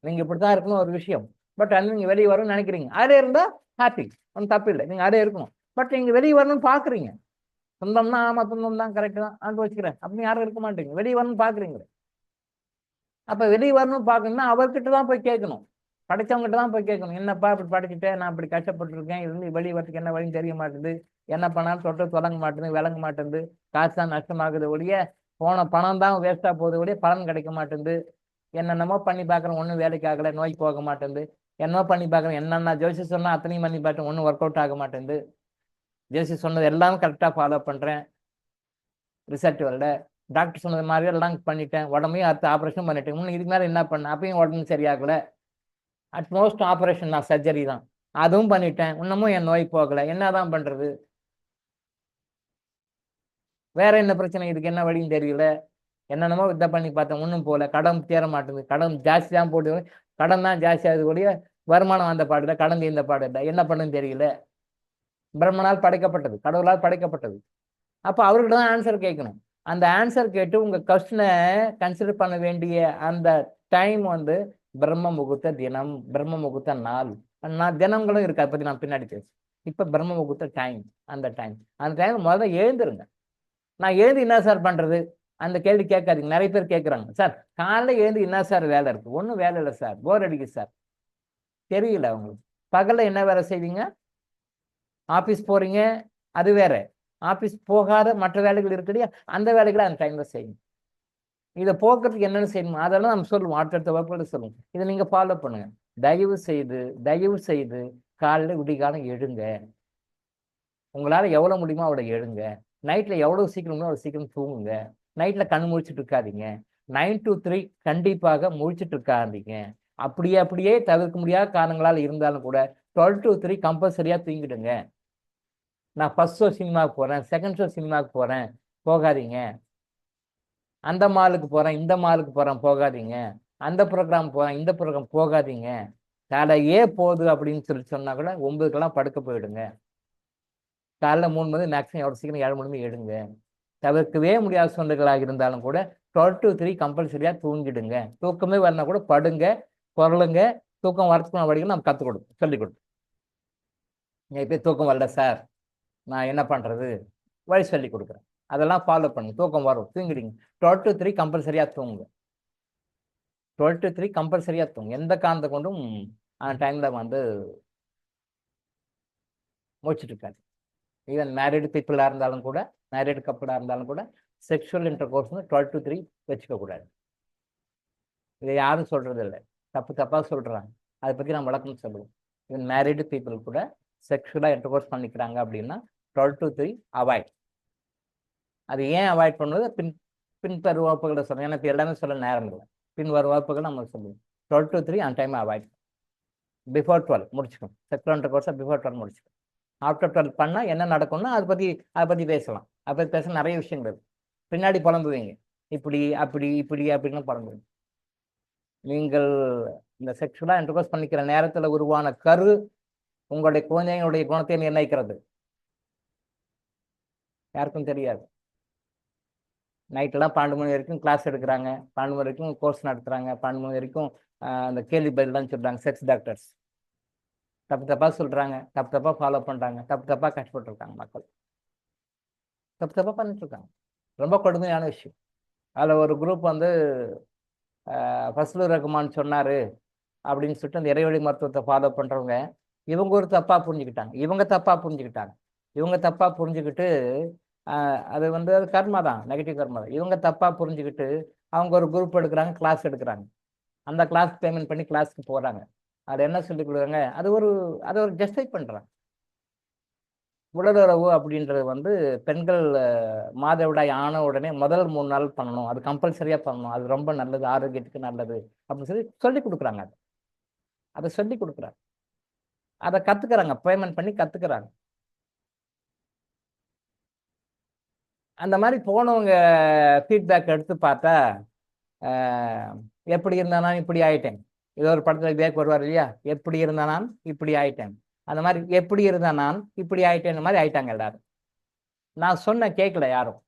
நீங்க இப்படித்தான் இருக்கணும் ஒரு விஷயம். பட் அது நீங்க வெளியே வரணும்னு நினைக்கிறீங்க. அதே இருந்தா ஹாப்பி, ஒன்றும் தப்பு இல்லை, நீங்க அதே இருக்கணும். பட் நீங்க வெளியே வரணும்னு பாக்குறீங்க. சொந்தம்னா ஆமா சொந்தம் தான், கரெக்ட் தான், அனுபவிச்சுக்கிறேன் அப்படின்னு யாரும் இருக்க மாட்டீங்க. வெளியே வரணும்னு பாக்குறீங்க. அப்ப வெளியே வரணும்னு பாக்கணும்னா அவர்கிட்ட தான் போய் கேட்கணும், படைச்சவங்ககிட்ட தான் போய் கேட்கணும். என்னப்பா இப்படி படிச்சுட்டேன், நான் இப்படி கஷ்டப்பட்டுருக்கேன், இருந்து வெளியே வரதுக்கு என்ன வழியும் தெரிய மாட்டேங்குது, என்ன பண்ணாலும் தொட்டு தொடங்க மாட்டேங்குது, விளங்க மாட்டேங்குது, காசு தான் நஷ்டமாகுது ஒழிய போன பணம் தான் வேஸ்டா போகுது ஒழிய பலன் கிடைக்க மாட்டேங்குது, என்னென்னமோ பண்ணி பார்க்குறேன் ஒன்றும் வேலைக்கு ஆகலை, நோய் போக மாட்டேங்குது, என்னமோ பண்ணி பார்க்குறேன், என்னென்ன ஜோசி சொன்னால் அத்தனையும் பண்ணி பார்த்தேன் ஒன்றும் ஒர்க் அவுட் ஆக மாட்டேங்குது, ஜோசி சொன்னது எல்லாம் கரெக்டாக ஃபாலோ பண்ணுறேன், ரிசல்ட் வரல, டாக்டர் சொன்னது மாதிரி எல்லாம் பண்ணிட்டேன், உடம்பையும் அடுத்து ஆப்ரேஷன் பண்ணிட்டேன், இன்னும் இதுக்கு மேலே என்ன பண்ணேன், அப்பயும் உடம்பு சரியாகலை, அட்மோஸ்ட் ஆப்ரேஷன் தான், சர்ஜரி தான், அதுவும் பண்ணிட்டேன், இன்னமும் என் நோய் போகலை, என்னதான் பண்றது? வேற என்ன பிரச்சனை, இதுக்கு என்ன வழியும் தெரியல, என்னென்னமோ இதை பண்ணி பார்த்தேன் ஒன்றும் போகல, கடன் தேர மாட்டேங்குது, கடன் ஜாஸ்தி தான் போட்டு, கடன் தான் ஜாஸ்தி ஆகுது கூடிய வருமானம் வந்த பாடு இல்லை, கடன் தீர்ந்த பாடு இல்லை, என்ன பண்ணுன்னு தெரியல. பிரம்மனால் படைக்கப்பட்டது, கடவுளால் படைக்கப்பட்டது. அப்போ அவர்கிட்ட தான் ஆன்சர் கேட்கணும். அந்த ஆன்சர் கேட்டு உங்கள் கொஸ்டினை கன்சிடர் பண்ண வேண்டிய அந்த டைம் வந்து பிரம்ம முகூர்த்த தினம், பிரம்ம முகூர்த்த நாள். நான் தினங்களும் இருக்கு, அதை பற்றி நான் பின்னாடி பேசுவேன். இப்போ பிரம்ம முகூர்த்த டைம், அந்த டைம் முதல்ல எழுந்துருங்க. நான் எழுந்து என்ன சார் பண்ணுறது, அந்த கேள்வி கேட்காதீங்க. நிறைய பேர் கேட்குறாங்க, சார் காலைல எழுந்து என்ன சார் வேலை இருக்குது? ஒன்றும் வேலை இல்லை சார், போர் அடிக்குது சார். தெரியல உங்களுக்கு. பகலில் என்ன வேலை செய்வீங்க? ஆஃபீஸ் போகிறீங்க, அது வேற. ஆஃபீஸ் போகாத மற்ற வேலைகள் இருக்கு இல்லையா, அந்த வேலைகளை அந்த டைமில் செய்யணும். இதை போக்குறதுக்கு என்னென்னு செய்யணும் அதெல்லாம் நம்ம சொல்லுவோம், அடுத்தடுத்த வகுப்புகள் சொல்லுவோம். இதை நீங்கள் ஃபாலோ பண்ணுங்க. தயவு செய்து காலையில் விடிகாலம் எழுங்க. உங்களால் எவ்வளோ முடியுமோ அவ்வளோ எழுங்க. நைட்டில் எவ்வளோ சீக்கிரமோ அவ்வளோ சீக்கிரம் தூங்குங்க. நைட்டில் கண் முழிச்சிட்டு இருக்காதீங்க. 9 to 3 கண்டிப்பாக முழிச்சிட்டு இருக்காதீங்க. அப்படியே தவிர்க்க முடியாத காரணங்களால் இருந்தாலும் கூட 12 to 3 கம்பல்சரியாக தூங்கிடுங்க. நான் ஃபர்ஸ்ட் ஷோ சினிமாவுக்கு போகிறேன், செகண்ட் ஷோ சினிமாவுக்கு போகிறேன், போகாதீங்க. அந்த மாலுக்கு போகிறேன், இந்த மாலுக்கு போகிறேன், போகாதீங்க. அந்த ப்ரோக்ராம் போகிறேன், இந்த ப்ரோக்ராம் போகாதீங்க. தலையே போகுது அப்படின்னு சொன்னால் கூட 9க்கெல்லாம் படுக்க போயிடுங்க. காலைல 3 மணி, மேக்ஸிமம் எவ்வளோ சீக்கிரம் 7 மணி எடுங்க. தவிர்க்கவே முடியாத சொந்தங்களாக இருந்தாலும் கூட 12 to 3 கம்பல்சரியாக தூங்கிடுங்க. தூக்கமே வரனா கூட படுங்க, குரலுங்க. தூக்கம் வரத்துக்கு வழிகள் நம்ம கற்றுக் கொடுப்போம், சொல்லிக் கொடுப்போம். இப்போ தூக்கம் வரல சார், நான் என்ன பண்ணுறது, வழி சொல்லி கொடுக்குறேன். அதெல்லாம் ஃபாலோ பண்ணுங்க, தூக்கம் வரும், தூங்கிடுங்க. 12 to 3 கம்பல்சரியாக தூங்குங்க. 12 to 3 கம்பல்சரியாக தூங்க. எந்த காரணத்தை கொண்டும் அந்த டைமில் வந்து முடிச்சுட்டு இருக்காது. ஈவன் மேரிடு பீப்புளாக இருந்தாலும் கூட, மேரிடு கப்பலாக இருந்தாலும் கூட செக்ஷுவல் இன்டர் கோர்ஸ் வந்து 12 to 3 வச்சுக்கக்கூடாது. இதை யாரும் சொல்கிறது இல்லை, தப்பாக சொல்கிறாங்க. அதை பற்றி நான் விளக்கம் சொல்லுவோம். ஈவன் மேரிடு பீப்புள் கூட செக்ஷுவலாக இன்டர் கோர்ஸ் பண்ணிக்கிறாங்க அப்படின்னா 12 to 3 அவாய்ட். அது ஏன் அவாய்ட் பண்ணுவது பின்வரும் வகுப்புகளை சொல்கிறேன். எனக்கு எல்லாமே சொல்ல நேரம் இல்லை. பின்வரும் வகுப்புகள் நம்ம சொல்லுவோம். 12 to 3 அந்த டைம் அவாய்ட். பிஃபோர் 12 முடிச்சுக்கணும். செக்ஷுவல் இன்டர் கோர்ஸை பிஃபோர் 12 முடிச்சுக்கணும். ஆஃப்டர் 12 பண்ணால் என்ன நடக்கும்னா அதை பற்றி பேசலாம். அதை பற்றி பேச நிறைய விஷயங்கள் இருக்குது. பின்னாடி புலம்புவீங்க, இப்படி அப்படின்னு புலம்புவீங்க. நீங்கள் இந்த செக்ஷுவலாக இன்டர்கோர்ஸ் பண்ணிக்கிற நேரத்தில் உருவான கரு உங்களுடைய குழந்தைங்களுடைய குணத்தை நிர்ணயிக்கிறது. யாருக்கும் தெரியாது. நைட்டெல்லாம் 12 மணி வரைக்கும் கிளாஸ் எடுக்கிறாங்க, 12 மணி வரைக்கும் கோர்ஸ் நடத்துகிறாங்க, 12 மணி வரைக்கும் அந்த கேள்வி பதிலாம் சொல்கிறாங்க. செக்ஸ் டாக்டர்ஸ் தப்பாக சொல்கிறாங்க, தப்பாக ஃபாலோ பண்ணுறாங்க, தப்பாக கஷ்டப்பட்டுருக்காங்க. மக்கள் தப்பாக பண்ணிட்டுருக்காங்க. ரொம்ப கொடுமையான விஷயம். அதில் ஒரு குரூப் வந்து ஃபஸ்லுர் ரஹ்மான் சொன்னார் அப்படின்னு சொல்லிட்டு அந்த இறைவழி மருத்துவத்தை ஃபாலோ பண்ணுறவங்க இவங்க ஒரு தப்பாக புரிஞ்சுக்கிட்டாங்க. இவங்க தப்பாக புரிஞ்சுக்கிட்டு அது வந்து அது கர்மா தான், நெகட்டிவ் கர்மா தான். இவங்க தப்பாக புரிஞ்சுக்கிட்டு அவங்க ஒரு குரூப் எடுக்கிறாங்க, கிளாஸ் எடுக்கிறாங்க. அந்த கிளாஸ் பேமெண்ட் பண்ணி கிளாஸ்க்கு போகிறாங்க. அது என்ன சொல்லி கொடுக்குறாங்க, அதை ஒரு ஜஸ்டிஃபை பண்ணுறாங்க. உடலுறவு அப்படின்றது வந்து பெண்கள் மாதவிடாய் ஆன உடனே முதல் 3 நாள் பண்ணணும், அது கம்பல்சரியாக பண்ணணும், அது ரொம்ப நல்லது, ஆரோக்கியத்துக்கு நல்லது அப்படின்னு சொல்லி கொடுக்குறாங்க. அதை சொல்லி கொடுக்குறாங்க, அதை கற்றுக்கிறாங்க, பேமெண்ட் பண்ணி கற்றுக்கிறாங்க. அந்த மாதிரி போனவங்க ஃபீட்பேக் எடுத்து பார்த்தா எப்படி இருந்தானா இப்படி ஆயிட்டேன். ஏதோ ஒரு படத்தில் பேக் வருவார் இல்லையா, எப்படி இருந்தானான் இப்படி ஆயிட்டேன். அந்த மாதிரி எப்படி இருந்தா நான் இப்படி ஆயிட்டேன் மாதிரி ஆயிட்டாங்க எல்லாரும். நான் சொன்னேன், கேட்கல யாரும்.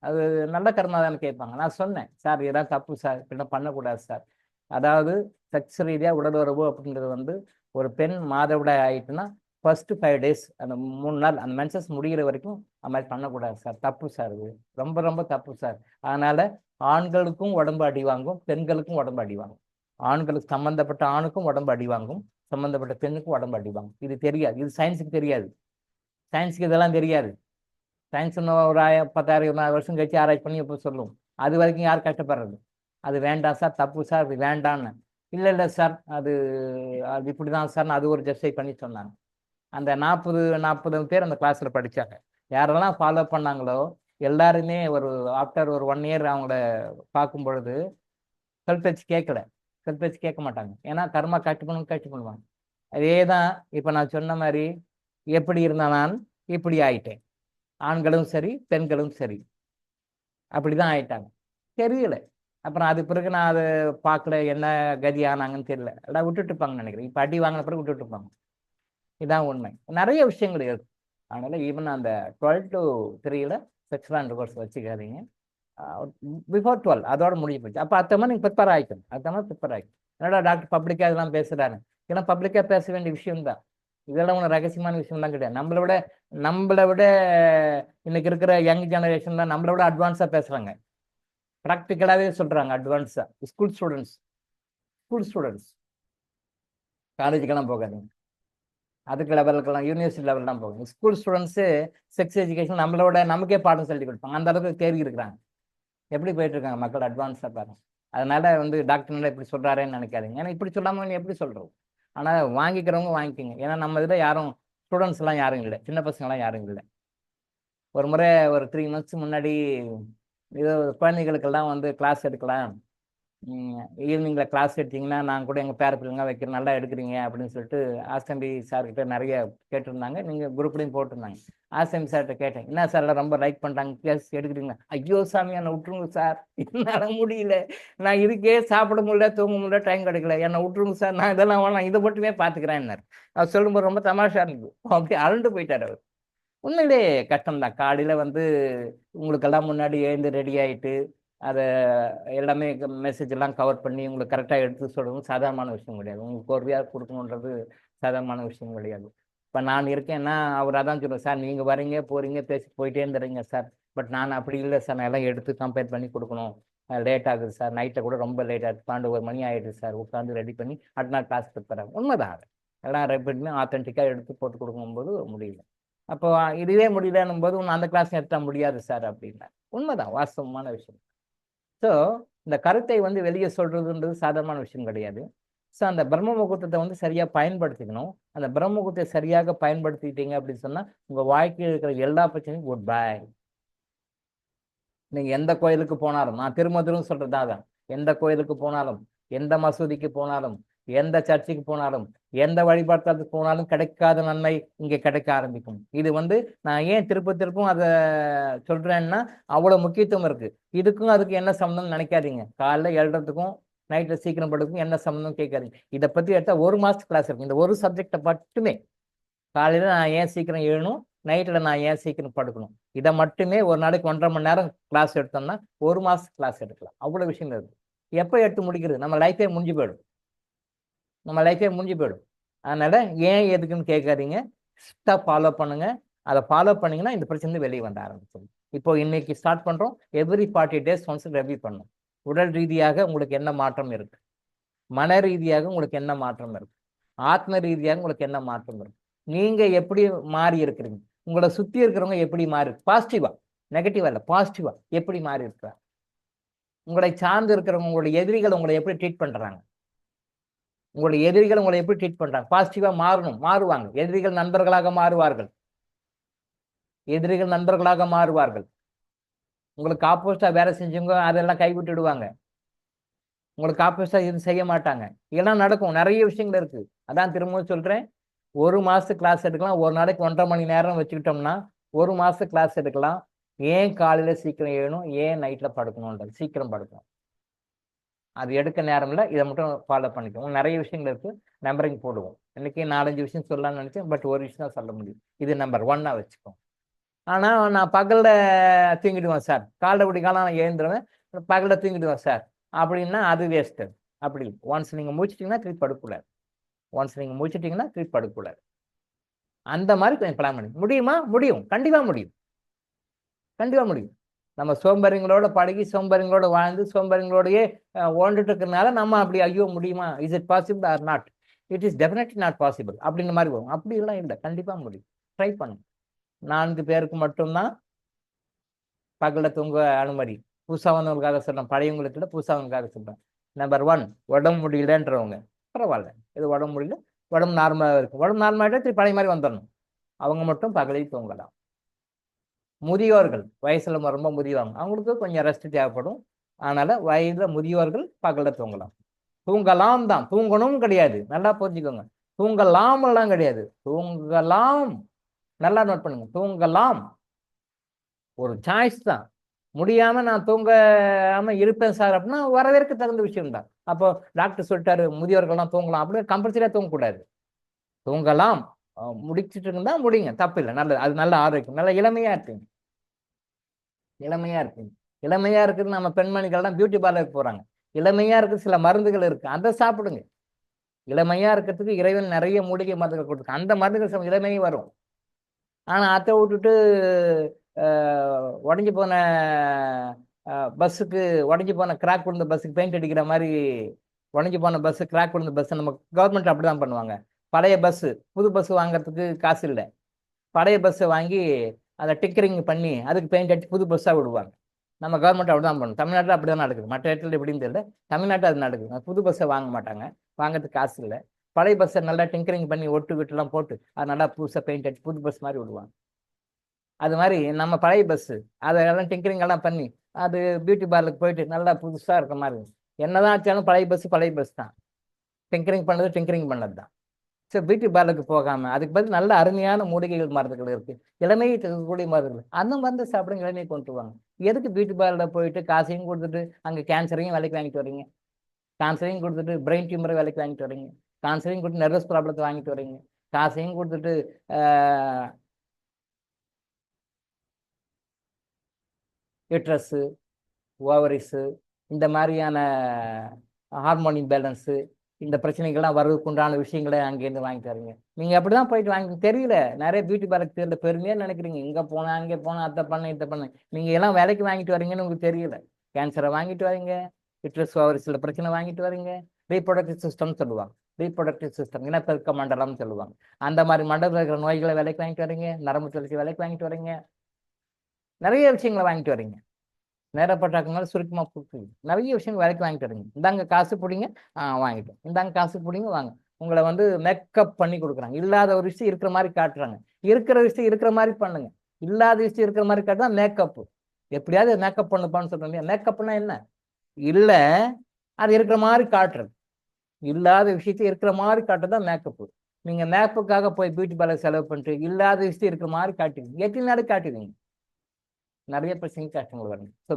அது நல்ல கர்மா தானே கேட்பாங்க. நான் சொன்னேன், சார் இதெல்லாம் தப்பு சார், இப்படிலாம் பண்ணக்கூடாது சார். அதாவது செக்ஸ் ரீதியாக உடலுறவு அப்படின்றது வந்து ஒரு பெண் மாதவிடாய் ஆயிட்டுன்னா ஃபர்ஸ்ட் 5 days அந்த 3 நாள் அந்த மென்சஸ் முடிகிற வரைக்கும் அது மாதிரி பண்ணக்கூடாது சார். தப்பு சார், இது ரொம்ப ரொம்ப தப்பு சார். அதனால ஆண்களுக்கும் உடம்பு அடி வாங்கும், பெண்களுக்கும் உடம்பு அடி வாங்கும். ஆண்களுக்கு சம்மந்தப்பட்ட ஆணுக்கும் உடம்பு அடி வாங்கும், சம்மந்தப்பட்ட பெண்ணுக்கும் உடம்பு அடி வாங்கும். இது தெரியாது, இது சயின்ஸுக்கு தெரியாது. சயின்ஸுக்கு இதெல்லாம் தெரியாது. சயின்ஸ் இன்னும் ஒரு 10,000 20,000 வருஷம் கழிச்சு ஆராய்ச்சி பண்ணி இப்போ சொல்லும். அது வரைக்கும் யார் கஷ்டப்படுறது? அது வேண்டாம் சார், தப்பு சார், அது வேண்டான்னு. இல்லை சார், அது இப்படி தான் சார், அது ஒரு ஜஸ்டிஃபை பண்ணி சொன்னாங்க. அந்த 40 பேர் அந்த கிளாஸில் படித்தாங்க. யாரெல்லாம் ஃபாலோ பண்ணாங்களோ எல்லாருமே ஆஃப்டர் ஒரு 1 year அவங்கள பார்க்கும் பொழுது சொல் பேச்சு கேட்க மாட்டாங்க. ஏன்னா கர்மா கட்டு பண்ணுவாங்க. அதே தான் இப்போ நான் சொன்ன மாதிரி எப்படி இருந்தால் நான் இப்படி ஆயிட்டேன். ஆண்களும் சரி பெண்களும் சரி அப்படிதான் ஆயிட்டாங்க. தெரியல, அப்புறம் அது பிறகு நான் அதை பார்க்கல, என்ன கதி ஆனாங்கன்னு தெரியல, எல்லாம் விட்டுட்டு இருப்பாங்கன்னு நினைக்கிறேன். இப்போ அடி வாங்கின பிறகு விட்டுட்டு இருப்பாங்க. இதான் உண்மை. நிறைய விஷயங்கள் இருக்கு. அதனால ஈவன் அந்த 12 to 3 செக்ஷுவல் இன்டர்கோர்ஸ் வச்சுக்காதீங்க. பிஃபோர் 12 அதோட முடிஞ்சு போச்சு. அப்போ அத்தமாக நீங்கள் ப்ரிப்பேர் ஆகிக்கணும். அத்தமாக ப்ரிப்பேர் ஆகிக்கணும். என்னடா டாக்டர் பப்ளிக்காக இதெல்லாம் பேசுகிறாரு, ஏன்னா பப்ளிக்காக பேச வேண்டிய விஷயம் தான். இதெல்லாம் ஒன்றும் ரகசியமான விஷயம்லாம் கிடையாது. நம்மளை விட இன்னைக்கு இருக்கிற யங் ஜெனரேஷன் தான் நம்மளை விட அட்வான்ஸாக பேசுகிறாங்க. ப்ராக்டிக்கலாகவே சொல்கிறாங்க அட்வான்ஸாக. ஸ்கூல் ஸ்டூடெண்ட்ஸ் காலேஜுக்கெல்லாம் போகாதீங்க, அதுக்கு லெவலுக்கெல்லாம் யூனிவர்சிட்டி லெவல்லாம் போகும். ஸ்கூல் ஸ்டூடெண்ட்ஸு செக்ஸ் எஜுகேஷன் நம்மளோட நமக்கே பாடம் சொல்லி கொடுப்பாங்க. அந்த அளவுக்கு தேர்வு இருக்கிறாங்க. எப்படி போயிட்டு இருக்காங்க மக்கள் அட்வான்ஸாக பாருங்க. அதனால டாக்டர் இப்படி சொல்றாருன்னு நினைக்காதீங்க. ஏன்னா இப்படி சொல்லாமல் நீ எப்படி சொல்றோம். ஆனால் வாங்கிக்கிறவங்க வாங்கிக்கிங்க. ஏன்னா நம்ம இதில் யாரும் ஸ்டூடெண்ட்ஸ் எல்லாம் யாரும் இல்லை, சின்ன பசங்களாம் யாரும் இல்லை. ஒரு முறை ஒரு 3 months முன்னாடி ஏதோ குழந்தைகளுக்கெல்லாம் கிளாஸ் எடுக்கலாம், ஈவினிங்கில் கிளாஸ் எடுத்தீங்கன்னா நான் கூட எங்கள் பேர பிள்ளைங்க வைக்கிறேன், நல்லா எடுக்கிறீங்க அப்படின்னு சொல்லிட்டு ஆஸ்தம்பி சார்கிட்ட நிறைய கேட்டிருந்தாங்க. நீங்கள் குரூப்லேயும் போட்டிருந்தாங்க. ஆஸ்தம்பி சார்கிட்ட கேட்டேன், என்ன சார் எல்லாம் ரொம்ப லைக் பண்ணுறாங்க, கிளாஸ் எடுக்கிறீங்களா? ஐயோ சாமி என்னை விட்டுருங்க சார், என்னால் முடியல, நான் இதுக்கே சாப்பிட முடியல, தூங்க முடியல, டைம் கிடைக்கல, என்னை விட்டுருங்க சார், நான் இதெல்லாம் வேணாம், இதை மட்டுமே பார்த்துக்கிறேன்னாரு. அவர் சொல்லும்போது ரொம்ப தமாஷா இருந்தது. அப்படியே அழுண்டு போயிட்டார் அவர். உண்மையிலே கஷ்டம்தான். காலையில் உங்களுக்கெல்லாம் முன்னாடி எழுந்து ரெடி ஆகிட்டு அதை எல்லாமே மெசேஜ் எல்லாம் கவர் பண்ணி உங்களுக்கு கரெக்டாக எடுத்து சொல்லணும் சாதாரணமான விஷயம் கிடையாது. உங்களுக்கு ஒரு கொடுக்கணுன்றது சாதாரணமான விஷயம் கிடையாது. இப்போ நான் இருக்கேன்னா அவர் அதான் சொல்லுவேன், சார் நீங்கள் வரீங்க போகிறீங்க பேசி போயிட்டே இருந்துறீங்க சார், பட் நான் அப்படி இல்லை சார், நான் எல்லாம் எடுத்து கம்பேர் பண்ணி கொடுக்கணும், லேட் ஆகுது சார், நைட்டை கூட ரொம்ப லேட் ஆகுது, 12 மணி ஆகிடுது சார், உட்காந்து ரெடி பண்ணி அடுத்த நாள் கிளாஸ் ப்ரிப்பேர் ஆகும். உண்மைதான். அது எல்லாம் ரெடி பண்ணி ஆத்தென்டிக்காக எடுத்து போட்டு கொடுக்கும்போது முடியல. அப்போ இதுவே முடியலன்னும் போது அந்த கிளாஸ் எடுத்தா முடியாது சார் அப்படின்னா உண்மைதான், வாஸ்தவமான விஷயம். ஸோ இந்த கருத்தை வெளியே சொல்றதுன்றது சாதாரணமான விஷயம் கிடையாது. ஸோ அந்த பிரம்ம முகூர்த்தத்தை சரியா பயன்படுத்திக்கணும். அந்த பிரம்ம முகூர்த்தத்தை சரியாக பயன்படுத்திட்டீங்க அப்படின்னு சொன்னா உங்க வாழ்க்கையில் இருக்கிற எல்லா பிரச்சனையும் குட் பை. நீங்க எந்த கோயிலுக்கு போனாலும், நான் திரும்ப சொல்றதாதான், எந்த கோயிலுக்கு போனாலும், எந்த மசூதிக்கு போனாலும், எந்த சர்ச்சுக்கு போனாலும், எந்த வழிபாட்டுக்கு போனாலும் கிடைக்காத நன்மை இங்கே கிடைக்க ஆரம்பிக்கும். இது நான் ஏன் திருப்பும் அதை சொல்றேன்னா அவ்வளவு முக்கியத்துவம் இருக்கு. இதுக்கும் அதுக்கு என்ன சம்பந்தம் நினைக்காதீங்க. காலைல எழுறதுக்கும் நைட்ல சீக்கிரம் படுக்கும் என்ன சம்பந்தம் கேட்காதீங்க. இதை பத்தி எடுத்தா 1 மாசம் கிளாஸ் இருக்கு. இந்த ஒரு சப்ஜெக்டை மட்டுமே, காலையில நான் ஏன் சீக்கிரம் எழுணும், நைட்ல நான் ஏன் சீக்கிரம் படுக்கணும், இதை மட்டுமே ஒரு நாளைக்கு 1.5 மணி நேரம் கிளாஸ் எடுத்தோம்னா 1 மாசம் கிளாஸ் எடுக்கலாம். அவ்வளவு விஷயம் இருக்கு. எப்போ எடுத்து முடிக்கிறது, நம்ம லைஃபே முடிஞ்சு போயிடும். அதனால ஏன் எதுக்குன்னு கேட்காதீங்க, ஃபாலோ பண்ணுங்க. அதை ஃபாலோ பண்ணீங்கன்னா இந்த பிரச்சனை வெளியே வந்த ஆரம்பிச்சிடும். இப்போ இன்னைக்கு ஸ்டார்ட் பண்றோம். எவ்ரி 40 days ஒன்ஸ் ரெவ்யூ பண்ணும். உடல் ரீதியாக உங்களுக்கு என்ன மாற்றம் இருக்கு, மன ரீதியாக உங்களுக்கு என்ன மாற்றம் இருக்கு, ஆத்ம ரீதியாக உங்களுக்கு என்ன மாற்றம் இருக்கு, நீங்க எப்படி மாறி இருக்கிறீங்க, உங்களை சுத்தி இருக்கிறவங்க எப்படி மாறி, பாசிட்டிவா நெகட்டிவா இல்லை, பாசிட்டிவா எப்படி மாறி இருக்கிறாங்க, உங்களை சார்ந்து இருக்கிறவங்க உங்களுடைய எதிரிகள் உங்களை எப்படி ட்ரீட் பண்றாங்க, உங்களுடைய எதிரிகள் உங்களை எப்படி ட்ரீட் பண்றாங்க, பாசிட்டிவா மாறுவாங்க. எதிரிகள் நண்பர்களாக மாறுவார்கள். உங்களுக்கு ஆப்போசிட்டா வேலை செஞ்சவங்க அதெல்லாம் கைவிட்டுடுவாங்க. உங்களுக்கு ஆப்போசிட்டா இது செய்ய மாட்டாங்க. இதெல்லாம் நடக்கும். நிறைய விஷயங்கள் இருக்கு. அதான் திரும்பவும் சொல்றேன், 1 மாசம் கிளாஸ் எடுக்கலாம். ஒரு நாளைக்கு 1.5 மணி நேரம் வச்சுக்கிட்டோம்னா 1 மாசம் கிளாஸ் எடுக்கலாம். ஏன் காலையில சீக்கிரம் எழுணும், ஏன் நைட்ல படுக்கணும்ன்றது, சீக்கிரம் படுக்கணும். அது எடுக்க நேரம் இல்லை. இதை மட்டும் ஃபாலோ பண்ணிக்கோங்க. நிறைய விஷயங்கள் இருக்கு, நம்பரிங் போடுவோம். இன்னைக்கு 4-5 விஷயம் சொல்லலாம்னு நினைச்சேன், பட் ஒரு விஷயம் தான் சொல்ல முடியும். இது நம்பர் 1 வச்சுக்கோங்க. ஆனா நான் பகல்ல தூங்கிடுவேன் சார், காலைல விடிகாலம் நான் எழுந்துருவேன், பகல்ல தூங்கிடுவேன் சார் அப்படின்னா அது வேஸ்ட்டு. அப்படி ஒன்ஸ் நீங்க முடிச்சிட்டீங்கன்னா திருப்பி படுக்கக்கூடாது. அந்த மாதிரி கொஞ்சம் பிளான் பண்ணி முடியுமா? முடியும், கண்டிப்பா முடியும். நம்ம சோம்பேறிங்களோட பழகி சோம்பேறிங்களோட வாழ்ந்து சோம்பேறிங்களோடயே வாழ்ந்துட்டு இருக்கிறதுனால நம்ம அப்படி ஐயோ முடியுமா, is it possible R not, it is definitely not possible அப்படின்ற மாதிரி வரும். அப்படி எல்லாம் இல்லை, கண்டிப்பா முடியும். ட்ரை பண்ணுங்க. 4 பேருக்கு மட்டும்தான் பகல்ல தூங்க அனுமதி. புதுசாக வந்தவங்களுக்காக சொல்றேன், பழையவங்களுக்கு இல்லை, புதுசாக வந்தவங்களுக்காக சொல்றேன். நம்பர் 1, உடம்பு முடியலன்றவங்க பரவாயில்ல, இது உடம்பு முடியல, உடம்பு நார்மலாக இருக்கும், உடம்பு நார்மலாகிட்டா திருப்பி பழைய மாதிரி வந்துடணும், அவங்க மட்டும் பகலில் தூங்கலாம். முதியோர்கள் வயசுல ரொம்ப முதியவாங்க, அவங்களுக்கு கொஞ்சம் ரெஸ்ட் தேவைப்படும். அதனால வயதுல முதியோர்கள் பகல்ல தூங்கலாம் தான், தூங்கணும் கிடையாது. நல்லா புரிஞ்சுக்கோங்க, தூங்கலாம் எல்லாம் கிடையாது, தூங்கலாம். நல்லா நோட் பண்ணுங்க, தூங்கலாம் ஒரு சாய்ஸ் தான். முடியாமல் நான் தூங்காமல் இருப்பேன் சார் அப்படின்னா வரவேற்க தகுந்த விஷயம் தான். அப்போ டாக்டர் சொல்லிட்டாரு முதியோர்கள்லாம் தூங்கலாம் அப்படின்னு கம்பல்சரியாக தூங்கக்கூடாது. தூங்கலாம், முடிச்சுட்டு இருந்தா முடிங்க, தப்பு இல்லை, நல்லது. அது நல்ல ஆரோக்கியம், நல்ல இளமையா இருக்குங்க. இளமையா இருக்குங்க. இளமையா இருக்குது. நம்ம பெண்மணிகள்லாம் பியூட்டி பார்லருக்கு போறாங்க. இளமையா இருக்கு, சில மருந்துகள் இருக்கு, அதை சாப்பிடுங்க. இளமையா இருக்கிறதுக்கு இறைவன் நிறைய மூலிகை மருந்துகள் கொடுத்துருக்கு. அந்த மருந்துகள் இளமையும் வரும். ஆனா அதை விட்டுட்டு உடஞ்சி போன பஸ்ஸுக்கு, உடஞ்சி போன கிராக் விழுந்த பஸ்ஸுக்கு பெயிண்ட் அடிக்கிற மாதிரி, உடஞ்சி போன பஸ், கிராக் விழுந்த பஸ் நம்ம கவர்மெண்ட் அப்படிதான் பண்ணுவாங்க. பழைய பஸ், புது பஸ் வாங்குறதுக்கு காசு இல்லை. பழைய பஸ்ஸை வாங்கி அதை டிக்கரிங் பண்ணி அதுக்கு பெயிண்ட் அடிச்சு புது பஸ்ஸாக விடுவாங்க. நம்ம கவர்மெண்ட் அப்படிதான் பண்ணணும். தமிழ்நாட்டில் அப்படி தான் நடக்குது. மற்ற இடத்துல எப்படின்னு தெரியல, தமிழ்நாட்டில் அது நடக்குது. புது பஸ்ஸை வாங்க மாட்டாங்க, வாங்கிறதுக்கு காசு இல்லை. பழைய பஸ்ஸை நல்லா டிங்கரிங் பண்ணி ஒட்டு விட்டுலாம் போட்டு அது நல்லா புதுசாக பெயிண்ட் அடிச்சு புது பஸ் மாதிரி விடுவாங்க. அது மாதிரி நம்ம பழைய பஸ்ஸு அதெல்லாம் டிங்கரிங் எல்லாம் பண்ணி அது பியூட்டி பார்லருக்கு போயிட்டு நல்லா புதுசாக இருக்க மாதிரி இருக்கும். என்னதான் ஆச்சாலும் பழைய பஸ் தான். டிங்கரிங் பண்ணது தான். ஸோ பியூட்டி பார்லருக்கு போகாமல் அதுக்கு பதில் நல்ல அருமையான மூலிகைகள் மருந்துகள் இருக்குது, இளமையை தரக்கூடிய மருந்துகள். அந்த மருந்து சாப்பிடுங்க, இளமையை கொண்டு வாங்க. எதுக்கு பியூட்டி பார்லரில் போயிட்டு காசையும் கொடுத்துட்டு அங்கே கேன்சரையும் விலைக்கு வாங்கிட்டு வரீங்க, கேன்சரையும் கொடுத்துட்டு பிரெயின் டியூமரை விலைக்கு வாங்கிட்டு வரீங்க, கேன்சரையும் கொடுத்து நர்வஸ் ப்ராப்ளத்தை வாங்கிட்டு வரீங்க, காசையும் கொடுத்துட்டு யூட்ரஸு, ஓவரிஸு, இந்த மாதிரியான ஹார்மோன் இம்பேலன்ஸு, இந்த பிரச்சனைகள்லாம் வர்றதுக்கு உண்டான விஷயங்களை அங்கேருந்து வாங்கிட்டு வரீங்க. நீங்கள் அப்படி தான் போயிட்டு வாங்கி தெரியல. நிறைய பியூட்டி பார்லருக்கு தெரியல, பெருமையாக நினைக்கிறீங்க. இங்கே போனேன் அங்கே போனேன் அதை பண்ணேன் இதை பண்ணேன். நீங்கள் எல்லாம் விலைக்கு வாங்கிட்டு வரீங்கன்னு உங்களுக்கு தெரியல. கேன்சரை வாங்கிட்டு வரீங்க, யூட்ரஸ் ஓவரிஸில் பிரச்சனை வாங்கிட்டு வரீங்க. ரீப்ரொடக்டிவ் சிஸ்டம்னு சொல்லுவாங்க. ரீப்ரொடக்டிவ் சிஸ்டம், இனப்பெருக்க மண்டலம்னு சொல்லுவாங்க. அந்த மாதிரி மண்டலத்தில் இருக்கிற நோய்களை விலைக்கு வாங்கிட்டு வரீங்க, நரம்பு தளர்ச்சி விலைக்கு வாங்கிட்டு வரீங்க, நிறைய விஷயங்களை வாங்கிட்டு வரீங்க. நேரப்பட்டாக்குனால சுருக்கமாக கொடுக்குது. நிறைய விஷயங்கள் விலைக்கு வாங்கிட்டு வரீங்க. இந்தாங்க காசு பிடிங்க, வாங்கிட்டோம். இந்தாங்க காசு பிடிங்க, வாங்க. உங்களை வந்து மேக்கப் பண்ணி கொடுக்குறாங்க. இல்லாத ஒரு விஷயம் இருக்கிற மாதிரி காட்டுறாங்க. இருக்கிற விஷயம் இருக்கிற மாதிரி பண்ணுங்க. இல்லாத விஷயம் இருக்கிற மாதிரி காட்டுறா மேக்கப்பு. எப்படியாவது மேக்கப் பண்ணுப்பான்னு சொல்றேன் இல்லையா? மேக்கப்னா என்ன? இல்லை, அது இருக்கிற மாதிரி காட்டுறது. இல்லாத விஷயத்தை இருக்கிற மாதிரி காட்டுறதுதான் மேக்கப்பு. நீங்க மேக்கப்புக்காக போய் பியூட்டி பார்லர் செலவு பண்ணிட்டு இல்லாத விஷயம் இருக்கிற மாதிரி காட்டுவீங்க. எத்தனை நாள் காட்டுவீங்க? நிறைய பிரச்சனை கஷ்டங்கள் வரும். So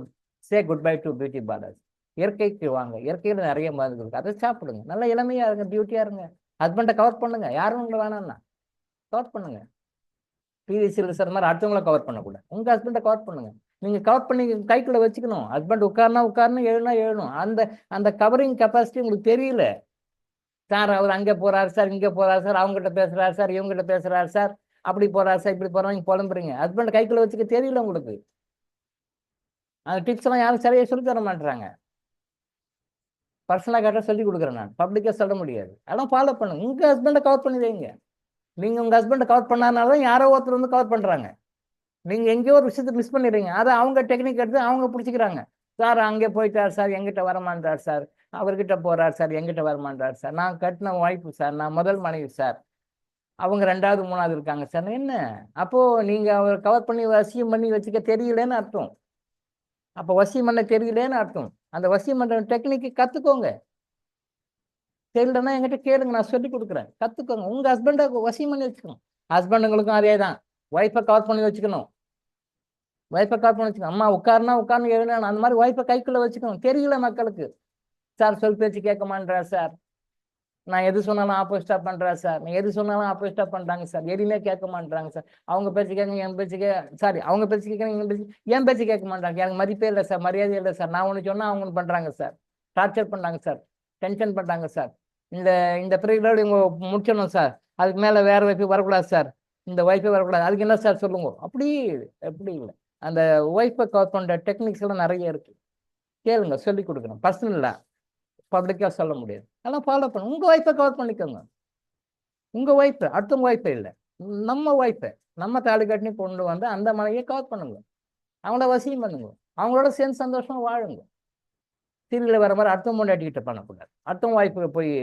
say good bye to beauty parlours. இயற்கைக்கு வாங்க. இயற்கையில் நிறைய மருந்து இருக்கு, அதை சாப்பிடுங்க. நல்ல இளமையா இருங்க, பியூட்டியா இருங்க. ஹஸ்பண்டை கவர் பண்ணுங்க. யாரும் உங்களை வேணாம்னா கவர் பண்ணுங்க. பிவி சில்சர் மாதிரி அடுத்தவங்கள கவர் பண்ணக்கூடாது. உங்க ஹஸ்பண்டை கவர் பண்ணுங்க. நீங்க கவர் பண்ணி கைக்குள்ள வச்சுக்கணும். ஹஸ்பண்ட் உட்காரணும், எழுணும். அந்த அந்த கவரிங் கெப்பாசிட்டி உங்களுக்கு தெரியல. சார் அவர் அங்கே போறாரு சார், இங்கே போறாரு சார், அவங்ககிட்ட பேசுறாரு சார், இவங்ககிட்ட பேசுறாரு சார், அப்படி போறாரு சார், இப்படி போறாங்க, புலம்புறீங்க. ஹஸ்பண்ட் கைக்குள்ள வச்சுக்க தெரியல உங்களுக்கு. அந்த டிப்ஸ் எல்லாம் யாரும் சரியாக சொல்லி தர மாட்டாங்க. பர்சனலாக கேட்டால் சொல்லி கொடுக்குறேன், நான் பப்ளிக்காக சொல்ல முடியாது. அதெல்லாம் ஃபாலோ பண்ணுங்க. உங்கள் ஹஸ்பண்டை கவர் பண்ணி வைங்க. நீங்கள் உங்கள் ஹஸ்பண்டை கவர் பண்ணாதனால தான் யாரோ ஒருத்தர் வந்து கவர் பண்ணுறாங்க. நீங்கள் எங்கேயோ ஒரு விஷயத்தை மிஸ் பண்ணிடுறீங்க. அதை அவங்க டெக்னிக் எடுத்து அவங்க பிடிச்சிக்கிறாங்க. சார் அங்கே போயிட்டார் சார், எங்கிட்ட வரமாட்டார் சார், அவர்கிட்ட போறார் சார், எங்கிட்ட வரமாட்டார் சார், நான் கட்டின ஒய்ஃபு சார், நான் முதல் மனைவி சார், அவங்க ரெண்டாவது மூணாவது இருக்காங்க சார். என்ன அப்போ நீங்க அவர் கவர் பண்ணி வசியம் பண்ணி வச்சுக்க தெரியலன்னு அர்த்தம். அப்போ வசியம் பண்ண தெரியலன்னு அர்த்தம். அந்த வசியம் பண்ற டெக்னிக்கு கத்துக்கோங்க. தெரியலன்னா என்கிட்ட கேளுங்க, நான் சொல்லி கொடுக்குறேன். கத்துக்கோங்க. உங்க ஹஸ்பண்டை வசியம் பண்ணி வச்சுக்கணும். ஹஸ்பண்டுங்களுக்கும் அதே தான். ஒய்ஃபை கவர் பண்ணி வச்சுக்கணும். ஒய்ஃபை கவர் பண்ணி வச்சுக்கணும். அம்மா உட்காருனா உட்கார்ந்து எழுதணும். அந்த மாதிரி ஒய்ஃபை கைக்குள்ள வச்சுக்கணும். தெரியல மக்களுக்கு. சார் சொல் பேச்சு கேட்க மாட்டேறா சார், நான் எது சொன்னாலும் ஆப்போசிட்டா பண்றா சார், நான் எது சொன்னாலும் ஆப்போசிட்டா பண்றாங்க சார், எதுவுமே கேட்க மாட்டாங்க சார். அவங்க பேச்சு கேட்க என் பேச்சு சாரி, அவங்க பேச்சு கேட்கறாங்க என் பேச்சு கேட்க மாட்டாங்க. எனக்கு மதிப்பே இல்லை சார், மரியாதை இல்லை சார். நான் ஒன்று சொன்னா அவங்க ஒன்று பண்றாங்க சார், டார்ச்சர் பண்றாங்க சார், டென்ஷன் பண்றாங்க சார். இந்த இந்த பீரியடோட இவங்க முடிச்சிடணும் சார், அதுக்கு மேல வேற ஒய்ஃபை வரக்கூடாது சார், இந்த ஒய்ஃபை வரக்கூடாது, அதுக்கு என்ன சார் சொல்லுங்க. அப்படி எப்படி இல்லை. அந்த ஒய்ஃபை கவர் பண்ற டெக்னிக்ஸ் எல்லாம் நிறைய இருக்கு. கேளுங்க, சொல்லி கொடுக்குறேன். பர்சனலா பப்ளிக்காக சொல்ல முடியாது. அதெல்லாம் ஃபாலோ பண்ணுங்க. உங்கள் ஒய்ஃபை கவர் பண்ணிக்கோங்க. உங்கள் ஒய்ஃபை, அடுத்தவங்க ஒய்ஃபை இல்லை, நம்ம ஒய்ஃபை நம்ம தாலி கட்டினி கொண்டு வந்து அந்த மனைவியை கவர் பண்ணுங்க. அவங்கள வசியம் பண்ணுங்க. அவங்களோட சேர்ந்து சந்தோஷமா வாழுங்க. சீரியலில் வர மாதிரி அடுத்தவங்க பொண்டாட்டிக்கிட்ட பண்ணக்கூடாது. அடுத்தவங்க ஒய்ஃபுக்கு போய்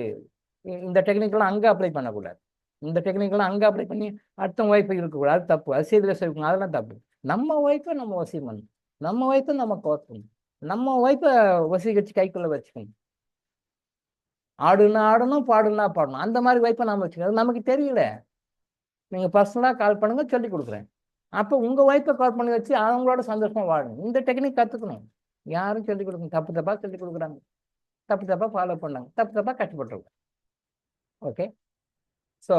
இந்த டெக்னிக்கெல்லாம் அங்கே அப்ளை பண்ணக்கூடாது. இந்த டெக்னிக்கெல்லாம் அங்கே அப்ளை பண்ணி அடுத்தவங்க ஒய்ஃபை இருக்கக்கூடாது. அது தப்பு. அது சீரியலில் சொல்லிக்கணும், அதெல்லாம் தப்பு. நம்ம ஒய்ஃபை நம்ம வசியம் பண்ணணும். நம்ம ஒய்ஃபை நம்ம கவர் பண்ணணும். நம்ம ஒய்ஃபை வசீகரிச்சு கைக்குள்ளே வச்சுக்கணும். ஆடுனா ஆடணும், பாடுனா பாடணும். அந்த மாதிரி வைப்பை நாம வச்சுக்கணும். நமக்கு தெரியல. நீங்க பர்சனலா கால் பண்ணுங்க, சொல்லி கொடுக்குறேன். அப்போ உங்கள் ஒய்ஃபை கால் பண்ணி வச்சு அவங்களோட சந்தோஷமாக வாழணும். இந்த டெக்னிக் கற்றுக்கணும். யாரும் சொல்லிக் கொடுக்கணும், தப்பு தப்பாக சொல்லிக் கொடுக்குறாங்க, தப்பு தப்பாக ஃபாலோ பண்ணாங்க, தப்பு தப்பாக கஷ்டப்பட்டுருங்க. ஓகே. ஸோ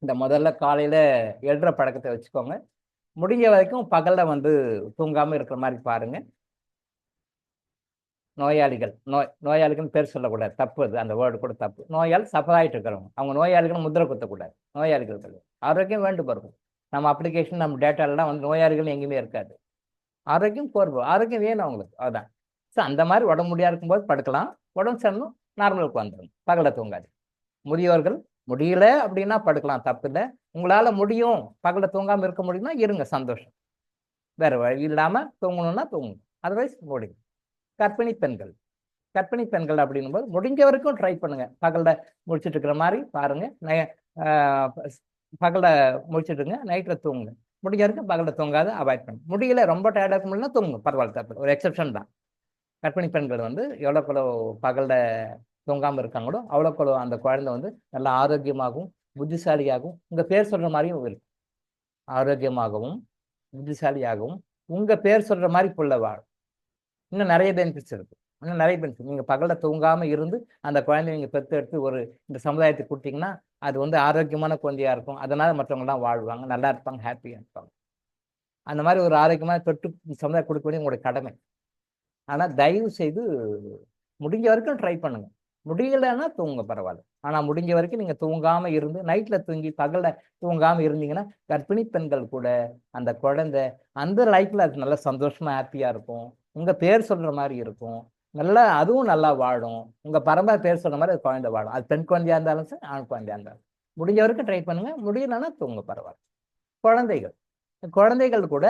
இந்த முதல்ல காலையில் எழுற பழக்கத்தை வச்சுக்கோங்க. முடிஞ்ச வரைக்கும் பகலில் வந்து தூங்காமல் இருக்கிற மாதிரி பாருங்கள். நோயாளிகள் பேர் சொல்லக்கூடாது, தப்பு. அது அந்த வேர்டு கூட தப்பு. நோயால் சஃபர் ஆகிட்டு இருக்கிறவங்க, அவங்க நோயாளிகள் முத்திரை குத்தக்கூடாது. நோயாளிகள் ஆரோக்கியம் வேண்டும் பாருங்க. நம்ம அப்ளிகேஷன் நம்ம டேட்டாலாம் வந்து நோயாளிகள் எங்கேயுமே இருக்காது. ஆரோக்கியம் போர்வு, ஆரோக்கியம் வேணும் அவங்களுக்கு, அதுதான். ஸோ அந்த மாதிரி உடம்பு முடியா இருக்கும்போது படுக்கலாம். உடம்பு சரிணும் நார்மலுக்கு வந்துடும். பகலை தூங்காது. முதியோர்கள் முடியல அப்படின்னா படுக்கலாம், தப்பு இல்லை. உங்களால் முடியும் பகலை தூங்காமல் இருக்க முடியும்னா இருங்க, சந்தோஷம். வேறு வழி இல்லாமல் தூங்கணும்னா தூங்கணும், அதர்வைஸ் முடியும். கர்ப்பிணி பெண்கள் அப்படின்னும்போது முடிஞ்ச வரைக்கும் ட்ரை பண்ணுங்க. பகலில் முடிச்சுட்டு இருக்கிற மாதிரி பாருங்க. பகலில் முடிச்சுட்டுங்க, நைட்டில் தூங்குங்க. முடிஞ்ச வரைக்கும் பகலில் தூங்காத அவாய்ட் பண்ணுங்க. முடியல, ரொம்ப டயர்டாக இருக்க முடியலன்னா தூங்குங்க, பரவாயில்ல, தப்பு. ஒரு எக்ஸப்ஷன் தான். கர்ப்பிணி பெண்கள் வந்து எவ்வளோக்குளோ பகலில் தூங்காமல் இருக்காங்களோ அவ்வளோக்குளோ அந்த குழந்தை வந்து நல்லா ஆரோக்கியமாகவும் புத்திசாலியாகவும் உங்கள் பேர் சொல்கிற மாதிரியும் இருக்கும். ஆரோக்கியமாகவும் புத்திசாலியாகவும் உங்கள் பேர் சொல்கிற மாதிரி புள்ள வாழும். இன்னும் நிறைய பெனிஃபிட்ஸ் இருக்குது. இன்னும் நிறைய பெனிஃபிட். நீங்கள் பகலில் தூங்காமல் இருந்து அந்த குழந்தைய நீங்கள் பெற்று எடுத்து இந்த சமுதாயத்துக்கு கொடுத்தீங்கன்னா அது வந்து ஆரோக்கியமான குழந்தையாக இருக்கும். அதனால் மற்றவங்களாம் வாழ்வாங்க, நல்லா இருப்பாங்க, ஹாப்பியாக இருப்பாங்க. அந்த மாதிரி ஒரு ஆரோக்கியமான பெற்று சமுதாயம் கொடுக்க வேண்டிய உங்களுடைய கடமை. ஆனால் தயவு செய்து முடிஞ்ச வரைக்கும் ட்ரை பண்ணுங்க. முடியலைன்னா தூங்க பரவாயில்ல. ஆனால் முடிஞ்ச வரைக்கும் நீங்கள் தூங்காமல் இருந்து நைட்டில் தூங்கி பகலில் தூங்காமல் இருந்தீங்கன்னா கர்ப்பிணி பெண்கள் கூட அந்த குழந்தை அந்த லைஃப்பில் அது நல்லா சந்தோஷமாக ஹாப்பியாக இருக்கும். உங்கள் பேர் சொல்கிற மாதிரி இருக்கும். நல்லா அதுவும் நல்லா வாழும். உங்கள் பரம்பரை பேர் சொல்கிற மாதிரி அது குழந்தை வாழும். அது பெண் குழந்தையாக இருந்தாலும் சரி, ஆண் குழந்தையாக இருந்தாலும் முடிஞ்ச வரைக்கும் ட்ரை பண்ணுங்கள். முடியலைன்னா தூங்க பரவாயில்ல. குழந்தைகள் கூட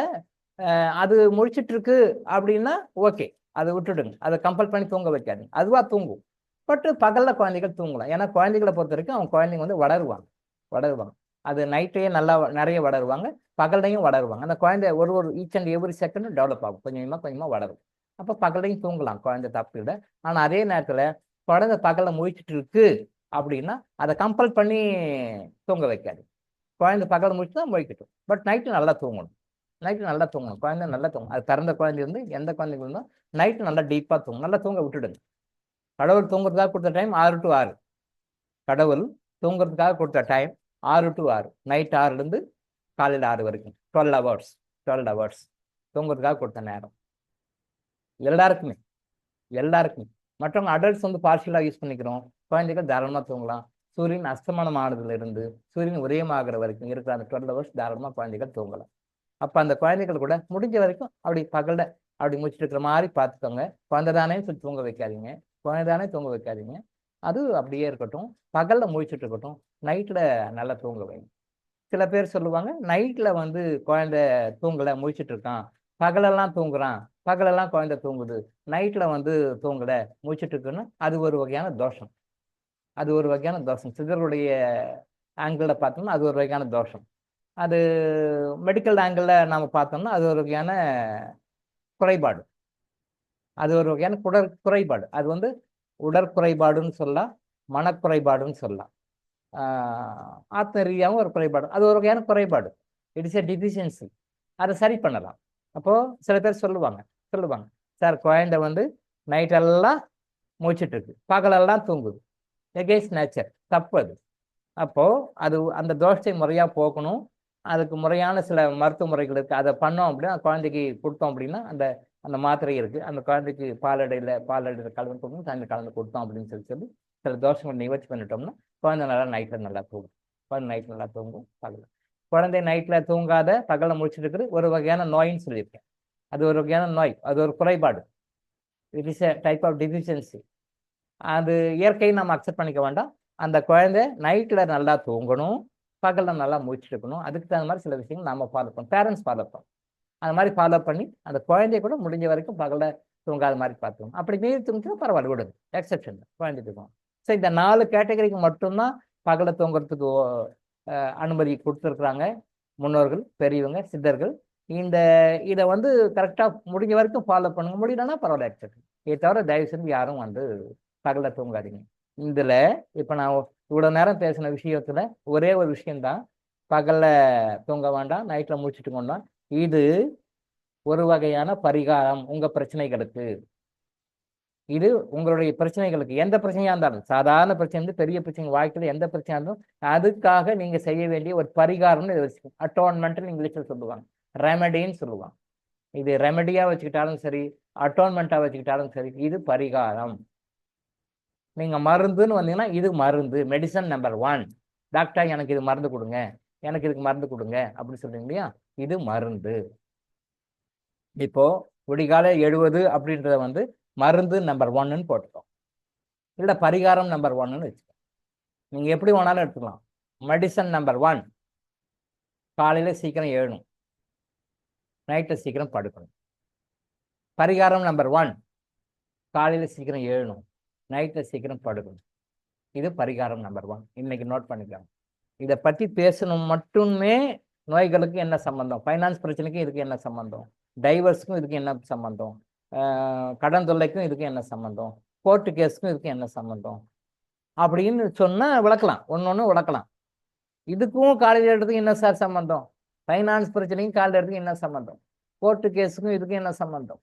அது முடிச்சிட்டு இருக்கு அப்படின்னா ஓகே, அதை விட்டுடுங்க. அதை கம்பல் பண்ணி தூங்க வைக்காதீங்க, அதுவாக தூங்கும். பட் பகலில் குழந்தைகள் தூங்கலாம். ஏன்னா குழந்தைகளை பொறுத்த வரைக்கும் அவங்க குழந்தைங்க வந்து வளருவாங்க. அது நைட்டையே நல்லா நிறைய வளருவாங்க, பகல்லையும் வளருவாங்க. அந்த குழந்தை ஒரு each and every second develop ஆகும், கொஞ்சமாக வளரும். அப்போ பகல்லையும் தூங்கலாம், குழந்தை தப்பு இல்லை. ஆனால் அதே நேரத்தில் குழந்தை பகலில் முழிச்சிட்டு இருக்கு அப்படின்னா அதை கம்பல் பண்ணி தூங்க வைக்காது. குழந்தை பகலில் முடிச்சு தான் முழிக்கட்டும், பட் நைட்டு நல்லா தூங்கணும். குழந்தை நல்லா தூங்கும். அது பிறந்த குழந்தை இருந்து எந்த குழந்தைங்க இருந்தோ நைட்டு நல்லா டீப்பாக தூங்கும். நல்லா தூங்க விட்டுடுங்க. கடவுள் தூங்குறதுக்காக கொடுத்த டைம் 6 to 6. கடவுள் தூங்குறதுக்காக கொடுத்த டைம் 6 to 6. நைட் 6லேருந்து காலையில் 6 வரைக்கும் 12 hours தூங்குறதுக்காக கொடுத்த நேரம். எல்லாருக்குமே மற்றவங்க அடல்ட்ஸ் வந்து பார்ஷியலாக யூஸ் பண்ணிக்கிறோம். குழந்தைகள் தாராளமாக தூங்கலாம். சூரியன் அஸ்தமனம் ஆனதுலேருந்து சூரியன் உதயமாகிற வரைக்கும் இருக்கிற அந்த 12 hours தாராளமாக குழந்தைகள் தூங்கலாம். அப்போ அந்த குழந்தைகள் கூட முடிஞ்ச வரைக்கும் அப்படி பகலில் அப்படி முடிச்சுட்டு இருக்கிற மாதிரி பார்த்துக்கோங்க. குழந்தை தானே தூங்க வைக்காதீங்க. அது அப்படியே இருக்கட்டும், பகலில் முடிச்சுட்டு இருக்கட்டும், நைட்டில் நல்லா தூங்க வைங்க. சில பேர் சொல்லுவாங்க நைட்டில் வந்து குழந்தை தூங்கலை, முடிச்சுட்டு இருக்கான், பகலெல்லாம் தூங்குறான், பகலெல்லாம் குழந்தை தூங்குது, நைட்டில் வந்து தூங்கலை முடிச்சுட்டு இருக்குன்னு அது ஒரு வகையான தோஷம். சித்தர்களுடைய ஆங்கிளில் பார்த்தோம்னா அது ஒரு வகையான தோஷம். அது மெடிக்கல் ஆங்கிளில் நாம் பார்த்தோம்னா அது ஒரு வகையான குறைபாடு. அது வந்து உடற்குறைபாடுன்னு சொல்லலாம், மனக்குறைபாடுன்னு சொல்லலாம், ஆத்ம ரீதியாகவும் ஒரு குறைபாடு. அது ஒரு வகையான குறைபாடு. It is a deficiency. அதை சரி பண்ணலாம். அப்போது சில பேர் சொல்லுவாங்க சார் குழந்தை வந்து நைட்டெல்லாம் முடிச்சிட்டு இருக்கு, பகலெல்லாம் தூங்குது, எகெய்ன்ஸ்ட் நேச்சர், தப்பு அது. அப்போது அது அந்த தோஷத்தை முறையாக போக்கணும். அதுக்கு முறையான சில மருத்துவ முறைகள் இருக்குது. அதை பண்ணோம் அப்படின்னா குழந்தைக்கு கொடுத்தோம் அப்படின்னா அந்த அந்த மாத்திரை இருக்குது, அந்த குழந்தைக்கு பாலடையில் கலந்து கொடுக்கணும், தண்ணி கலந்து கொடுத்தோம் அப்படின்னு சொல்லி சில தோஷங்களை நிவர்த்தி பண்ணிட்டோம்னா குழந்தை நைட்டில் நல்லா தூங்கும். குழந்தை நைட்டில் தூங்காத பகலில் முடிச்சுட்டு இருக்கிறது ஒரு வகையான நோயின்னு சொல்லியிருக்கேன். அது ஒரு வகையான நோய், அது ஒரு குறைபாடு. It is a type of deficiency. அது இயற்கையை நம்ம அக்செப்ட் பண்ணிக்க வேண்டாம். அந்த குழந்தை நைட்டில் நல்லா தூங்கணும், பகலில் நல்லா முடிச்சுட்டு இருக்கணும். அதுக்கு தகுந்த மாதிரி சில விஷயங்கள் நம்ம ஃபாலோ பண்ணணும், பேரண்ட்ஸ் ஃபாலோ பண்ணணும். அந்த மாதிரி ஃபாலோ பண்ணி அந்த குழந்தைய கூட முடிஞ்ச வரைக்கும் பகலில் தூங்காத மாதிரி பார்த்துக்கணும். அப்படி மீறி தூங்கிச்சுன்னா பரவாயில்ல, விடுங்க, எக்ஸப்ஷன் தான், குழந்தை தூக்கும். ஸோ இந்த 4 கேட்டகரிக்கு மட்டும்தான் பகலில் தூங்குறதுக்கு அனுமதி கொடுத்துருக்குறாங்க முன்னோர்கள், பெரியவங்க, சித்தர்கள். இதை வந்து கரெக்டாக முடிஞ்ச வரைக்கும் ஃபாலோ பண்ணுங்க. முடியலன்னா பரவாயில்ல, எக்ஸப்ஷன். இதை தவிர தயவு செஞ்சு யாரும் வந்து பகலில் தூங்காதீங்க. இதில் இப்போ நான் இவ்வளோ நேரம் பேசின விஷயத்தில் ஒரே ஒரு விஷயந்தான், பகல்ல தூங்க வேண்டாம், நைட்டில் முடிச்சுட்டு கொண்டோம். இது ஒரு வகையான பரிகாரம் உங்க பிரச்சனைகளுக்கு. இது உங்களுடைய பிரச்சனைகளுக்கு எந்த பிரச்சனையா இருந்தாலும், சாதாரண பிரச்சனை இருந்து பெரிய பிரச்சனை, வாழ்க்கையில் எந்த பிரச்சனையா இருந்தாலும் அதுக்காக நீங்க செய்ய வேண்டிய ஒரு பரிகாரம்னு இதை வச்சுக்கோங்க. அட்டோன்மெண்ட்னு இங்கிலீஷில் சொல்லுவாங்க, ரெமடின்னு சொல்லுவாங்க. இது ரெமடியா வச்சுக்கிட்டாலும் சரி, அட்டோன்மெண்ட்டா வச்சுக்கிட்டாலும் சரி, இது பரிகாரம். நீங்க மருந்துன்னு வந்தீங்கன்னா இது மருந்து, மெடிசன் நம்பர் 1. டாக்டர் எனக்கு இது மருந்து கொடுங்க, எனக்கு இதுக்கு மருந்து கொடுங்க அப்படின்னு சொல்றீங்க இல்லையா, இது மருந்து. இப்போ விடிகால 70 அப்படின்றத வந்து மருந்து நம்பர் 1ன்னு போட்டுக்கோம், இல்லை பரிகாரம் நம்பர் 1ன்னு வச்சுக்கோங்க. நீங்க எப்படி வேணாலும் எடுத்துக்கலாம். மெடிசன் நம்பர் 1, காலையில சீக்கிரம் எழணும், நைட்டு சீக்கிரம் படுக்கணும். பரிகாரம் நம்பர் 1, காலையில சீக்கிரம் எழணும், நைட்டில் சீக்கிரம் படுக்கணும். இது பரிகாரம் நம்பர் 1. இன்னைக்கு நோட் பண்ணிக்கலாம். இதை பற்றி பேசணும் மட்டுமே. நோய்களுக்கு என்ன சம்பந்தம், ஃபைனான்ஸ் பிரச்சனைக்கும் இதுக்கு என்ன சம்பந்தம், டைவர்ஸுக்கும் இதுக்கு என்ன சம்பந்தம், கடன் தொல்லைக்கும் இதுக்கு என்ன சம்பந்தம், கோர்ட்டு கேஸுக்கும் இதுக்கு என்ன சம்பந்தம் அப்படின்னு சொன்னால் விளக்கலாம், ஒன்று விளக்கலாம். இதுக்கும் காலையில் எடுத்துக்கு என்ன சார் சம்பந்தம், ஃபைனான்ஸ் பிரச்சனைக்கும் காலையில் எடுத்துக்கு என்ன சம்பந்தம், கோர்ட்டு கேஸுக்கும் இதுக்கு என்ன சம்பந்தம்,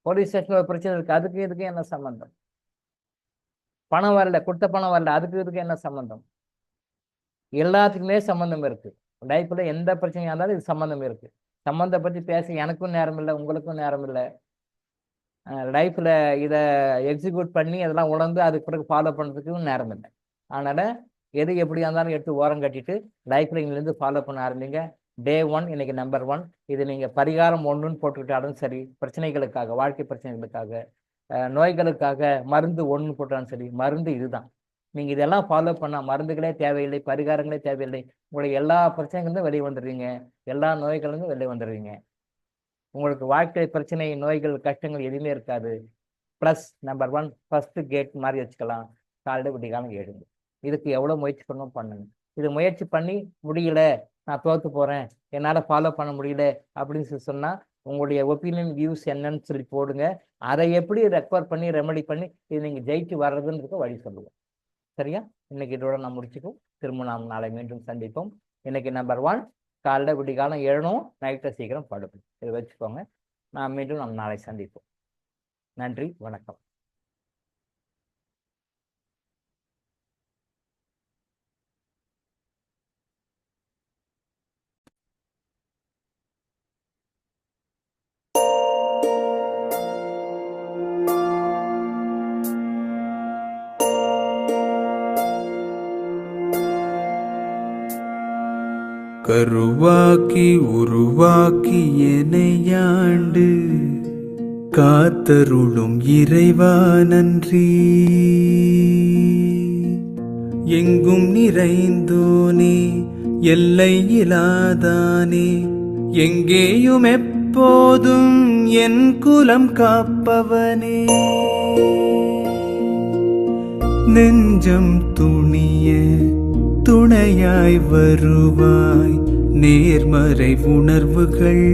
போலீஸ் ஸ்டேஷனில் ஒரு பிரச்சனை இருக்குது அதுக்கு இதுக்கு என்ன சம்பந்தம், பணம் வரல, கொடுத்த பணம் வரல, அதுக்கு இதுக்கு என்ன சம்பந்தம். எல்லாத்துக்குமே சம்மந்தம் இருக்கு. லைஃப்ல எந்த பிரச்சனையா இருந்தாலும் இது சம்மந்தம் இருக்கு. சம்மந்தம் பற்றி பேச எனக்கும் நேரம் இல்லை, உங்களுக்கும் நேரம் இல்லை. லைஃப்ல இதை எக்ஸிக்யூட் பண்ணி அதெல்லாம் உணர்ந்து அதுக்கு பிறகு ஃபாலோ பண்ணுறதுக்கும் நேரம் இல்லை. அதனால எது எப்படியா இருந்தாலும் எடுத்து ஓரம் கட்டிட்டு லைஃப்ல இங்கிலிருந்து ஃபாலோ பண்ண ஆரம்பிங்க. டே 1 இன்னைக்கு நம்பர் 1. இது நீங்கள் பரிகாரம் 1ன்னு போட்டுக்கிட்டாலும் சரி, பிரச்சனைகளுக்காக, வாழ்க்கை பிரச்சனைகளுக்காக, நோய்களுக்காக மருந்து 1 போட்டாலும் சரி, மருந்து இதுதான். நீங்கள் இதெல்லாம் ஃபாலோ பண்ணால் மருந்துகளே தேவையில்லை, பரிகாரங்களே தேவையில்லை. உங்களுடைய எல்லா பிரச்சனைகளும் வெளியே வந்துடுவீங்க, எல்லா நோய்களும் வெளியே வந்துடுவீங்க. உங்களுக்கு வாழ்க்கை பிரச்சனை, நோய்கள், கஷ்டங்கள் எதுவுமே இருக்காது. ப்ளஸ் நம்பர் 1 ஃபர்ஸ்ட் கேட் மாதிரி வச்சுக்கலாம். காலையில் விடிகாலம் எழுந்து இதுக்கு எவ்வளோ முயற்சி பண்ணணும் பண்ணுங்க. இது முயற்சி பண்ணி முடியல, நான் தோற்று போகிறேன், என்னால் ஃபாலோ பண்ண முடியல அப்படின்னு சொன்னால் உங்களுடைய ஒப்பீனியன் வியூஸ் என்னன்னு சொல்லி போடுங்க. அதை எப்படி ரெக்கவர் பண்ணி ரெமெடி பண்ணி இது நீங்கள் ஜெயிச்சு வர்றதுன்னு வழி சொல்லுவோம். சரியா? இன்னைக்கு இதோட நான் முடிச்சுக்கோம். திரும்ப நாம் நாளை மீண்டும் சந்திப்போம். இன்னைக்கு நம்பர் 1 காலையில் விடிகாலம் எழணும், நைட்டை சீக்கிரம் படுக்கும். இதை வச்சுக்கோங்க. மீண்டும் நாம் நாளை சந்திப்போம். நன்றி, வணக்கம். கருவாக்கி உருவாக்கி எனையாண்டு காத்தருளும் இறைவா நன்றி. எங்கும் நிறைந்தோனே, எல்லை இலாதானே, எங்கேயும் எப்போதும் என் குலம் காப்பவனே. நெஞ்சம் துணிய துணையாய் வருவாய், நேர்மறை உணர்வுகள்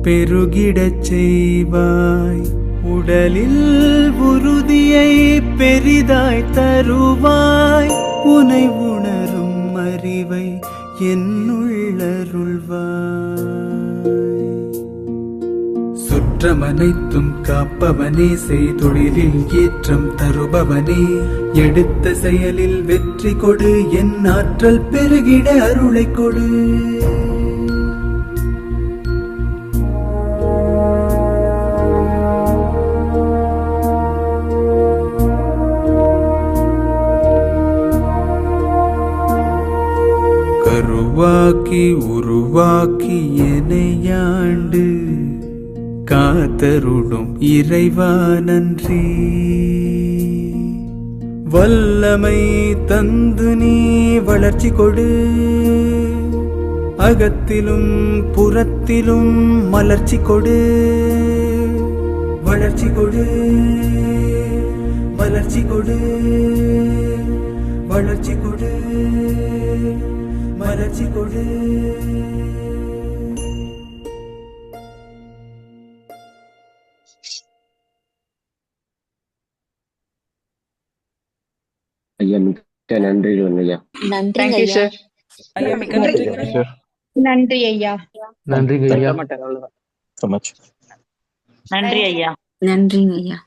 பெருகிடச் செய்வாய். உடலில் உறுதியை பெரிதாய் தருவாய், உனை உணரும் அறிவை என்னுள்ளருள்வாய். சுற்றமனைத்தும் காப்பவனே, செய்தொழிலில் ஏற்றம் தருபவனே, எடுத்த செயலில் வெற்றி கொடு, என் ஆற்றல் பெருகிட அருளை கொடு. கருவாக்கி உருவாக்கி எனையாண்டு காத்தருளும் இறைவா நன்றி. வல்லமை தந்து நீ வளர்ச்சி கொடு, அகத்திலும் புறத்திலும் மலர்ச்சி கொடு. வளர்ச்சி கொடு, மலர்ச்சி கொடு, வளர்ச்சி கொடு, மலர்ச்சி கொடு. ஐயா மிக்க நன்றிகள் ஐயா. நன்றிங்க ஐயா. ஐயா மிக்க நன்றிங்க. சார் நன்றி ஐயா. நன்றிங்க ஐயா. so much. நன்றி ஐயா. நன்றிங்க ஐயா.